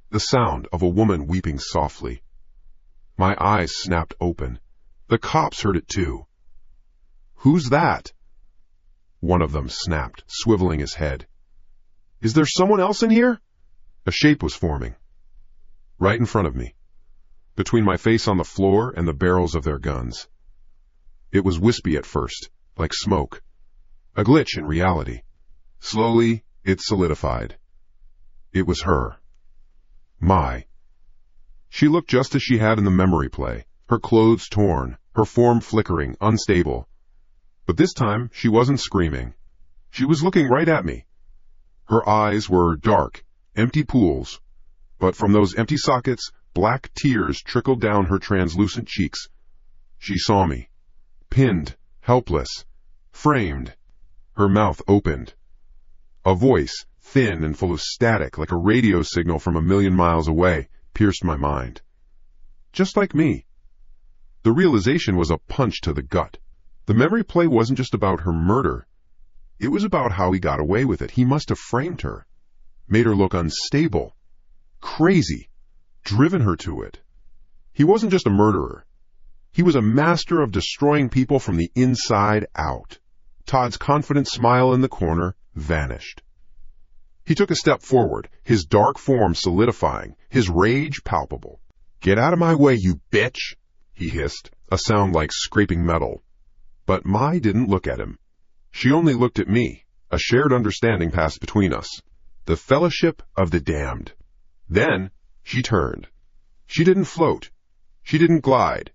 The sound of a woman weeping softly. My eyes snapped open. The cops heard it too. Who's that? One of them snapped, swiveling his head. Is there someone else in here? A shape was forming. Right in front of me. Between my face on the floor and the barrels of their guns. It was wispy at first, like smoke. A glitch in reality. Slowly, it solidified. It was her. Mai. She looked just as she had in the memory play, her clothes torn, her form flickering, unstable. But this time, she wasn't screaming. She was looking right at me. Her eyes were dark, empty pools, but from those empty sockets, black tears trickled down her translucent cheeks. She saw me, pinned, helpless, framed. Her mouth opened. A voice, thin and full of static like a radio signal from a million miles away, pierced my mind. Just like me. The realization was a punch to the gut. The memory play wasn't just about her murder. It was about how he got away with it. He must have framed her, made her look unstable, crazy, driven her to it. He wasn't just a murderer. He was a master of destroying people from the inside out. Todd's confident smile in the corner vanished. He took a step forward, his dark form solidifying, his rage palpable. "Get out of my way, you bitch!" he hissed, a sound like scraping metal. But Mai didn't look at him. She only looked at me. A shared understanding passed between us. The fellowship of the damned. Then she turned. She didn't float. She didn't glide.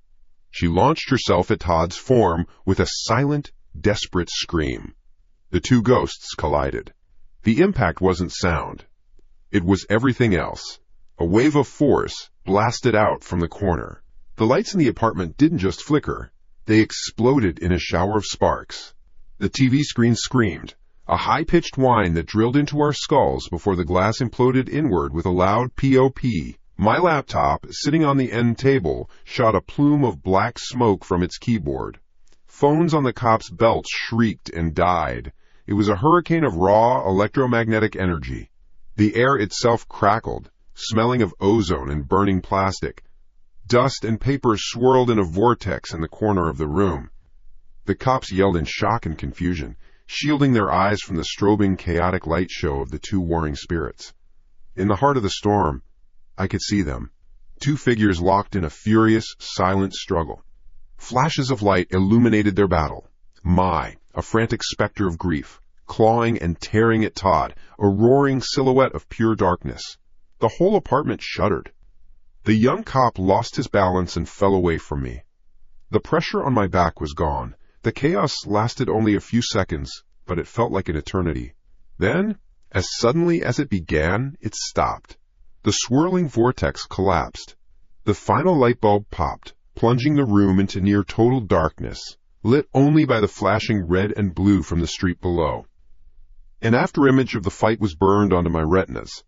She launched herself at Todd's form with a silent, desperate scream. The two ghosts collided. The impact wasn't sound. It was everything else. A wave of force blasted out from the corner. The lights in the apartment didn't just flicker. They exploded in a shower of sparks. The TV screen screamed, a high-pitched whine that drilled into our skulls before the glass imploded inward with a loud pop. My laptop, sitting on the end table, shot a plume of black smoke from its keyboard. Phones on the cop's belts shrieked and died. It was a hurricane of raw electromagnetic energy. The air itself crackled, smelling of ozone and burning plastic. Dust and paper swirled in a vortex in the corner of the room. The cops yelled in shock and confusion, shielding their eyes from the strobing, chaotic light show of the two warring spirits. In the heart of the storm, I could see them, two figures locked in a furious, silent struggle. Flashes of light illuminated their battle. Mai, a frantic specter of grief, clawing and tearing at Todd, a roaring silhouette of pure darkness. The whole apartment shuddered. The young cop lost his balance and fell away from me. The pressure on my back was gone. The chaos lasted only a few seconds, but it felt like an eternity. Then, as suddenly as it began, it stopped. The swirling vortex collapsed. The final light bulb popped, plunging the room into near total darkness, lit only by the flashing red and blue from the street below. An afterimage of the fight was burned onto my retinas.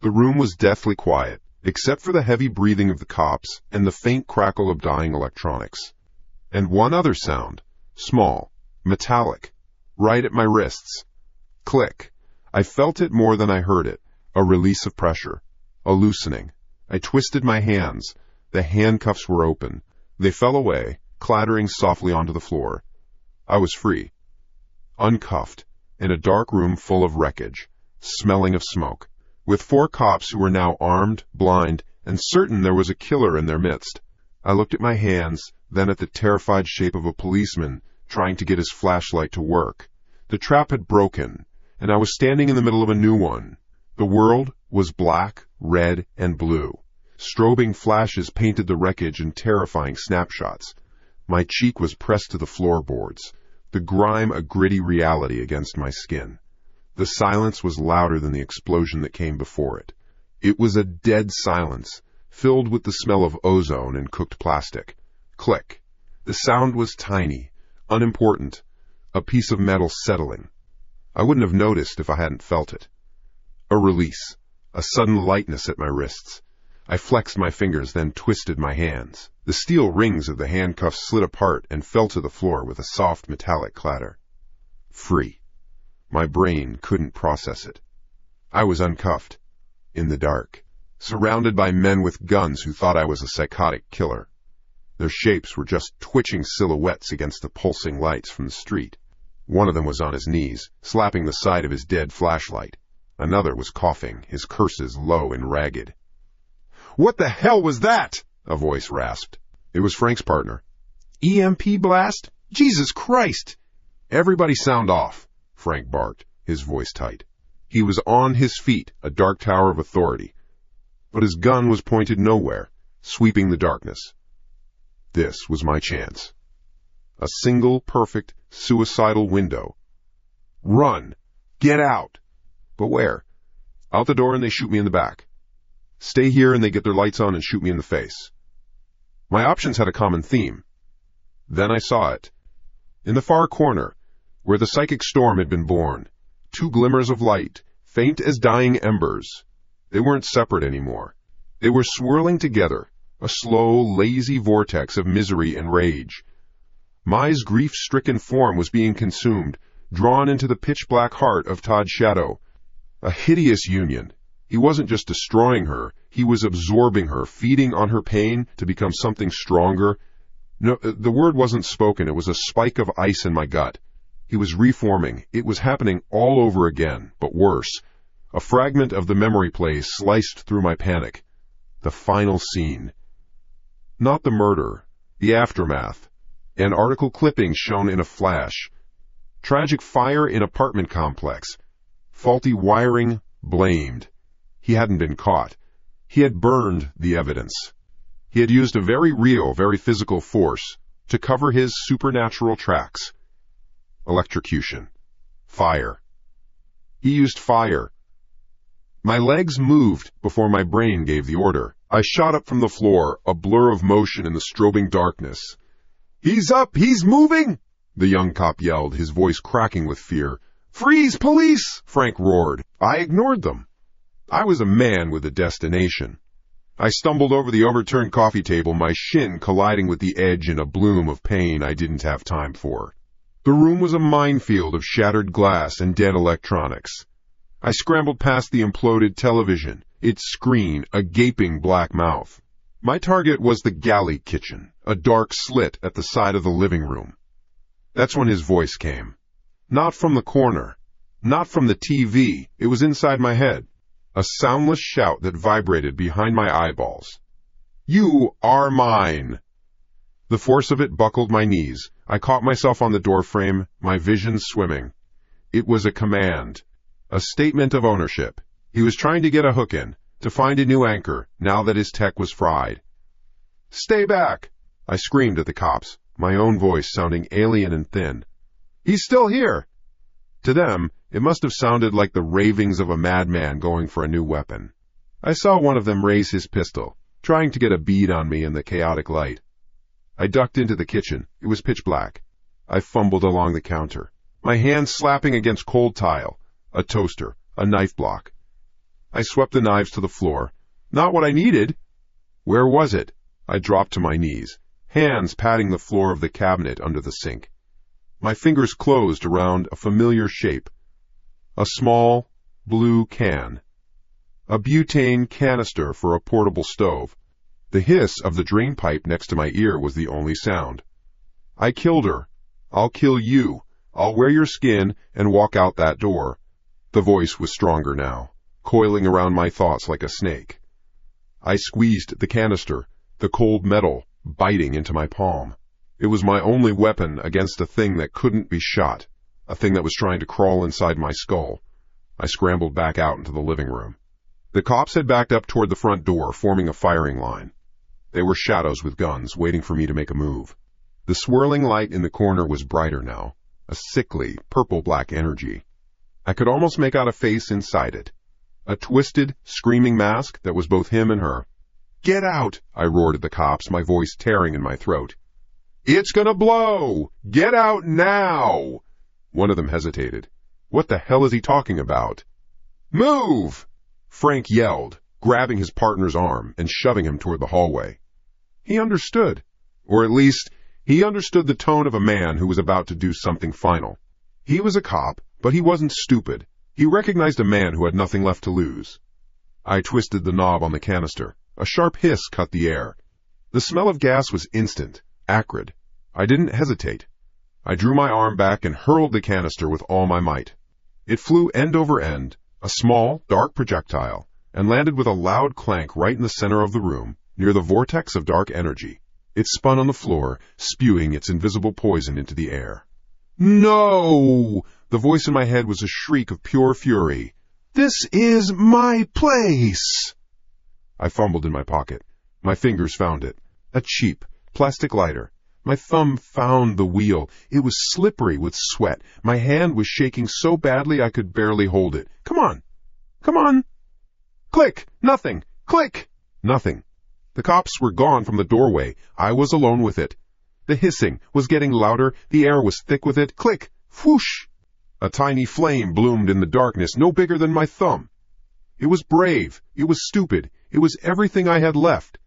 The room was deathly quiet, except for the heavy breathing of the cops and the faint crackle of dying electronics. And one other sound. Small, metallic, right at my wrists. Click. I felt it more than I heard it. A release of pressure. A loosening. I twisted my hands. The handcuffs were open. They fell away, clattering softly onto the floor. I was free. Uncuffed, in a dark room full of wreckage, smelling of smoke, with 4 cops who were now armed, blind, and certain there was a killer in their midst. I looked at my hands, then at the terrified shape of a policeman trying to get his flashlight to work. The trap had broken, and I was standing in the middle of a new one. The world was black, red, and blue. Strobing flashes painted the wreckage in terrifying snapshots. My cheek was pressed to the floorboards, the grime a gritty reality against my skin. The silence was louder than the explosion that came before it. It was a dead silence, filled with the smell of ozone and cooked plastic. Click. The sound was tiny, unimportant, a piece of metal settling. I wouldn't have noticed if I hadn't felt it. A release, a sudden lightness at my wrists. I flexed my fingers, then twisted my hands. The steel rings of the handcuffs slid apart and fell to the floor with a soft metallic clatter. Free. My brain couldn't process it. I was uncuffed, in the dark, surrounded by men with guns who thought I was a psychotic killer. Their shapes were just twitching silhouettes against the pulsing lights from the street. One of them was on his knees, slapping the side of his dead flashlight. Another was coughing, his curses low and ragged. "What the hell was that?" a voice rasped. It was Frank's partner. "EMP blast? Jesus Christ!" "Everybody sound off," Frank barked, his voice tight. He was on his feet, a dark tower of authority. But his gun was pointed nowhere, sweeping the darkness. This was my chance. A single, perfect, suicidal window. Run! Get out! But where? Out the door and they shoot me in the back. Stay here and they get their lights on and shoot me in the face. My options had a common theme. Then I saw it. In the far corner, where the psychic storm had been born, two glimmers of light, faint as dying embers. They weren't separate anymore. They were swirling together, a slow, lazy vortex of misery and rage. Mai's grief-stricken form was being consumed, drawn into the pitch-black heart of Todd's shadow. A hideous union. He wasn't just destroying her, he was absorbing her, feeding on her pain to become something stronger. No, the word wasn't spoken, it was a spike of ice in my gut. He was reforming. It was happening all over again, but worse. A fragment of the memory play sliced through my panic. The final scene. Not the murder, the aftermath. An article clipping shown in a flash. Tragic fire in apartment complex. Faulty wiring, blamed. He hadn't been caught. He had burned the evidence. He had used a very real, very physical force to cover his supernatural tracks. Electrocution. Fire. He used fire. My legs moved before my brain gave the order. I shot up from the floor, a blur of motion in the strobing darkness. "He's up! He's moving!" the young cop yelled, his voice cracking with fear. "Freeze, police!" Frank roared. I ignored them. I was a man with a destination. I stumbled over the overturned coffee table, my shin colliding with the edge in a bloom of pain I didn't have time for. The room was a minefield of shattered glass and dead electronics. I scrambled past the imploded television, its screen a gaping black mouth. My target was the galley kitchen, a dark slit at the side of the living room. That's when his voice came. Not from the corner, not from the TV, it was inside my head. A soundless shout that vibrated behind my eyeballs. "You are mine!" The force of it buckled my knees. I caught myself on the doorframe, my vision swimming. It was a command, a statement of ownership. He was trying to get a hook in, to find a new anchor, now that his tech was fried. "Stay back!" I screamed at the cops, my own voice sounding alien and thin. "He's still here!" To them, it must have sounded like the ravings of a madman going for a new weapon. I saw one of them raise his pistol, trying to get a bead on me in the chaotic light. I ducked into the kitchen. It was pitch black. I fumbled along the counter, my hands slapping against cold tile, a toaster, a knife block. I swept the knives to the floor. Not what I needed. Where was it? I dropped to my knees, hands patting the floor of the cabinet under the sink. My fingers closed around a familiar shape. A small, blue can. A butane canister for a portable stove. The hiss of the drain pipe next to my ear was the only sound. "I killed her. I'll kill you. I'll wear your skin and walk out that door." The voice was stronger now, coiling around my thoughts like a snake. I squeezed the canister, the cold metal biting into my palm. It was my only weapon against a thing that couldn't be shot, a thing that was trying to crawl inside my skull. I scrambled back out into the living room. The cops had backed up toward the front door, forming a firing line. They were shadows with guns, waiting for me to make a move. The swirling light in the corner was brighter now, a sickly, purple-black energy. I could almost make out a face inside it, a twisted, screaming mask that was both him and her. "Get out!" I roared at the cops, my voice tearing in my throat. "It's gonna blow! Get out now!" One of them hesitated. What the hell is he talking about? "Move!" Frank yelled, grabbing his partner's arm and shoving him toward the hallway. He understood, or at least, he understood the tone of a man who was about to do something final. He was a cop, but he wasn't stupid. He recognized a man who had nothing left to lose. I twisted the knob on the canister. A sharp hiss cut the air. The smell of gas was instant, acrid. I didn't hesitate. I drew my arm back and hurled the canister with all my might. It flew end over end, a small, dark projectile, and landed with a loud clank right in the center of the room, near the vortex of dark energy. It spun on the floor, spewing its invisible poison into the air. "No!" The voice in my head was a shriek of pure fury. This is my place! I fumbled in my pocket. My fingers found it. A cheap plastic lighter. My thumb found the wheel. It was slippery with sweat. My hand was shaking so badly I could barely hold it. Come on! Come on! Click! Nothing! Click! Nothing. The cops were gone from the doorway. I was alone with it. The hissing was getting louder. The air was thick with it. Click! Whoosh! A tiny flame bloomed in the darkness, no bigger than my thumb. It was brave. It was stupid. It was everything I had left.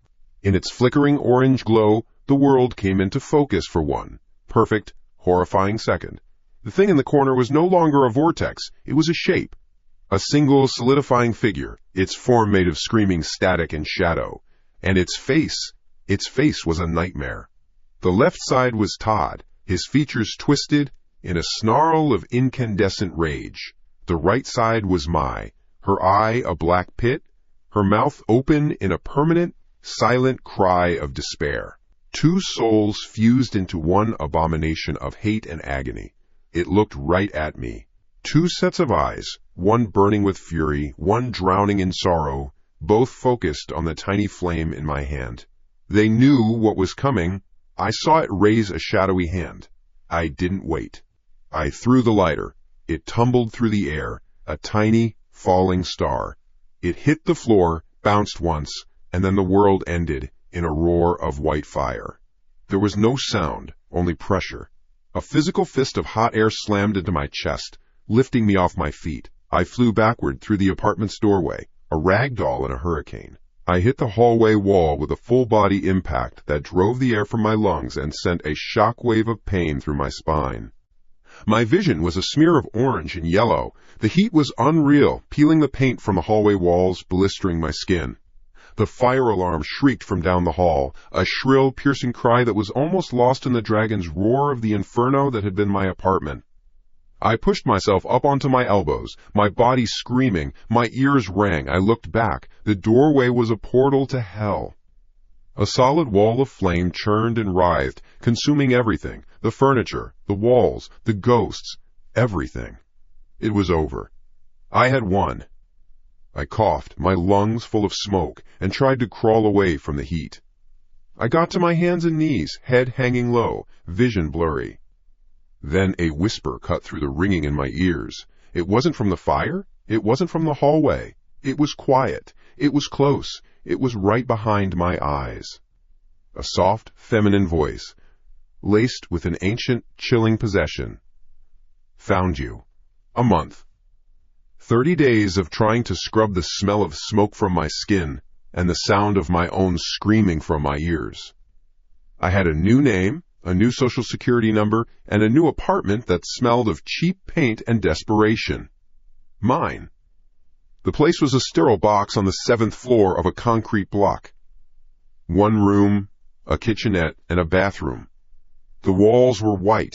In its flickering orange glow, the world came into focus for one perfect, horrifying second. The thing in the corner was no longer a vortex. It was a shape. A single solidifying figure, its form made of screaming static and shadow. And its face was a nightmare. The left side was Todd, his features twisted in a snarl of incandescent rage. The right side was Mai, her eye a black pit, her mouth open in a permanent, silent cry of despair. Two souls fused into one abomination of hate and agony. It looked right at me. Two sets of eyes, one burning with fury, one drowning in sorrow, both focused on the tiny flame in my hand. They knew what was coming. I saw it raise a shadowy hand. I didn't wait. I threw the lighter. It tumbled through the air, a tiny, falling star. It hit the floor, bounced once, and then the world ended in a roar of white fire. There was no sound, only pressure. A physical fist of hot air slammed into my chest, lifting me off my feet. I flew backward through the apartment's doorway, a rag doll in a hurricane. I hit the hallway wall with a full-body impact that drove the air from my lungs and sent a shock wave of pain through my spine. My vision was a smear of orange and yellow. The heat was unreal, peeling the paint from the hallway walls, blistering my skin. The fire alarm shrieked from down the hall, a shrill, piercing cry that was almost lost in the dragon's roar of the inferno that had been my apartment. I pushed myself up onto my elbows, my body screaming, my ears rang. I looked back. The doorway was a portal to hell. A solid wall of flame churned and writhed, consuming everything, the furniture, the walls, the ghosts, everything. It was over. I had won. I coughed, my lungs full of smoke, and tried to crawl away from the heat. I got to my hands and knees, head hanging low, vision blurry. Then a whisper cut through the ringing in my ears. It wasn't from the fire. It wasn't from the hallway. It was quiet. It was close. It was right behind my eyes. A soft, feminine voice, laced with an ancient, chilling possession. Found you. A month. 30 days of trying to scrub the smell of smoke from my skin and the sound of my own screaming from my ears. I had a new name, a new social security number, and a new apartment that smelled of cheap paint and desperation. Mine. The place was a sterile box on the 7th floor of a concrete block. One room, a kitchenette, and a bathroom. The walls were white.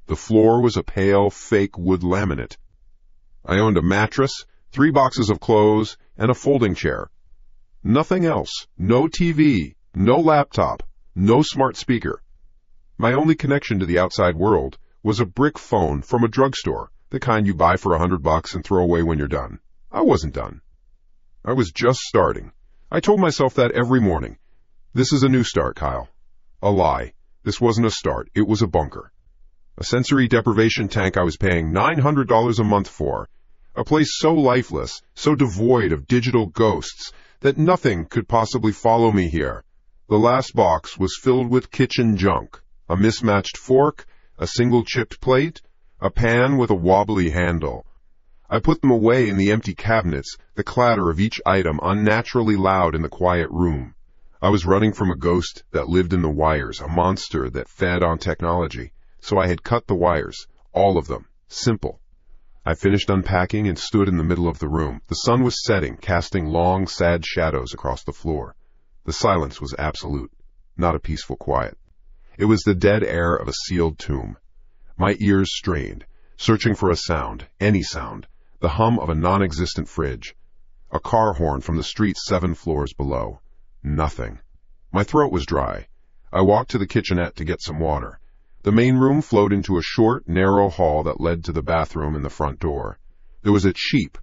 The floor was a pale, fake wood laminate. I owned a mattress, 3 boxes of clothes, and a folding chair. Nothing else. No TV, no laptop, no smart speaker. My only connection to the outside world was a brick phone from a drugstore, the kind you buy for $100 and throw away when you're done. I wasn't done. I was just starting. I told myself that every morning. This is a new start, Kyle. A lie. This wasn't a start. It was a bunker. A sensory deprivation tank I was paying $900 a month for. A place so lifeless, so devoid of digital ghosts, that nothing could possibly follow me here. The last box was filled with kitchen junk. A mismatched fork, a single chipped plate, a pan with a wobbly handle. I put them away in the empty cabinets, the clatter of each item unnaturally loud in the quiet room. I was running from a ghost that lived in the wires, a monster that fed on technology. So I had cut the wires, all of them, simple. I finished unpacking and stood in the middle of the room. The sun was setting, casting long, sad shadows across the floor. The silence was absolute, not a peaceful quiet. It was the dead air of a sealed tomb. My ears strained, searching for a sound, any sound. The hum of a non-existent fridge. A car horn from the street 7 floors below. Nothing. My throat was dry. I walked to the kitchenette to get some water. The main room flowed into a short, narrow hall that led to the bathroom and the front door. There was a cheap,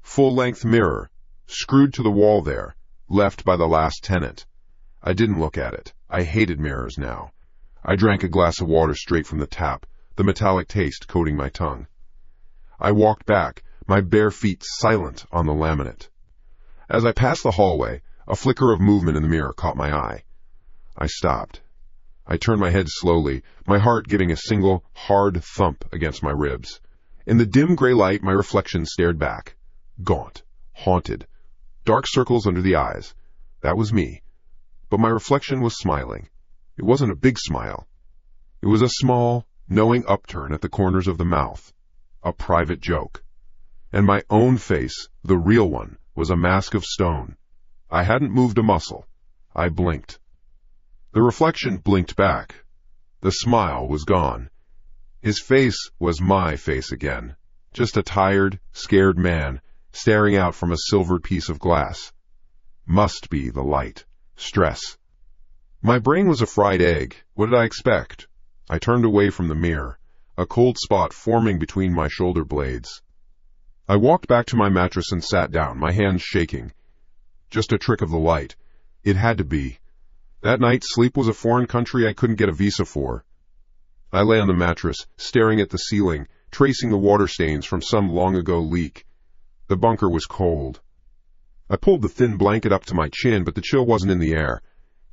full-length mirror, screwed to the wall there, left by the last tenant. I didn't look at it. I hated mirrors now. I drank a glass of water straight from the tap, the metallic taste coating my tongue. I walked back, my bare feet silent on the laminate. As I passed the hallway, a flicker of movement in the mirror caught my eye. I stopped. I turned my head slowly, my heart giving a single, hard thump against my ribs. In the dim gray light, my reflection stared back. Gaunt, haunted, dark circles under the eyes. That was me. But my reflection was smiling. It wasn't a big smile. It was a small, knowing upturn at the corners of the mouth. A private joke. And my own face, the real one, was a mask of stone. I hadn't moved a muscle. I blinked. The reflection blinked back. The smile was gone. His face was my face again. Just a tired, scared man staring out from a silvered piece of glass. Must be the light. Stress. My brain was a fried egg. What did I expect? I turned away from the mirror, a cold spot forming between my shoulder blades. I walked back to my mattress and sat down, my hands shaking. Just a trick of the light. It had to be. That night, sleep was a foreign country I couldn't get a visa for. I lay on the mattress, staring at the ceiling, tracing the water stains from some long-ago leak. The bunker was cold. I pulled the thin blanket up to my chin, but the chill wasn't in the air.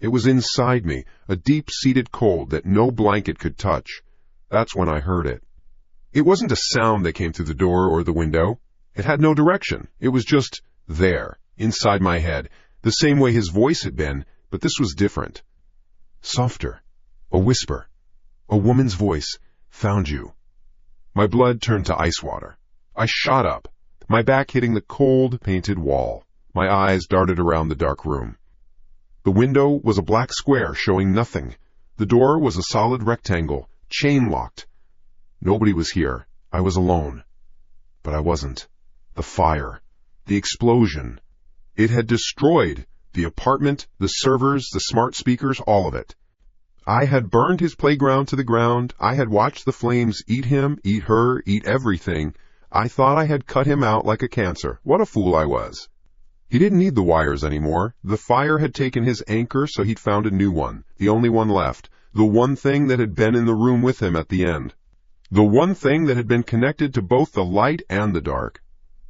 It was inside me, a deep-seated cold that no blanket could touch. That's when I heard it. It wasn't a sound that came through the door or the window. It had no direction. It was just there, inside my head, the same way his voice had been, but this was different. Softer. A whisper. A woman's voice. Found you. My blood turned to ice water. I shot up, my back hitting the cold, painted wall. My eyes darted around the dark room. The window was a black square showing nothing. The door was a solid rectangle, chain-locked. Nobody was here. I was alone. But I wasn't. The fire. The explosion. It had destroyed the apartment, the servers, the smart speakers, all of it. I had burned his playground to the ground. I had watched the flames eat him, eat her, eat everything. I thought I had cut him out like a cancer. What a fool I was. He didn't need the wires anymore. The fire had taken his anchor, so he'd found a new one, the only one left, the one thing that had been in the room with him at the end. The one thing that had been connected to both the light and the dark.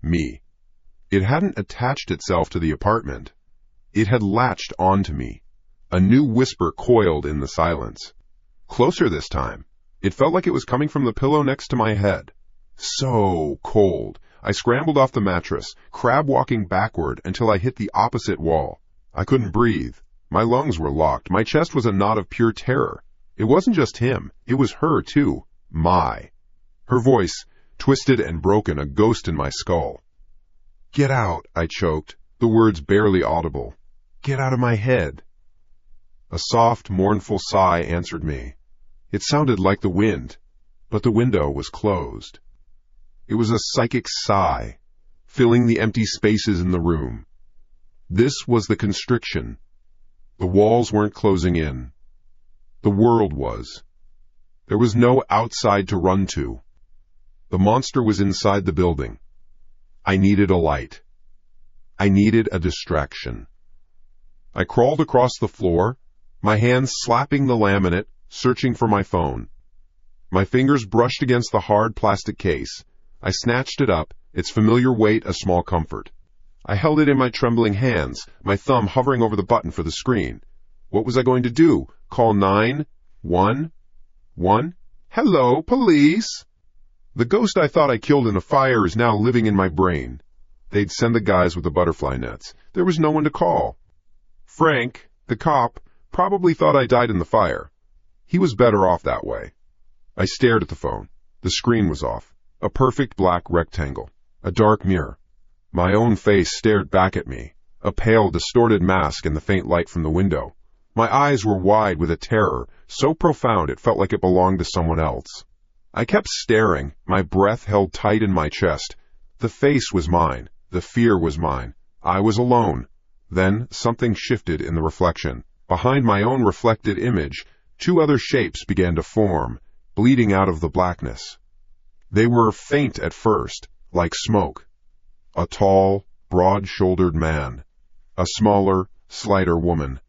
Me. It hadn't attached itself to the apartment. It had latched onto me. A new whisper coiled in the silence. Closer this time. It felt like it was coming from the pillow next to my head. So cold. I scrambled off the mattress, crab-walking backward until I hit the opposite wall. I couldn't breathe. My lungs were locked. My chest was a knot of pure terror. It wasn't just him. It was her, too. Her voice, twisted and broken, a ghost in my skull. Get out, I choked, the words barely audible. Get out of my head. A soft, mournful sigh answered me. It sounded like the wind, but the window was closed. It was a psychic sigh, filling the empty spaces in the room. This was the constriction. The walls weren't closing in. The world was. There was no outside to run to. The monster was inside the building. I needed a light. I needed a distraction. I crawled across the floor, my hands slapping the laminate, searching for my phone. My fingers brushed against the hard plastic case. I snatched it up, its familiar weight a small comfort. I held it in my trembling hands, my thumb hovering over the button for the screen. What was I going to do? Call 911? Hello, police! The ghost I thought I killed in a fire is now living in my brain. They'd send the guys with the butterfly nets. There was no one to call. Frank, the cop, probably thought I died in the fire. He was better off that way. I stared at the phone. The screen was off. A perfect black rectangle. A dark mirror. My own face stared back at me. A pale, distorted mask in the faint light from the window. My eyes were wide with a terror, so profound it felt like it belonged to someone else. I kept staring, my breath held tight in my chest. The face was mine. The fear was mine. I was alone. Then something shifted in the reflection. Behind my own reflected image, two other shapes began to form, bleeding out of the blackness. They were faint at first, like smoke. A tall, broad-shouldered man. A smaller, slighter woman.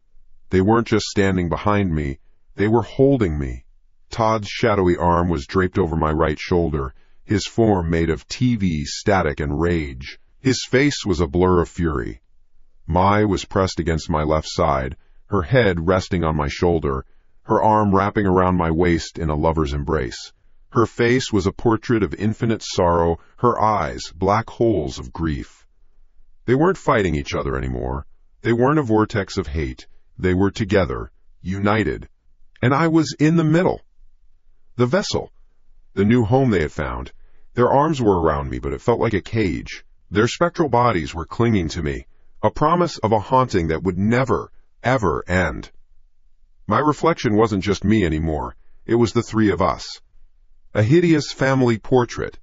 They weren't just standing behind me, they were holding me. Todd's shadowy arm was draped over my right shoulder, his form made of TV static and rage. His face was a blur of fury. Mai was pressed against my left side, her head resting on my shoulder, her arm wrapping around my waist in a lover's embrace. Her face was a portrait of infinite sorrow, her eyes black holes of grief. They weren't fighting each other anymore. They weren't a vortex of hate. They were together, united. And I was in the middle. The vessel, the new home they had found. Their arms were around me, but it felt like a cage. Their spectral bodies were clinging to me, a promise of a haunting that would never, ever end. My reflection wasn't just me anymore. It was the three of us. A hideous family portrait.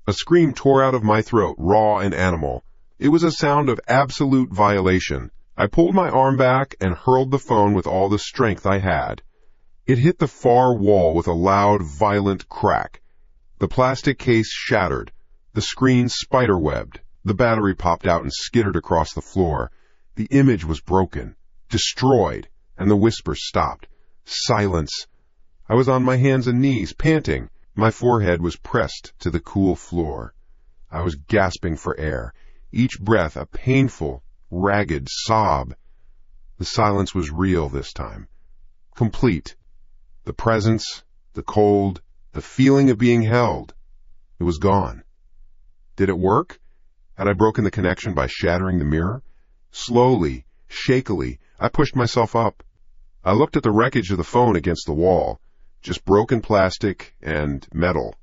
A scream tore out of my throat, raw and animal. It was a sound of absolute violation. I pulled my arm back and hurled the phone with all the strength I had. It hit the far wall with a loud, violent crack. The plastic case shattered. The screen spiderwebbed. The battery popped out and skittered across the floor. The image was broken, destroyed, and the whispers stopped. Silence. I was on my hands and knees, panting. My forehead was pressed to the cool floor. I was gasping for air, each breath a painful, ragged sob. The silence was real this time. Complete. The presence, the cold, the feeling of being held. It was gone. Did it work? Had I broken the connection by shattering the mirror? Slowly, shakily, I pushed myself up. I looked at the wreckage of the phone against the wall. Just broken plastic and metal.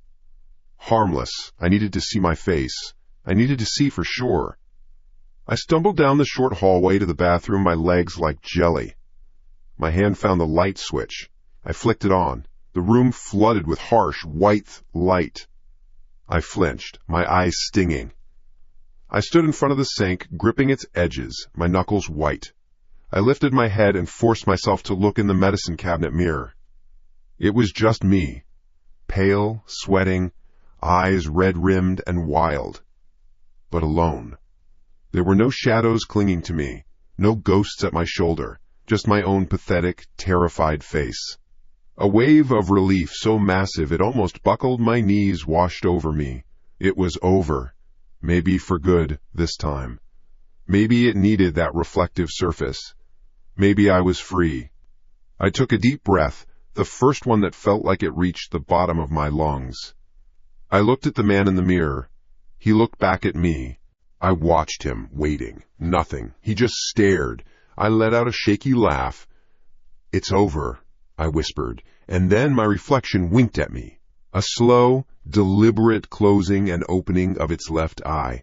Harmless. I needed to see my face. I needed to see for sure. I stumbled down the short hallway to the bathroom, my legs like jelly. My hand found the light switch. I flicked it on. The room flooded with harsh, white light. I flinched, my eyes stinging. I stood in front of the sink, gripping its edges, my knuckles white. I lifted my head and forced myself to look in the medicine cabinet mirror. It was just me, pale, sweating, eyes red-rimmed and wild, but alone. There were no shadows clinging to me, no ghosts at my shoulder, just my own pathetic, terrified face. A wave of relief so massive it almost buckled my knees washed over me. It was over, maybe for good this time. Maybe it needed that reflective surface. Maybe I was free. I took a deep breath, the first one that felt like it reached the bottom of my lungs. I looked at the man in the mirror. He looked back at me. I watched him, waiting. Nothing. He just stared. I let out a shaky laugh. "It's over," I whispered, and then my reflection winked at me. A slow, deliberate closing and opening of its left eye.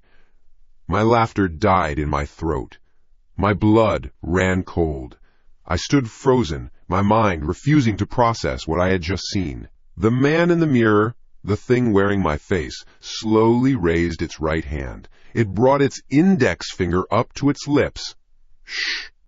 My laughter died in my throat. My blood ran cold. I stood frozen, my mind refusing to process what I had just seen. The man in the mirror, the thing wearing my face, slowly raised its right hand. It brought its index finger up to its lips. "Shh,"